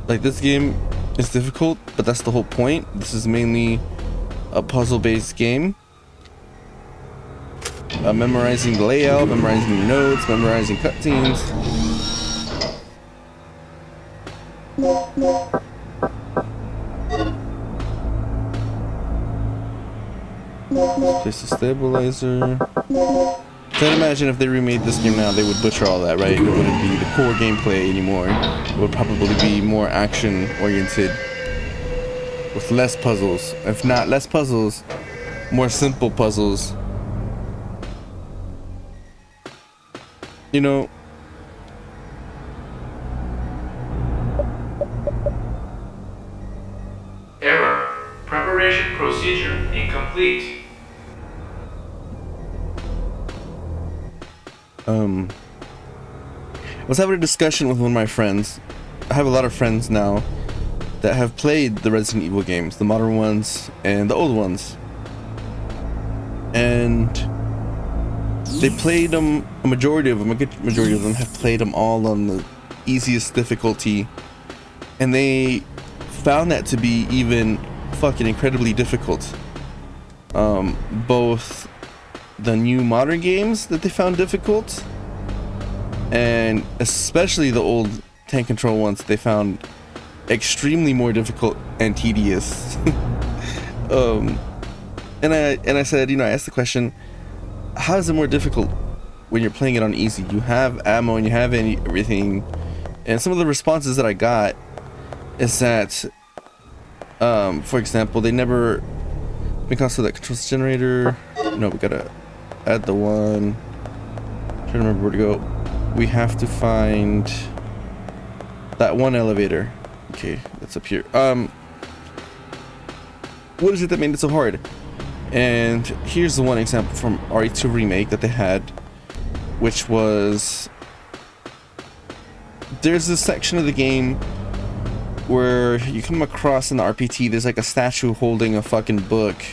Speaker 1: Like this game, is difficult, but that's the whole point. This is mainly a puzzle-based game. Memorizing the layout, memorizing your notes, memorizing cutscenes. Place the stabilizer. Can't imagine if they remade this game now, they would butcher all that, right? It wouldn't be the core gameplay anymore. It would probably be more action-oriented with less puzzles. If not less puzzles, more simple puzzles. You know,
Speaker 5: Error. Preparation procedure incomplete.
Speaker 1: I was having a discussion with one of my friends. I have a lot of friends now that have played the Resident Evil games, the modern ones and the old ones. And they played them, a majority of them, a good majority of them have played them all on the easiest difficulty. And they found that to be even fucking incredibly difficult. Both the new modern games that they found difficult, and especially the old tank control ones they found extremely more difficult and tedious. And I said, you know, I asked the question, how is it more difficult when you're playing it on easy? You have ammo and you have everything. And some of the responses that I got is that, for example, they never, because of that controls generator, no, we gotta add the one, I'm trying to remember where to go. We have to find that one elevator. Okay, that's up here. What is it that made it so hard? And here's the one example from RE2 Remake that they had, which was, there's this section of the game where you come across in the RPT, there's like a statue holding a fucking book.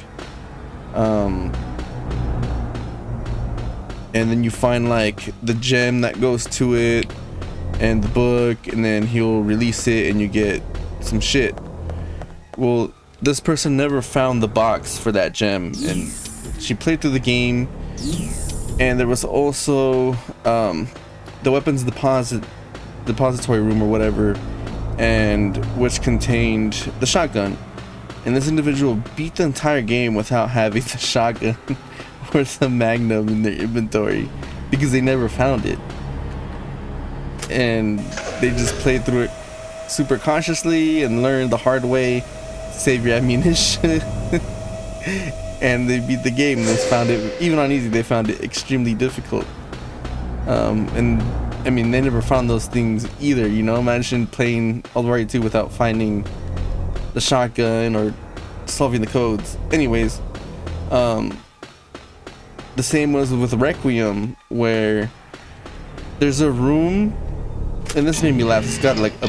Speaker 1: And then you find like the gem that goes to it and the book, and then he'll release it and you get some shit. Well, this person never found the box for that gem, and she played through the game, and there was also the weapons depository room or whatever, and which contained the shotgun. And this individual beat the entire game without having the shotgun or the magnum in their inventory because they never found it. And they just played through it super consciously and learned the hard way to save your ammunition. And they beat the game. They found it, even on easy, they found it extremely difficult. And I mean, they never found those things either, you know? Imagine playing all the way 2 without finding the shotgun or solving the codes. Anyways, the same was with Requiem, where there's a room, and this made me laugh. It's got like a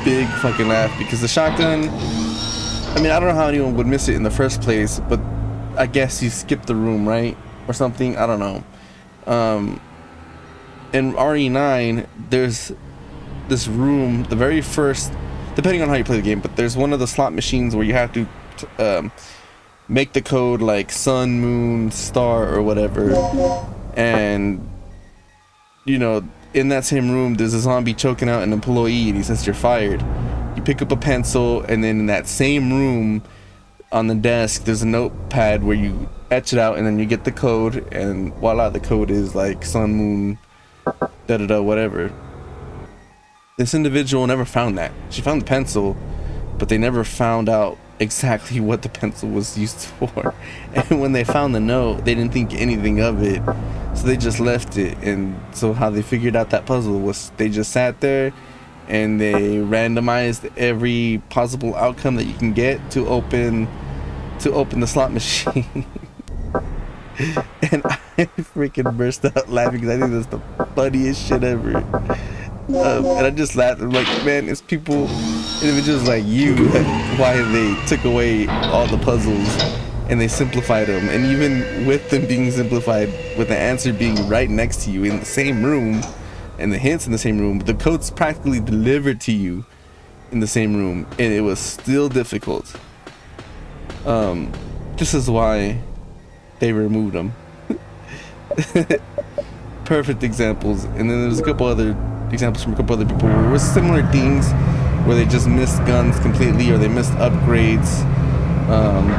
Speaker 1: big fucking laugh because the shotgun, I mean, I don't know how anyone would miss it in the first place, but I guess you skip the room, right? Or something, I don't know. In RE9, there's this room, the very first, depending on how you play the game, but there's one of the slot machines where you have to make the code like sun, moon, star, or whatever. And, you know, in that same room, there's a zombie choking out an employee, and he says you're fired. You pick up a pencil, and then in that same room, on the desk, there's a notepad where you etch it out, and then you get the code, and voila, the code is like sun, moon, da-da-da, whatever. This individual never found that. She found the pencil, but they never found out exactly what the pencil was used for. And when they found the note, they didn't think anything of it, so they just left it. And so how they figured out that puzzle was they just sat there and they randomized every possible outcome that you can get to open the slot machine. And I freaking burst out laughing because I think that's the funniest shit ever. And I just laughed. I'm like, man, it's people, individuals like you, why they took away all the puzzles and they simplified them. And even with them being simplified, with the answer being right next to you in the same room, and the hints in the same room, the code's practically delivered to you in the same room, and it was still difficult. This is why they removed them. Perfect examples. And then there's a couple other examples from a couple other people where it was similar things where they just missed guns completely or they missed upgrades.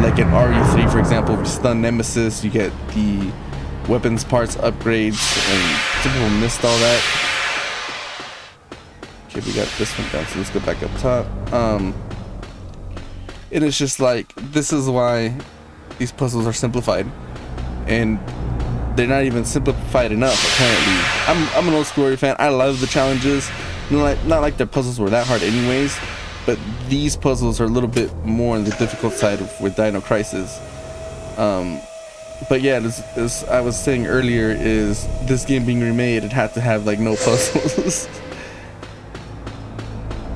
Speaker 1: Like in RE3, for example, if you stun Nemesis, you get the weapons parts upgrades, and some people missed all that. Okay, we got this one down, so let's go back up top. And it's just like, this is why these puzzles are simplified, and they're not even simplified enough, apparently. I'm an old school fan. I love the challenges. Not like their puzzles were that hard anyways, but these puzzles are a little bit more on the difficult side with Dino Crisis. But yeah, as I was saying earlier, is this game being remade, it had to have like no puzzles.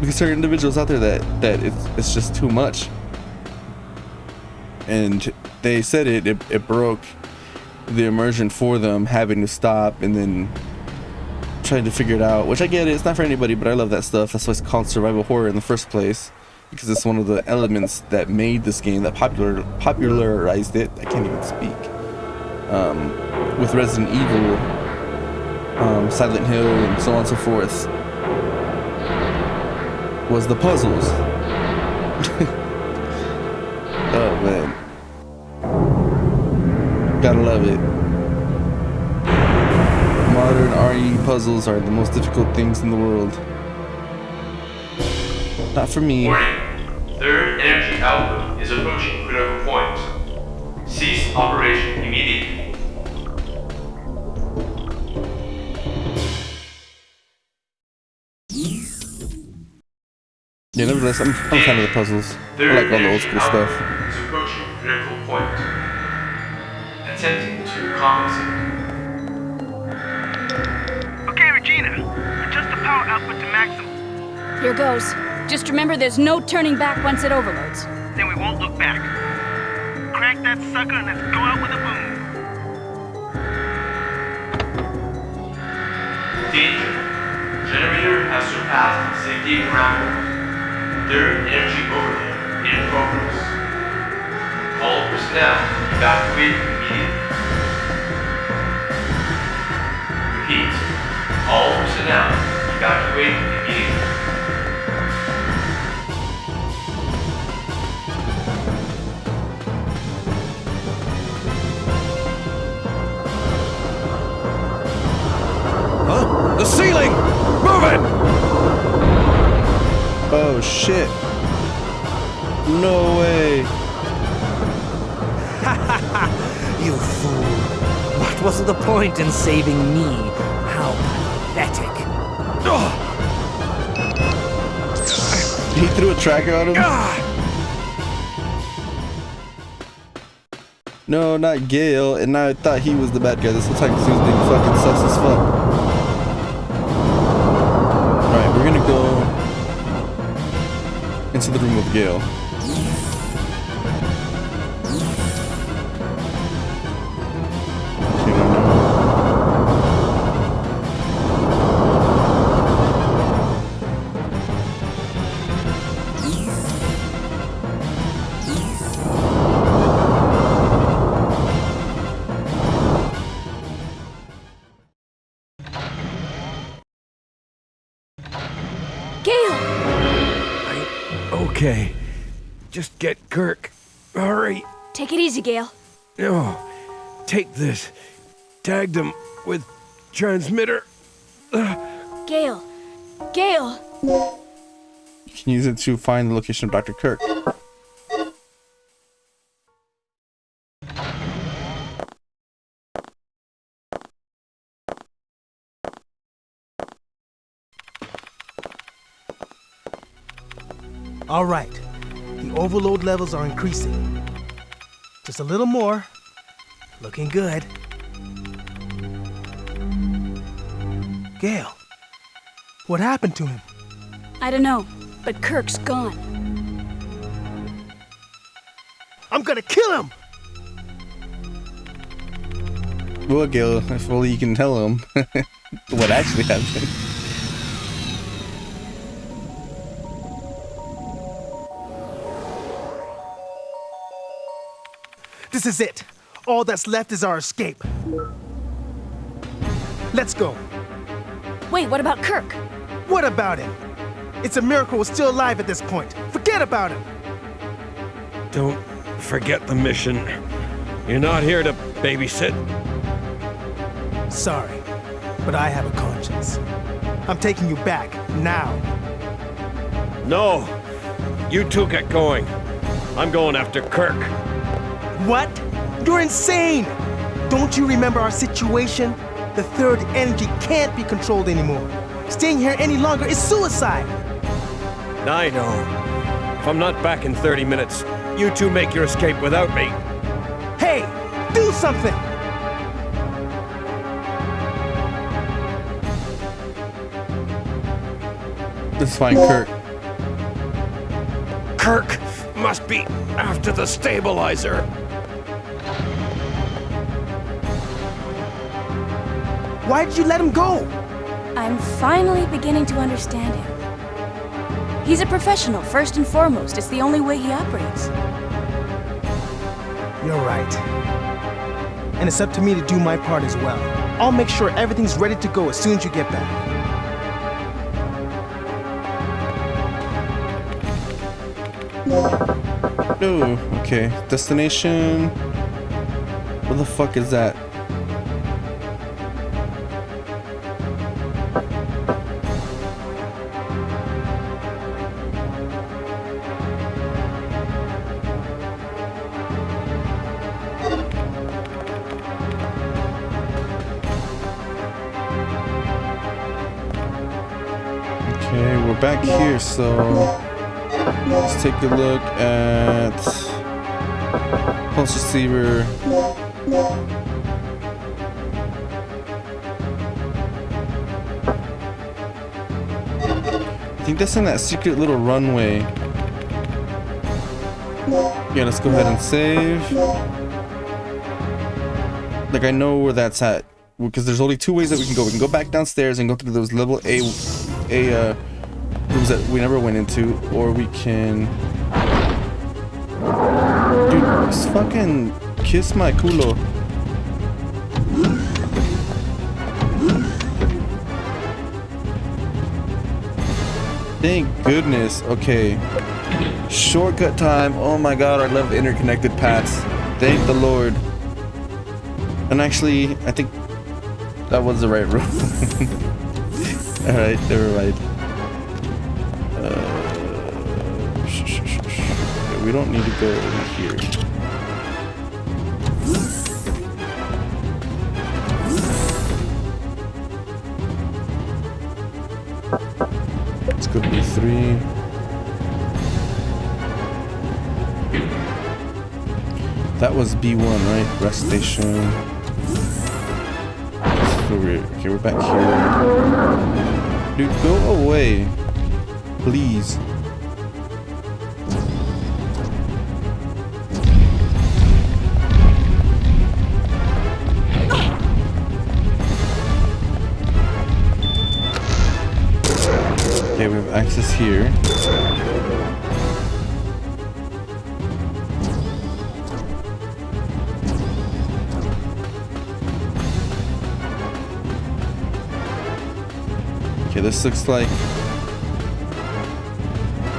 Speaker 1: Because there are individuals out there that it's just too much. And they said it broke the immersion for them, having to stop and then trying to figure it out, which I get it, it's not for anybody, but I love that stuff. That's why it's called survival horror in the first place, because it's one of the elements that made this game, that popularized it. I can't even speak. With Resident Evil, Silent Hill, and so on and so forth, was the puzzles. Oh man, gotta love it. Modern RE puzzles are the most difficult things in the world. Not for me.
Speaker 5: Warning. Third energy output is approaching critical point. Cease operation immediately.
Speaker 1: Yeah, nevertheless, I'm a fan of the puzzles. I like all the old school stuff.
Speaker 5: Is approaching critical point. Attempting to compensate.
Speaker 7: Okay, Regina. Adjust the power output to maximum.
Speaker 3: Here goes. Just remember there's no turning back once it overloads.
Speaker 7: Then we won't look back. Crank that sucker and let's go out with a boom.
Speaker 5: Danger. Generator has surpassed safety parameters. Third energy overload in progress. All personnel evacuate immediately. Repeat. All personnel evacuate immediately.
Speaker 4: Huh? The ceiling! Move it!
Speaker 1: Oh shit. No way.
Speaker 6: You fool. What was the point in saving me? How pathetic.
Speaker 1: He threw a tracker on him? No, not Gale. And now I thought he was the bad guy this whole time because he was being fucking sus as fuck. Alright, we're gonna go into the room with Gale.
Speaker 4: Okay. Just get Kirk. Hurry.
Speaker 3: Take it easy, Gale.
Speaker 4: Oh, take this. Tagged him with transmitter.
Speaker 3: Gale. Gale.
Speaker 1: You can use it to find the location of Dr. Kirk.
Speaker 2: All right, the overload levels are increasing. Just a little more. Looking good. Gale, what happened to him?
Speaker 3: I don't know, but Kirk's gone.
Speaker 2: I'm gonna kill him!
Speaker 1: Well, Gale, if only you can tell him what actually happened.
Speaker 2: This is it. All that's left is our escape. Let's go.
Speaker 3: Wait, what about Kirk?
Speaker 2: What about him? It's a miracle we're still alive at this point. Forget about him.
Speaker 8: Don't forget the mission. You're not here to babysit.
Speaker 2: Sorry, but I have a conscience. I'm taking you back, now.
Speaker 8: No. You two get going. I'm going after Kirk.
Speaker 2: What? You're insane! Don't you remember our situation? The third energy can't be controlled anymore. Staying here any longer is suicide.
Speaker 8: I know. If I'm not back in 30 minutes, you two make your escape without me.
Speaker 2: Hey, do something!
Speaker 1: Let's find Kirk.
Speaker 8: Kirk must be after the stabilizer.
Speaker 2: Why did you let him go?
Speaker 3: I'm finally beginning to understand him. He's a professional, first and foremost. It's the only way he operates.
Speaker 2: You're right. And it's up to me to do my part as well. I'll make sure everything's ready to go as soon as you get back.
Speaker 1: Oh, okay. Destination. What the fuck is that? Okay, we're back here, so let's take a look at pulse receiver. I think that's in that secret little runway. Yeah, let's go ahead and save. Like, I know where that's at, because there's only two ways that we can go. We can go back downstairs and go through those level A rooms that we never went into, or we can... Dude, just fucking kiss my culo. Thank goodness. Okay. Shortcut time. Oh my god, I love interconnected paths. Thank the Lord. And actually, I think that was the right room. Alright, never mind. We don't need to go over here. Let's go to B3. That was B1, right? Rest station. Okay, we're back here. Dude, go away. Please. Okay, we have access here. Okay, this looks like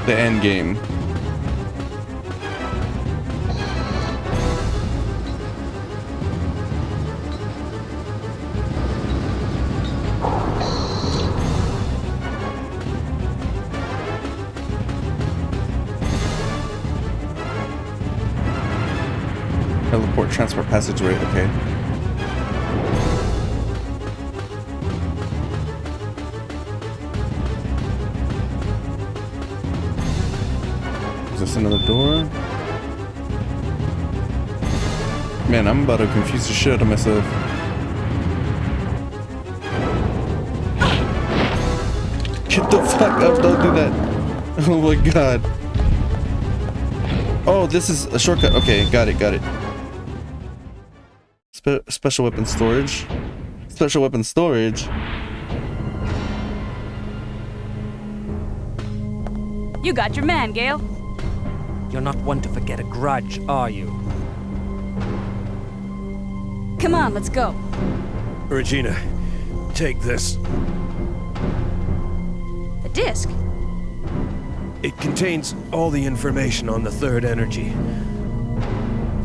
Speaker 1: the end game. Teleport transport passageway, okay. Is this another door? Man, I'm about to confuse the shit out of myself. Get the fuck up, don't do that. Oh my god. Oh, this is a shortcut. Okay, got it, got it. Special weapon storage. Special weapon storage.
Speaker 3: You got your man, Gale.
Speaker 6: You're not one to forget a grudge, are you?
Speaker 3: Come on, let's go.
Speaker 8: Regina, take this.
Speaker 3: The disc?
Speaker 8: It contains all the information on the third energy,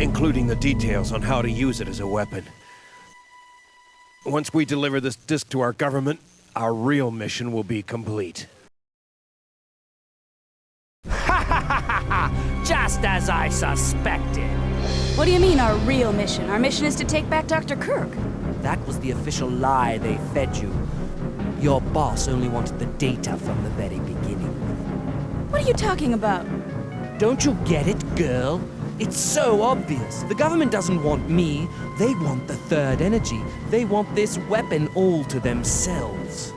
Speaker 8: including the details on how to use it as a weapon. Once we deliver this disc to our government, our real mission will be complete.
Speaker 6: Just as I suspected.
Speaker 3: What do you mean, our real mission? Our mission is to take back Dr. Kirk.
Speaker 6: That was the official lie they fed you. Your boss only wanted the data from the very beginning.
Speaker 3: What are you talking about?
Speaker 6: Don't you get it, girl? It's so obvious. The government doesn't want me. They want the third energy. They want this weapon all to themselves.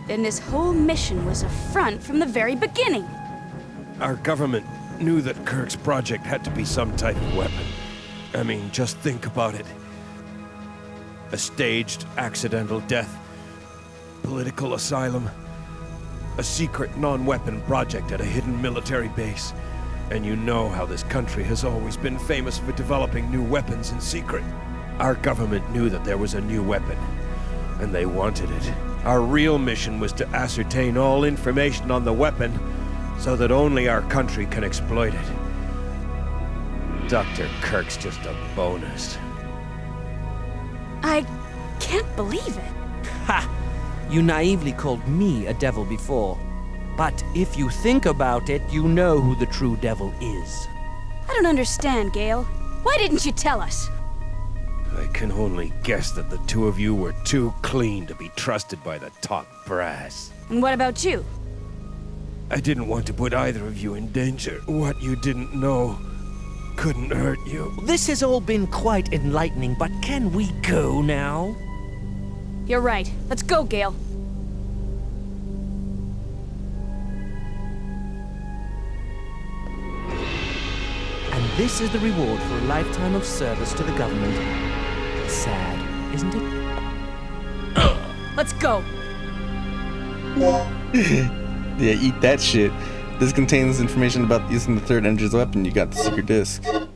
Speaker 3: Then this whole mission was a front from the very beginning.
Speaker 8: Our government knew that Kirk's project had to be some type of weapon. I mean, just think about it. A staged, accidental death, political asylum, a secret non-weapon project at a hidden military base. And you know how this country has always been famous for developing new weapons in secret. Our government knew that there was a new weapon, and they wanted it. Our real mission was to ascertain all information on the weapon so that only our country can exploit it. Dr. Kirk's just a bonus.
Speaker 3: I can't believe it.
Speaker 6: Ha! You naively called me a devil before. But if you think about it, you know who the true devil is.
Speaker 3: I don't understand, Gale. Why didn't you tell us?
Speaker 8: I can only guess that the two of you were too clean to be trusted by the top brass.
Speaker 3: And what about you?
Speaker 8: I didn't want to put either of you in danger. What you didn't know couldn't hurt you.
Speaker 6: This has all been quite enlightening, but can we go now?
Speaker 3: You're right. Let's go, Gale.
Speaker 6: And this is the reward for a lifetime of service to the government. Sad, isn't it?
Speaker 3: Let's go.
Speaker 1: Yeah, eat that shit. This contains information about using the third energy's weapon. You got the secret disc. Hold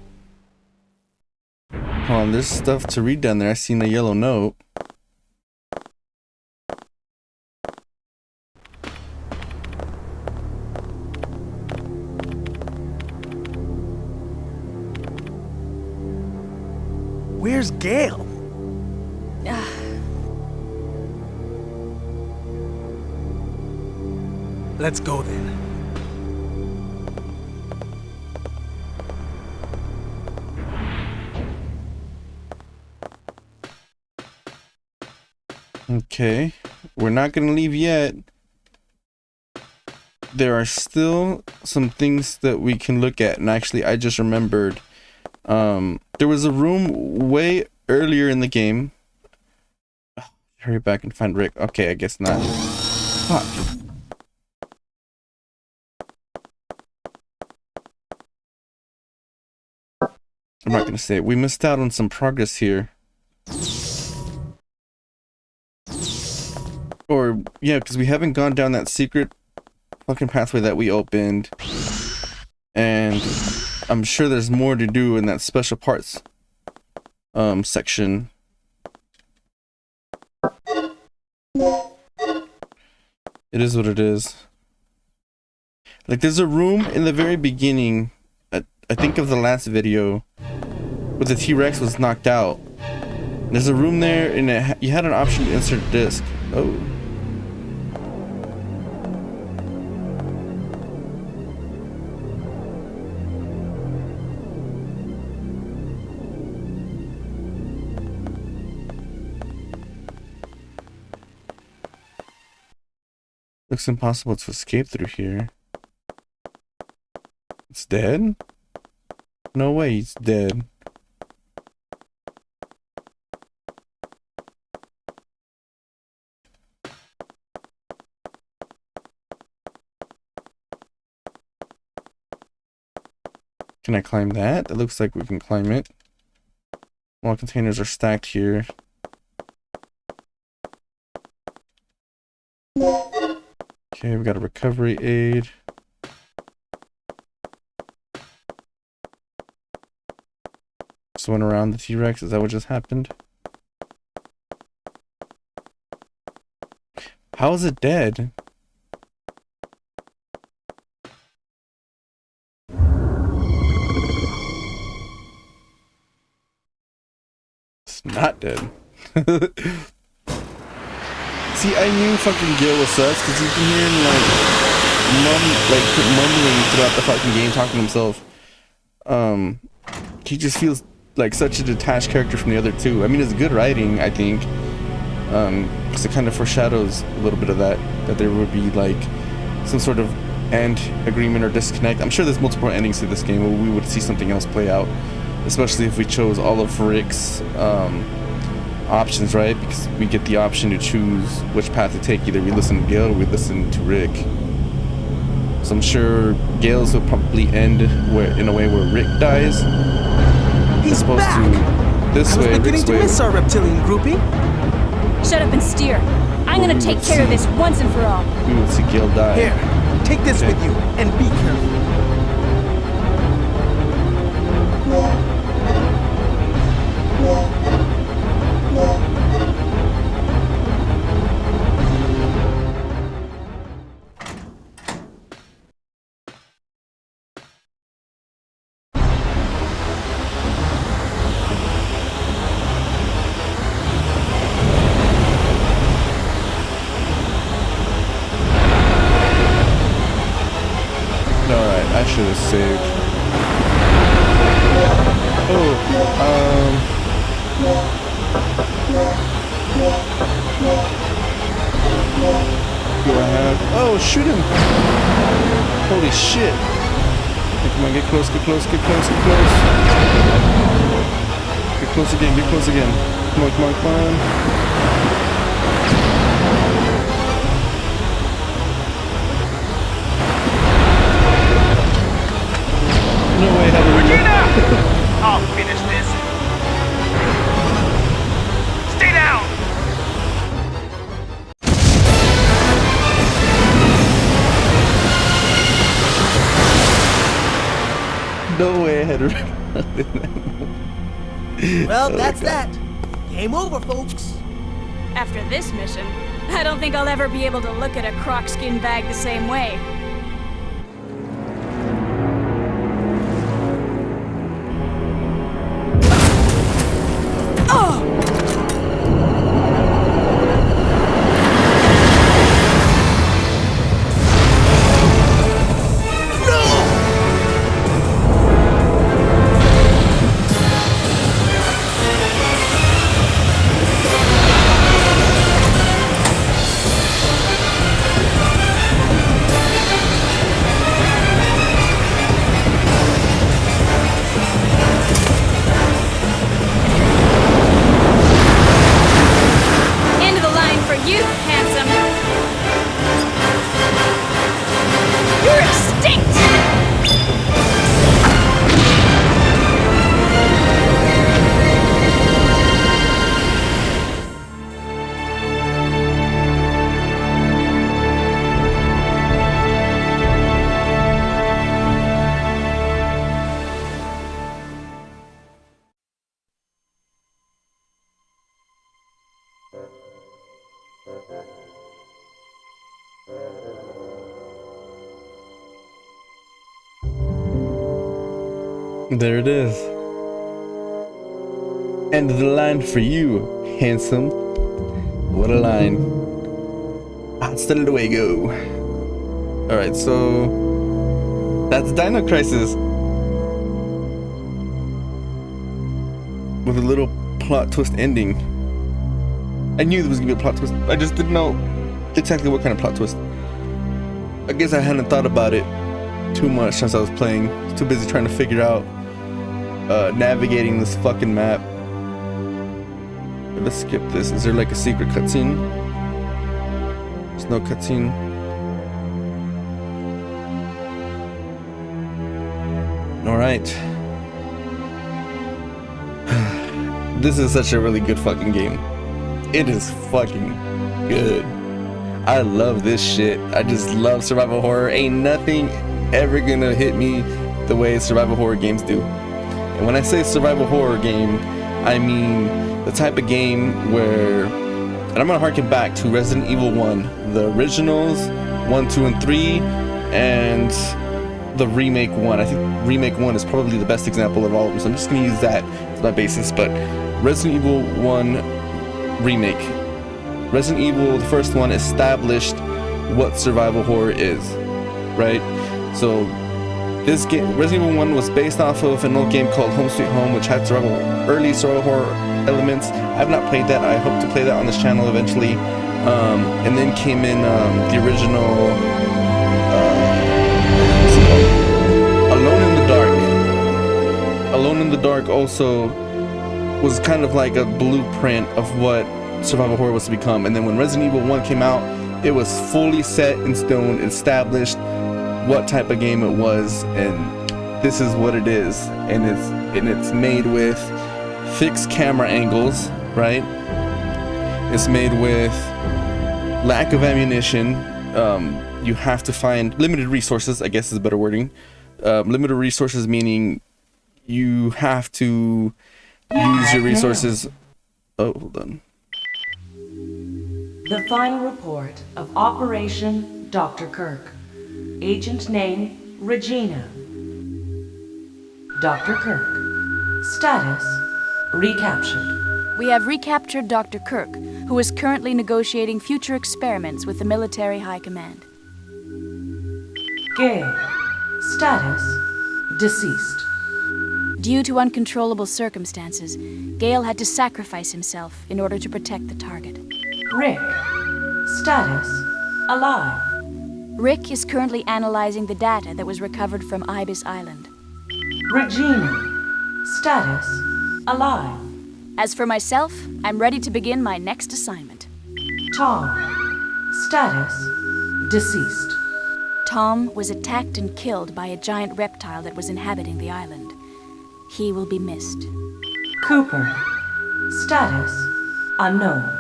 Speaker 1: on, there's stuff to read down there. I seen a yellow note.
Speaker 2: Where's Gale? Let's go then.
Speaker 1: Okay, we're not gonna leave yet. There are still some things that we can look at, and actually I just remembered there was a room way earlier in the game. Hurry back and find Rick. Okay, I guess not. Fuck. I'm not gonna say it. We missed out on some progress here. Or, yeah, because we haven't gone down that secret fucking pathway that we opened. And I'm sure there's more to do in that special parts section. It is what it is. Like, there's a room in the very beginning, I think of the last video, where the T-Rex was knocked out. There's a room there, and you had an option to insert a disc. Oh. Looks impossible to escape through here. It's dead? No way he's dead. Can I climb that? It looks like we can climb it. All containers are stacked here. Okay, we got a recovery aid. Just went around the T-Rex. Is that what just happened? How is it dead? It's not dead. See, I knew fucking Gil was sus because he's been hearing mumbling throughout the fucking game, talking to himself. He just feels like such a detached character from the other two. I mean, it's good writing, I think, because it kind of foreshadows a little bit of that there would be like some sort of end agreement or disconnect. I'm sure there's multiple endings to this game where we would see something else play out, especially if we chose all of Rick's options, right? Because we get the option to choose which path to take. Either we listen to Gale or we listen to Rick. So I'm sure Gale's will probably end in a way where Rick dies.
Speaker 2: He's
Speaker 1: as opposed
Speaker 2: back.
Speaker 1: to this
Speaker 2: I was
Speaker 1: way,
Speaker 2: beginning
Speaker 1: Rick's
Speaker 2: to
Speaker 1: way.
Speaker 2: miss our reptilian groupie.
Speaker 3: Shut up and steer. I'm gonna take care of this once and for all.
Speaker 1: We would see Gale die.
Speaker 2: Here, take this
Speaker 1: Okay.
Speaker 2: with you and be careful.
Speaker 1: Alright, I should have saved. Oh, do I have? Oh, shoot him! Holy shit! Okay, come on, get close, get close, get close, get close. Get close again, get close again. Come on, come on, come on. No way, how do we
Speaker 7: I'll finish this. Stay down!
Speaker 1: No way I had to
Speaker 9: Well, that's that. Game over, folks.
Speaker 3: After this mission, I don't think I'll ever be able to look at a croc skin bag the same way. End of the line for you, handsome. You're extinct!
Speaker 1: There it is. End of the line for you, handsome. What a line. Hasta luego. Alright, so that's Dino Crisis. With a little plot twist ending. I knew there was gonna be a plot twist. I just didn't know exactly what kind of plot twist. I guess I hadn't thought about it too much since I was playing. Too busy trying to figure out navigating this fucking map. Let's skip this. Is there like a secret cutscene? There's no cutscene. Alright. This is such a really good fucking game. It is fucking good. I love this shit. I just love survival horror. Ain't nothing ever gonna hit me the way survival horror games do. And when I say survival horror game, I mean the type of game where And I'm gonna harken back to Resident Evil 1, the originals, 1, 2, and 3, and the remake 1. I think remake 1 is probably the best example of all of them, so I'm just gonna use that as my basis. But Resident Evil 1 remake. Resident Evil, the first one, established what survival horror is, right? So this game, Resident Evil 1, was based off of an old game called Home Sweet Home, which had early survival horror elements. I've not played that. I hope to play that on this channel eventually. And then came in the original Alone in the Dark. Alone in the Dark also was kind of like a blueprint of what survival horror was to become. And then when Resident Evil 1 came out, it was fully set in stone, established what type of game it was, and this is what it is. And it's made with fixed camera angles, right? It's made with lack of ammunition. You have to find limited resources, I guess is a better wording. Limited resources meaning you have to use your resources. Oh, hold on.
Speaker 10: The final report of Operation Dr. Kirk. Agent name, Regina. Dr. Kirk. Status, recaptured.
Speaker 3: We have recaptured Dr. Kirk, who is currently negotiating future experiments with the military high command.
Speaker 10: Gale. Status, deceased.
Speaker 3: Due to uncontrollable circumstances, Gale had to sacrifice himself in order to protect the target.
Speaker 10: Rick. Status, alive.
Speaker 3: Rick is currently analyzing the data that was recovered from Ibis Island.
Speaker 10: Regina. Status, alive.
Speaker 3: As for myself, I'm ready to begin my next assignment.
Speaker 10: Tom. Status, deceased.
Speaker 3: Tom was attacked and killed by a giant reptile that was inhabiting the island. He will be missed.
Speaker 10: Cooper. Status, unknown.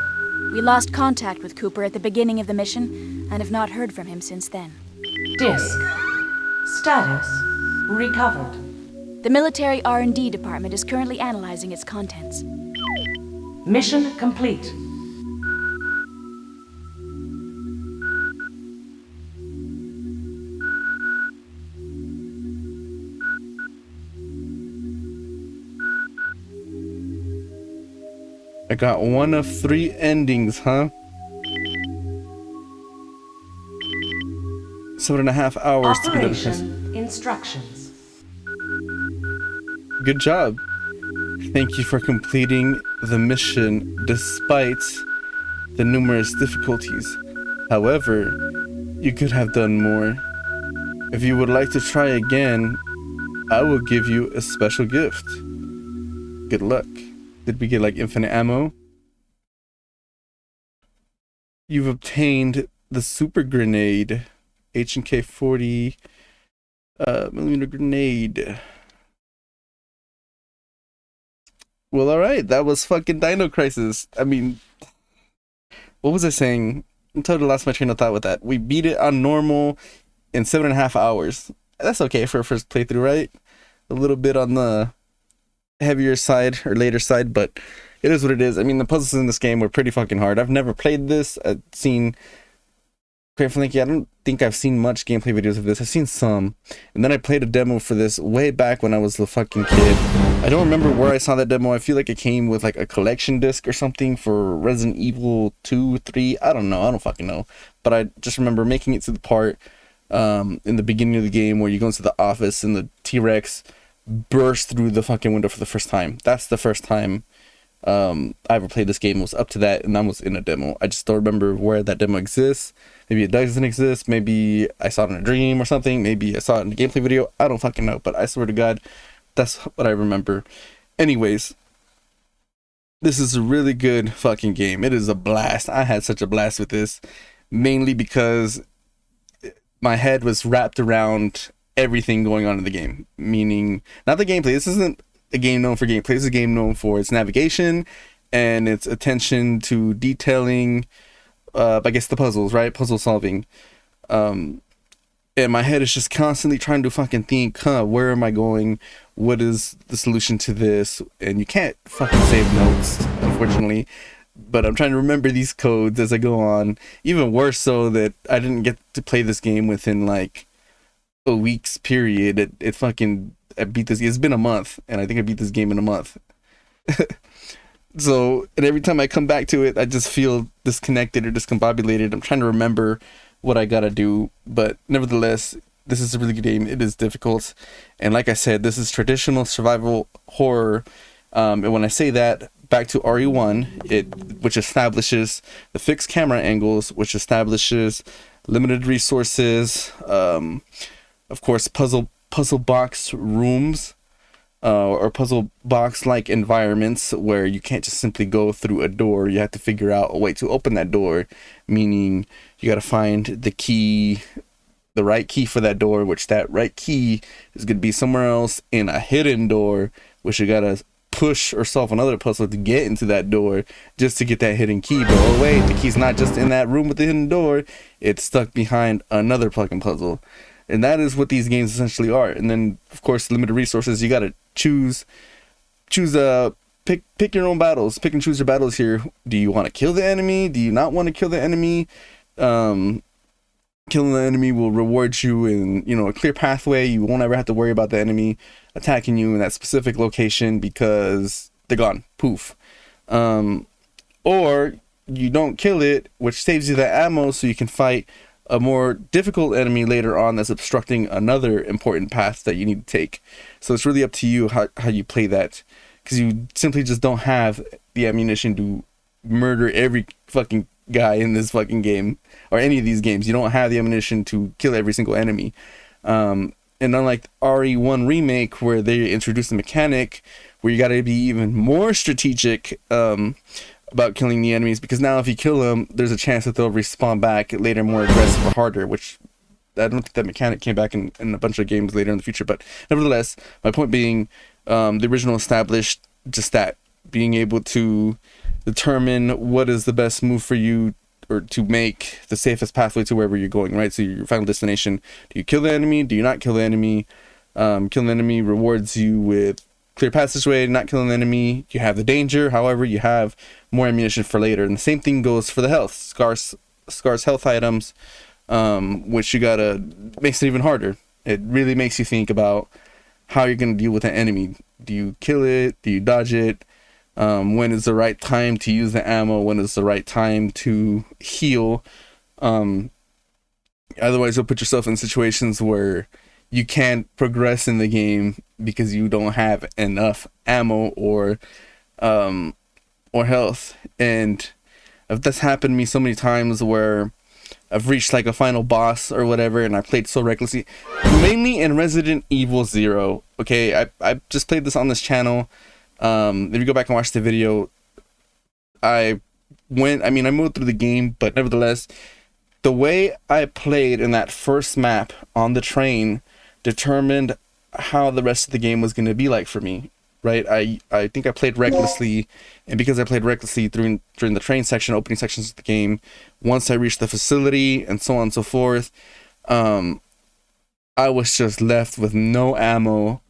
Speaker 3: We lost contact with Cooper at the beginning of the mission and have not heard from him since then.
Speaker 10: Disk. Status, recovered.
Speaker 3: The military R&D department is currently analyzing its contents.
Speaker 10: Mission complete.
Speaker 1: I got one of 3 endings, huh? 7.5 hours to get this.
Speaker 10: Operation instructions.
Speaker 1: Good job. Thank you for completing the mission despite the numerous difficulties. However, you could have done more. If you would like to try again, I will give you a special gift. Good luck. Did we get like infinite ammo? You've obtained the super grenade, H&K 40 millimeter grenade. Well, all right, that was fucking Dino Crisis. I mean, what was I saying? I'm totally lost my train of thought with that. We beat it on normal in 7.5 hours. That's okay for a first playthrough, right? A little bit on the heavier side or later side, but it is what it is. I mean, the puzzles in this game were pretty fucking hard. I've never played this. I've seen, quite frankly, I don't think I've seen much gameplay videos of this. I've seen some, and then I played a demo for this way back when I was a fucking kid. I don't remember where I saw that demo. I feel like it came with like a collection disc or something for Resident Evil 2, 3. I don't know. I don't fucking know. But I just remember making it to the part in the beginning of the game where you go into the office and the T-Rex burst through the fucking window for the first time. That's the first time I ever played this game, was up to that, and that was in a demo. I just don't remember where that demo exists. Maybe it doesn't exist. Maybe I saw it in a dream or something. Maybe I saw it in a gameplay video. I don't fucking know, but I swear to God, that's what I remember. Anyways, this is a really good fucking game. It is a blast. I had such a blast with this, mainly because my head was wrapped around everything going on in the game, meaning not the gameplay. This isn't a game known for gameplay. This is a game known for its navigation and its attention to detailing, I guess the puzzles, right? Puzzle solving. And my head is just constantly trying to fucking think, where am I going? What is the solution to this? And you can't fucking save notes, unfortunately. but I'm trying to remember these codes as I go on. Even worse so that I didn't get to play this game within like a week's period. I beat this. It's been a month, and I think I beat this game in a month. So, and every time I come back to it, I just feel disconnected or discombobulated. I'm trying to remember what I gotta do, but nevertheless, this is a really good game. It is difficult, and like I said, this is traditional survival horror. And when I say that, back to RE1, which establishes the fixed camera angles, which establishes limited resources, of course, puzzle box rooms. Or puzzle box like environments where you can't just simply go through a door. You have to figure out a way to open that door, meaning you got to find the right key for that door, which that right key is going to be somewhere else in a hidden door, which you got to push or solve another puzzle to get into that door just to get that hidden key. But oh wait, the key's not just in that room with the hidden door, it's stuck behind another fucking puzzle. And that is what these games essentially are. And then, of course, limited resources. You got to pick your own battles. Pick and choose your battles here. Do you want to kill the enemy? Do you not want to kill the enemy? Killing the enemy will reward you in, a clear pathway. You won't ever have to worry about the enemy attacking you in that specific location because they're gone. Poof. Or you don't kill it, which saves you the ammo so you can fight a more difficult enemy later on that's obstructing another important path that you need to take. So it's really up to you how you play that, because you simply just don't have the ammunition to murder every fucking guy in this fucking game, or any of these games. You don't have the ammunition to kill every single enemy. And unlike RE1 Remake, where they introduced a mechanic where you got to be even more strategic about killing the enemies, because now if you kill them, there's a chance that they'll respawn back later more aggressive or harder, which I don't think that mechanic came back in a bunch of games later in the future. But nevertheless, my point being, the original established just that, being able to determine what is the best move for you, or to make the safest pathway to wherever you're going, right? So your final destination, do you kill the enemy? Do you not kill the enemy? Killing the enemy rewards you with clear passageway. Not killing the enemy, you have the danger. However, you have more ammunition for later. And the same thing goes for the health. Scarce health items, which makes it even harder. It really makes you think about how you're going to deal with an enemy. Do you kill it? Do you dodge it? When is the right time to use the ammo? When is the right time to heal? Otherwise, you'll put yourself in situations where you can't progress in the game because you don't have enough ammo or health. And that's happened to me so many times where I've reached like a final boss or whatever, and I played so recklessly, mainly in Resident Evil 0. Okay, I just played this on this channel. If you go back and watch the video, I moved through the game, but nevertheless, the way I played in that first map on the train determined how the rest of the game was going to be like for me, right? I think I played recklessly, and because I played recklessly during the train section, opening sections of the game, once I reached the facility and so on and so forth, I was just left with no ammo,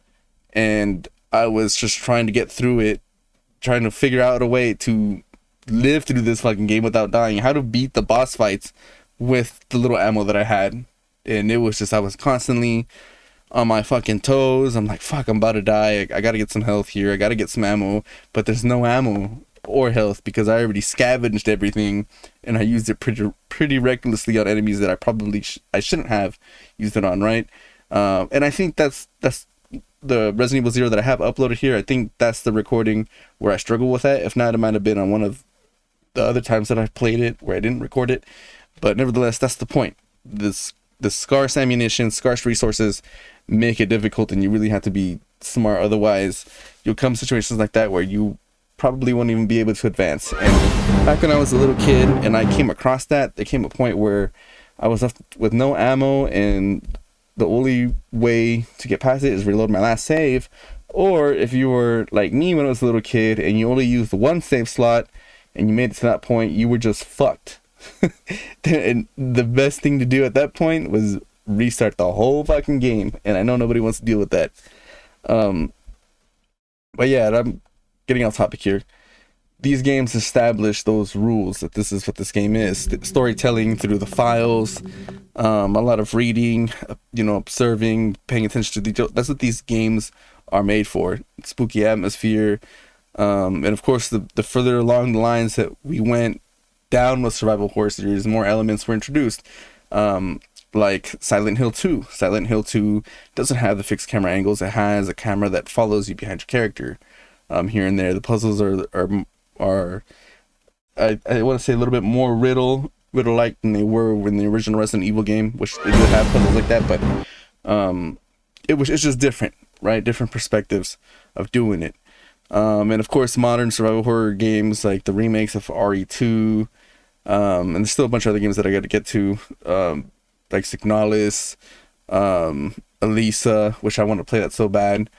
Speaker 1: and I was just trying to get through it, trying to figure out a way to live through this fucking game without dying, how to beat the boss fights with the little ammo that I had. And it was just, I was constantly on my fucking toes. I'm like, fuck, I'm about to die. I gotta get some health here. I gotta get some ammo. But there's no ammo or health because I already scavenged everything, and I used it pretty recklessly on enemies that I probably I shouldn't have used it on, right? And I think that's the Resident Evil 0 that I have uploaded here. I think that's the recording where I struggle with that. If not, it might have been on one of the other times that I played it where I didn't record it. But nevertheless, that's the point. The scarce ammunition, scarce resources make it difficult, and you really have to be smart. Otherwise, you'll come to situations like that where you probably won't even be able to advance. And back when I was a little kid and I came across that, there came a point where I was left with no ammo, and the only way to get past it is reload my last save. Or if you were like me when I was a little kid and you only used one save slot and you made it to that point, you were just fucked. And the best thing to do at that point was restart the whole fucking game, and I know nobody wants to deal with that. But yeah, I'm getting off topic here. these games establish those rules that this is what this game is. Storytelling through the files, a lot of reading, observing, paying attention to detail. That's what these games are made for. Spooky atmosphere. And of course, the further along the lines that we went down with survival horror series, more elements were introduced. Like Silent Hill 2. Silent Hill 2 doesn't have the fixed camera angles. It has a camera that follows you behind your character. Here and there, the puzzles are I want to say a little bit more riddle-like than they were in the original Resident Evil game, which they did have puzzles like that, but it's just different, right? Different perspectives of doing it. And of course, modern survival horror games like the remakes of RE2, and there's still a bunch of other games that I got to get to, like Signalis, Elisa, which I want to play that so bad.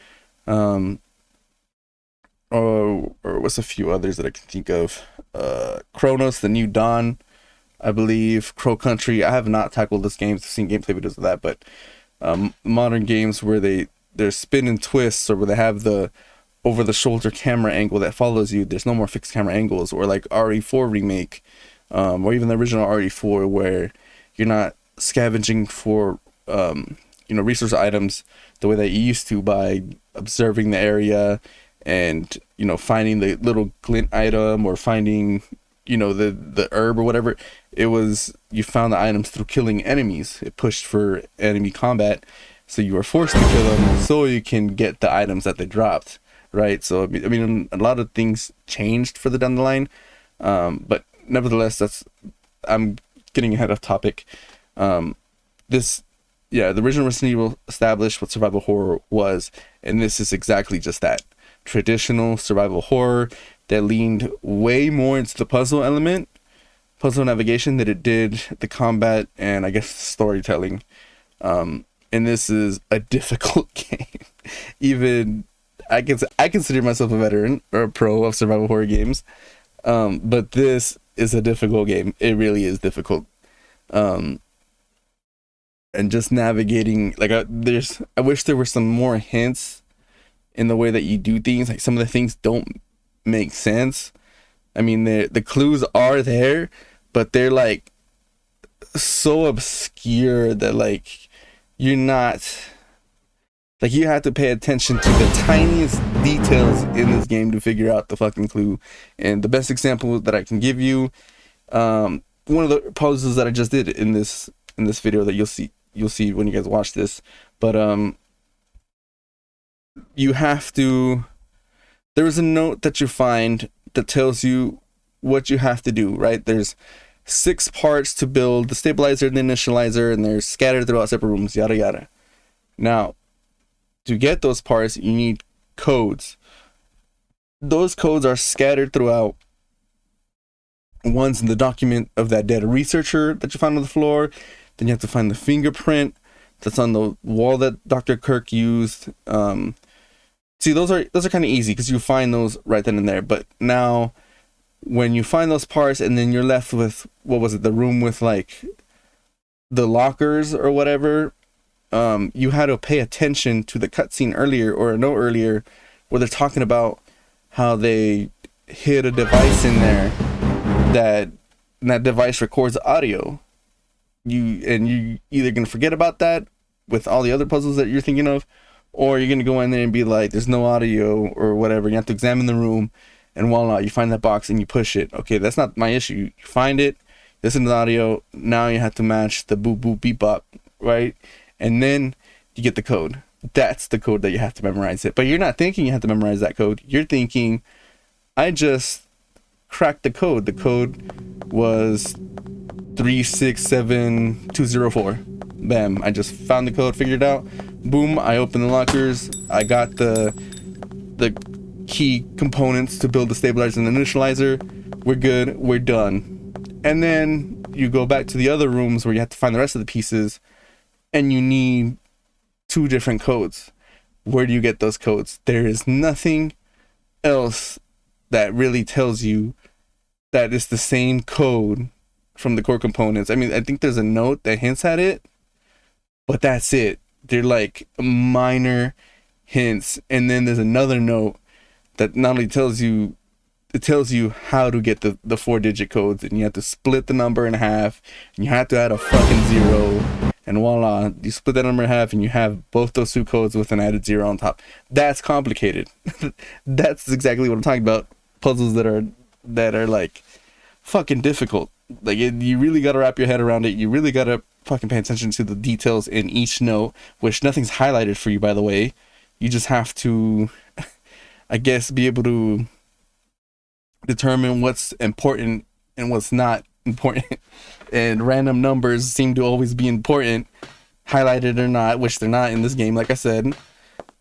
Speaker 1: Or what's a few others that I can think of? Chronos, The New Dawn, I believe. Crow Country. I have not tackled this game. I've seen gameplay videos of that, but modern games where they're spin and twists, or where they have the over-the-shoulder camera angle that follows you. There's no more fixed camera angles, or like RE4 remake, or even the original RE4, where you're not scavenging for resource items the way that you used to by observing the area and finding the little glint item, or finding the herb or whatever. It was, you found the items through killing enemies. It pushed for enemy combat, so you were forced to kill them so you can get the items that they dropped, right? So I mean a lot of things changed further down the line, but nevertheless, I'm getting ahead of topic. The original Resident Evil established what survival horror was, and this is exactly just that. Traditional survival horror that leaned way more into the puzzle navigation, than it did the combat and I guess storytelling. And this is a difficult game. Even I consider myself a veteran or a pro of survival horror games, but this is a difficult game. It really is difficult. And just navigating, like, I wish there were some more hints in the way that you do things. Like, some of the things don't make sense. I mean, the clues are there, but they're like so obscure that like you're not, like, you have to pay attention to the tiniest details in this game to figure out the fucking clue. And the best example that I can give you, one of the puzzles that I just did in this video that you'll see when you guys watch this, but you have to, there is a note that you find that tells you what you have to do, right? There's 6 parts to build the stabilizer and the initializer, and they're scattered throughout separate rooms, yada yada. Now, to get those parts, you need codes. Those codes are scattered throughout. One's in the document of that dead researcher that you found on the floor. Then you have to find the fingerprint that's on the wall that Dr. Kirk used. See, those are kind of easy because you find those right then and there. But now, when you find those parts and then you're left with, what was it, the room with like the lockers or whatever, you had to pay attention to the cutscene earlier, or a note earlier, where they're talking about how they hid a device in there that device records audio. You either gonna forget about that with all the other puzzles that you're thinking of, or you're gonna go in there and be like, there's no audio or whatever. You have to examine the room, and voila, you find that box and you push it. Okay, that's not my issue. You find it, listen to the audio. Now you have to match the boop boop beep bop, right? And then you get the code. That's the code that you have to memorize it. But you're not thinking you have to memorize that code. You're thinking, I just cracked the code. The code was 367204. Bam, I just found the code, figured it out. Boom, I opened the lockers. I got the key components to build the stabilizer and the initializer. We're good, we're done. And then you go back to the other rooms where you have to find the rest of the pieces, and you need 2 different codes. Where do you get those codes? There is nothing else that really tells you that it's the same code from the core components. I mean, I think there's a note that hints at it, but that's it. They're like minor hints. And then there's another note that not only tells you it tells you how to get the 4-digit codes, and you have to split the number in half, and you have to add a fucking 0, and voila, you split that number in half and you have both those 2 codes with an added 0 on top. That's complicated. That's exactly what I'm talking about. Puzzles that are like fucking difficult. Like you really got to wrap your head around it. You really got to fucking pay attention to the details in each note, which nothing's highlighted for you, by the way. You just have to, I guess, be able to determine what's important and what's not important. And random numbers seem to always be important, highlighted or not, which they're not in this game, like I said.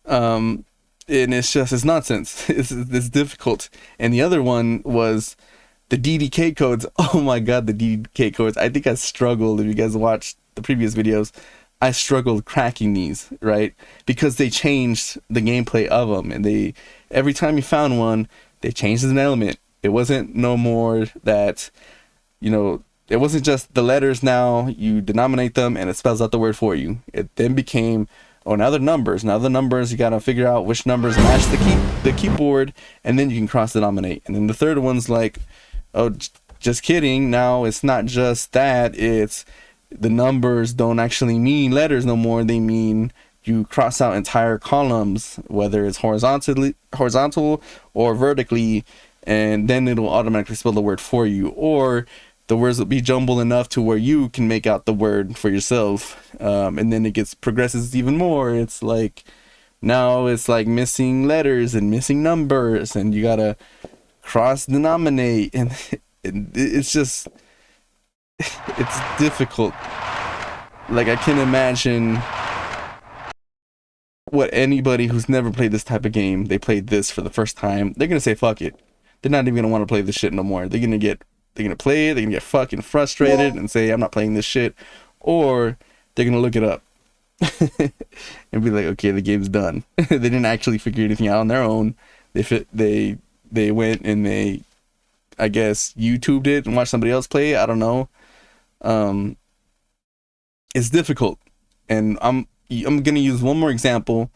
Speaker 1: And it's nonsense. It's difficult. And the other one was the DDK codes. Oh my god, the DDK codes. I think I struggled. If you guys watched the previous videos, I struggled cracking these, right? Because they changed the gameplay of them, and every time you found one, they changed an element. It wasn't no more that, it wasn't just the letters. Now you denominate them and it spells out the word for you. It then became, now the numbers. Now the numbers, you gotta figure out which numbers match the keyboard, and then you can cross denominate. And then the third one's like, oh, just kidding. Now it's not just that. It's the numbers don't actually mean letters no more. They mean you cross out entire columns, whether it's horizontal or vertically, and then it'll automatically spell the word for you. Or the words will be jumbled enough to where you can make out the word for yourself. And then it progresses even more. It's like, now it's like missing letters and missing numbers, and you gotta cross denominate, and it's just, it's difficult. Like, I can imagine what anybody who's never played this type of game, they played this for the first time, they're gonna say fuck it. They're not even gonna want to play this shit no more. They're gonna play it, they're gonna get fucking frustrated and say, I'm not playing this shit. Or they're gonna look it up and be like, okay, the game's done. They didn't actually figure anything out on their own. They went and they, I guess, YouTubed it and watched somebody else play it. I don't know. It's difficult. And I'm gonna use one more example.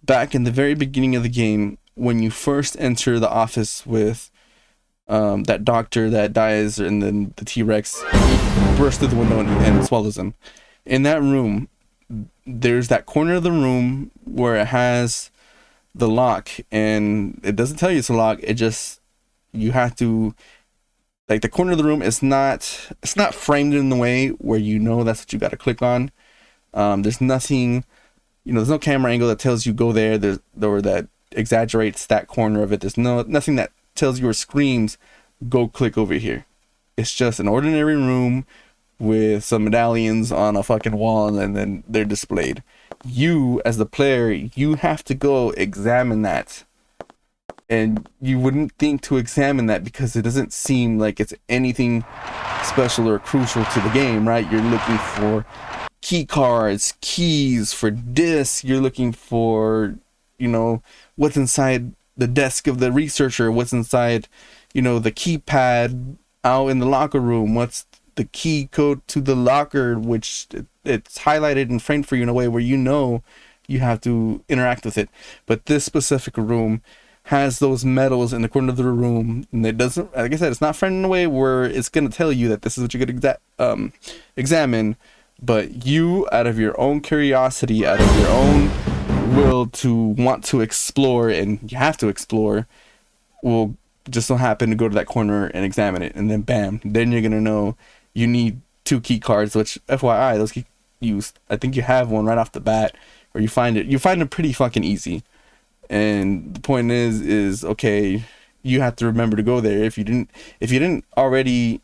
Speaker 1: Back in the very beginning of the game, when you first enter the office with that doctor that dies, and then the T-Rex bursts through the window and swallows him. In that room, there's that corner of the room where it has the lock, and it doesn't tell you it's a lock. It just, you have to, like, the corner of the room is it's not framed in the way where that's what you got to click on. There's nothing, there's no camera angle that tells you go there, or that exaggerates that corner of it. There's nothing that tells you or screams go click over here. It's just an ordinary room with some medallions on a fucking wall, and then they're displayed. You, as the player, you have to go examine that, and you wouldn't think to examine that because it doesn't seem like it's anything special or crucial to the game, right? You're looking for key cards, keys for discs. You're looking for, what's inside the desk of the researcher, what's inside, the keypad out in the locker room, what's the key code to the locker, which it's highlighted and framed for you in a way where you have to interact with it. But this specific room has those medals in the corner of the room, and it doesn't, like I said, it's not framed in a way where it's going to tell you that this is what you're going to examine, but you, out of your own curiosity, out of your own will to want to explore, and you have to explore, will just so happen to go to that corner and examine it, and then bam, then you're gonna know you need 2 key cards, which FYI, those I think you have one right off the bat, or you find it pretty fucking easy. And the point is okay, you have to remember to go there. If you didn't already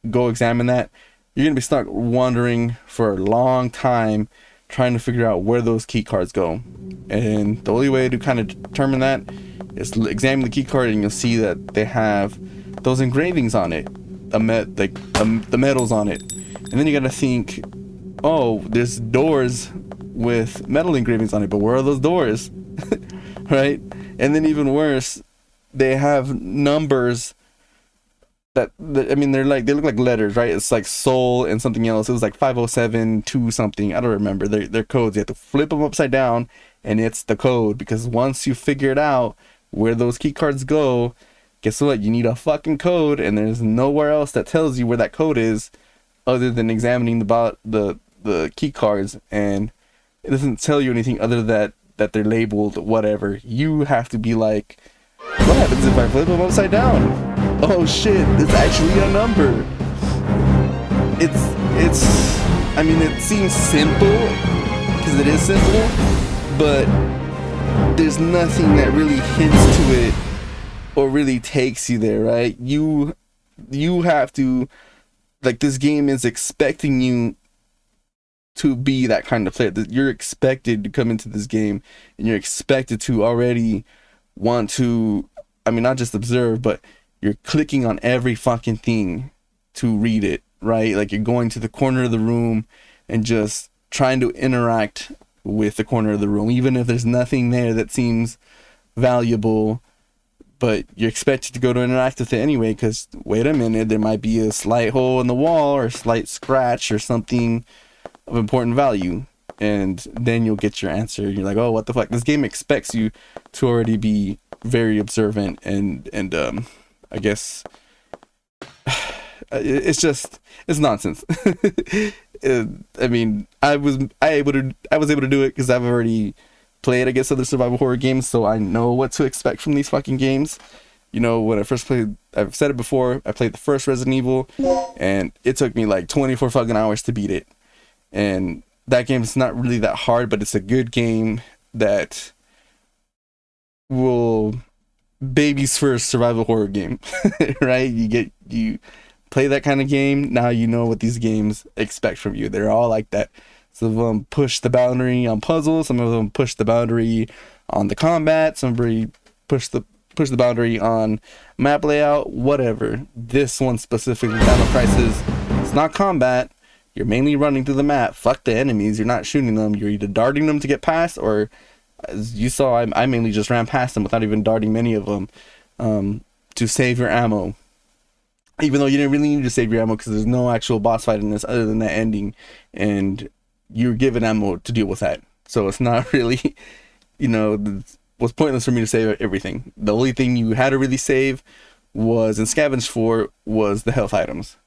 Speaker 1: go examine that, you're gonna be stuck wandering for a long time trying to figure out where those key cards go. And the only way to kind of determine that is examine the key card, and you'll see that they have those engravings on it, the metals on it. And then you gotta think, oh, there's doors with metal engravings on it, but where are those doors? Right? And then even worse, they have numbers that I mean, they look like letters, right? It's like soul and something else. It was like 507 2 something. I don't remember. They're codes. You have to flip them upside down, and it's the code, because once you figure it out where those key cards go, guess what? You need a fucking code, and there's nowhere else that tells you where that code is other than examining the key cards, and it doesn't tell you anything other than that they're labeled whatever. You have to be like, what happens if I flip them upside down? Oh shit, it's actually a number. I mean, it seems simple, because it is simple, but there's nothing that really hints to it or really takes you there, right? You have to, like, this game is expecting you to be that kind of player. You're expected to come into this game, and you're expected to already want to, I mean, not just observe, but you're clicking on every fucking thing to read it, right? Like, you're going to the corner of the room and just trying to interact with the corner of the room, even if there's nothing there that seems valuable, but you're expected to go to interact with it anyway, because wait a minute, there might be a slight hole in the wall or a slight scratch or something of important value, and then you'll get your answer. You're like, oh, what the fuck? This game expects you to already be very observant, and I guess it's nonsense. I mean, I was able to do it because I've already played, I guess, other survival horror games, so I know what to expect from these fucking games. You know, when I first played, I've said it before, I played the first Resident Evil, and it took me like 24 fucking hours to beat it. And that game is not really that hard, but it's a good game that will baby's first survival horror game, right? You play that kind of game, now you know what these games expect from you. They're all like that. Some of them push the boundary on puzzles, some of them push the boundary on the combat, somebody push the boundary on map layout, whatever. This one specifically, Dino Crisis, it's not combat. You're mainly running through the map. Fuck the enemies. You're not shooting them. You're either darting them to get past, or as you saw, I mainly just ran past them without even darting many of them, to save your ammo. Even though you didn't really need to save your ammo, because there's no actual boss fight in this other than that ending, and you're given ammo to deal with that. So it's not really, you know, it was pointless for me to save everything. The only thing you had to really save was, and scavenge for, was the health items.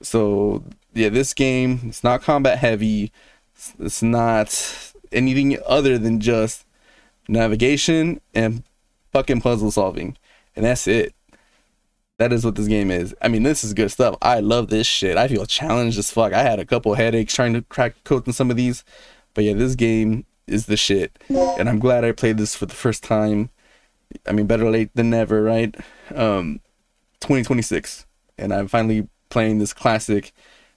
Speaker 1: So yeah, this game, it's not combat heavy. It's not anything other than just navigation and fucking puzzle solving, and that's it. That is what this game is. I mean, this is good stuff. I love this shit. I feel challenged as fuck. I had a couple headaches trying to crack codes in some of these, but yeah, this game is the shit, and I'm glad I played this for the first time. I mean, better late than never, right? 2026, and I'm finally playing this classic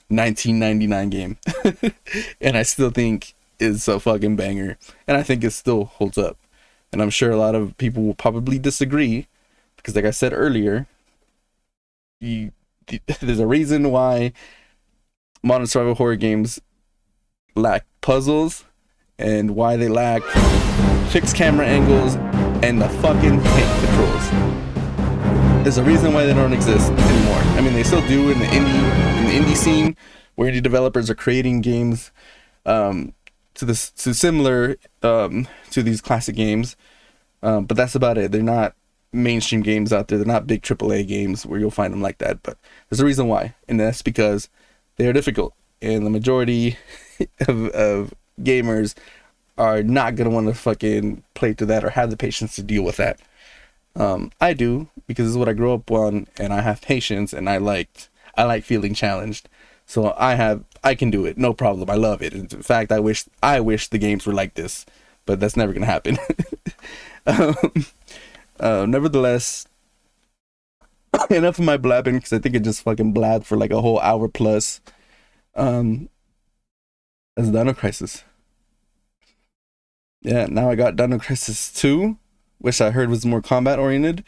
Speaker 1: 1999 game, and I still think it's a fucking banger, and I think it still holds up. And I'm sure a lot of people will probably disagree, because like I said earlier, there's a reason why modern survival horror games lack puzzles, and why they lack fixed camera angles and the fucking tank controls. There's a reason why they don't exist anymore. I mean, they still do in the indie scene, where indie developers are creating games similar to these classic games, but that's about it. They're not mainstream games out there. They're not big AAA games where you'll find them like that. But there's a reason why, and that's because they are difficult, and the majority of gamers are not gonna want to fucking play through that or have the patience to deal with that. I do, because this is what I grew up on, and I have patience, and I like feeling challenged. So I can do it, no problem. I love it. In fact, I wish the games were like this, but that's never gonna happen. Nevertheless, enough of my blabbing, because I think it just fucking blabbed for like a whole hour plus. That's Dino Crisis. Yeah, now I got Dino Crisis 2, which I heard was more combat oriented,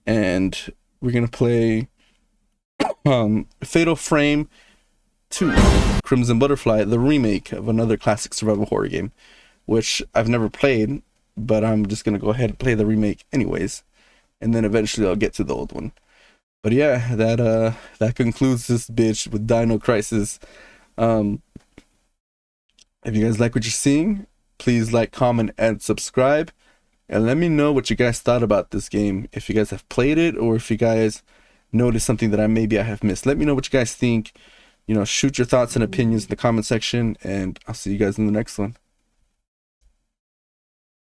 Speaker 1: and we're gonna play Fatal Frame 2, Crimson Butterfly, the remake of another classic survival horror game, which I've never played, but I'm just gonna go ahead and play the remake anyways, and then eventually I'll get to the old one. But yeah, that concludes this bitch with Dino Crisis. If you guys like what you're seeing, please like, comment, and subscribe. And let me know what you guys thought about this game. If you guys have played it, or if you guys noticed something that I have missed. Let me know what you guys think. You know, shoot your thoughts and opinions in the comment section, and I'll see you guys in the next one.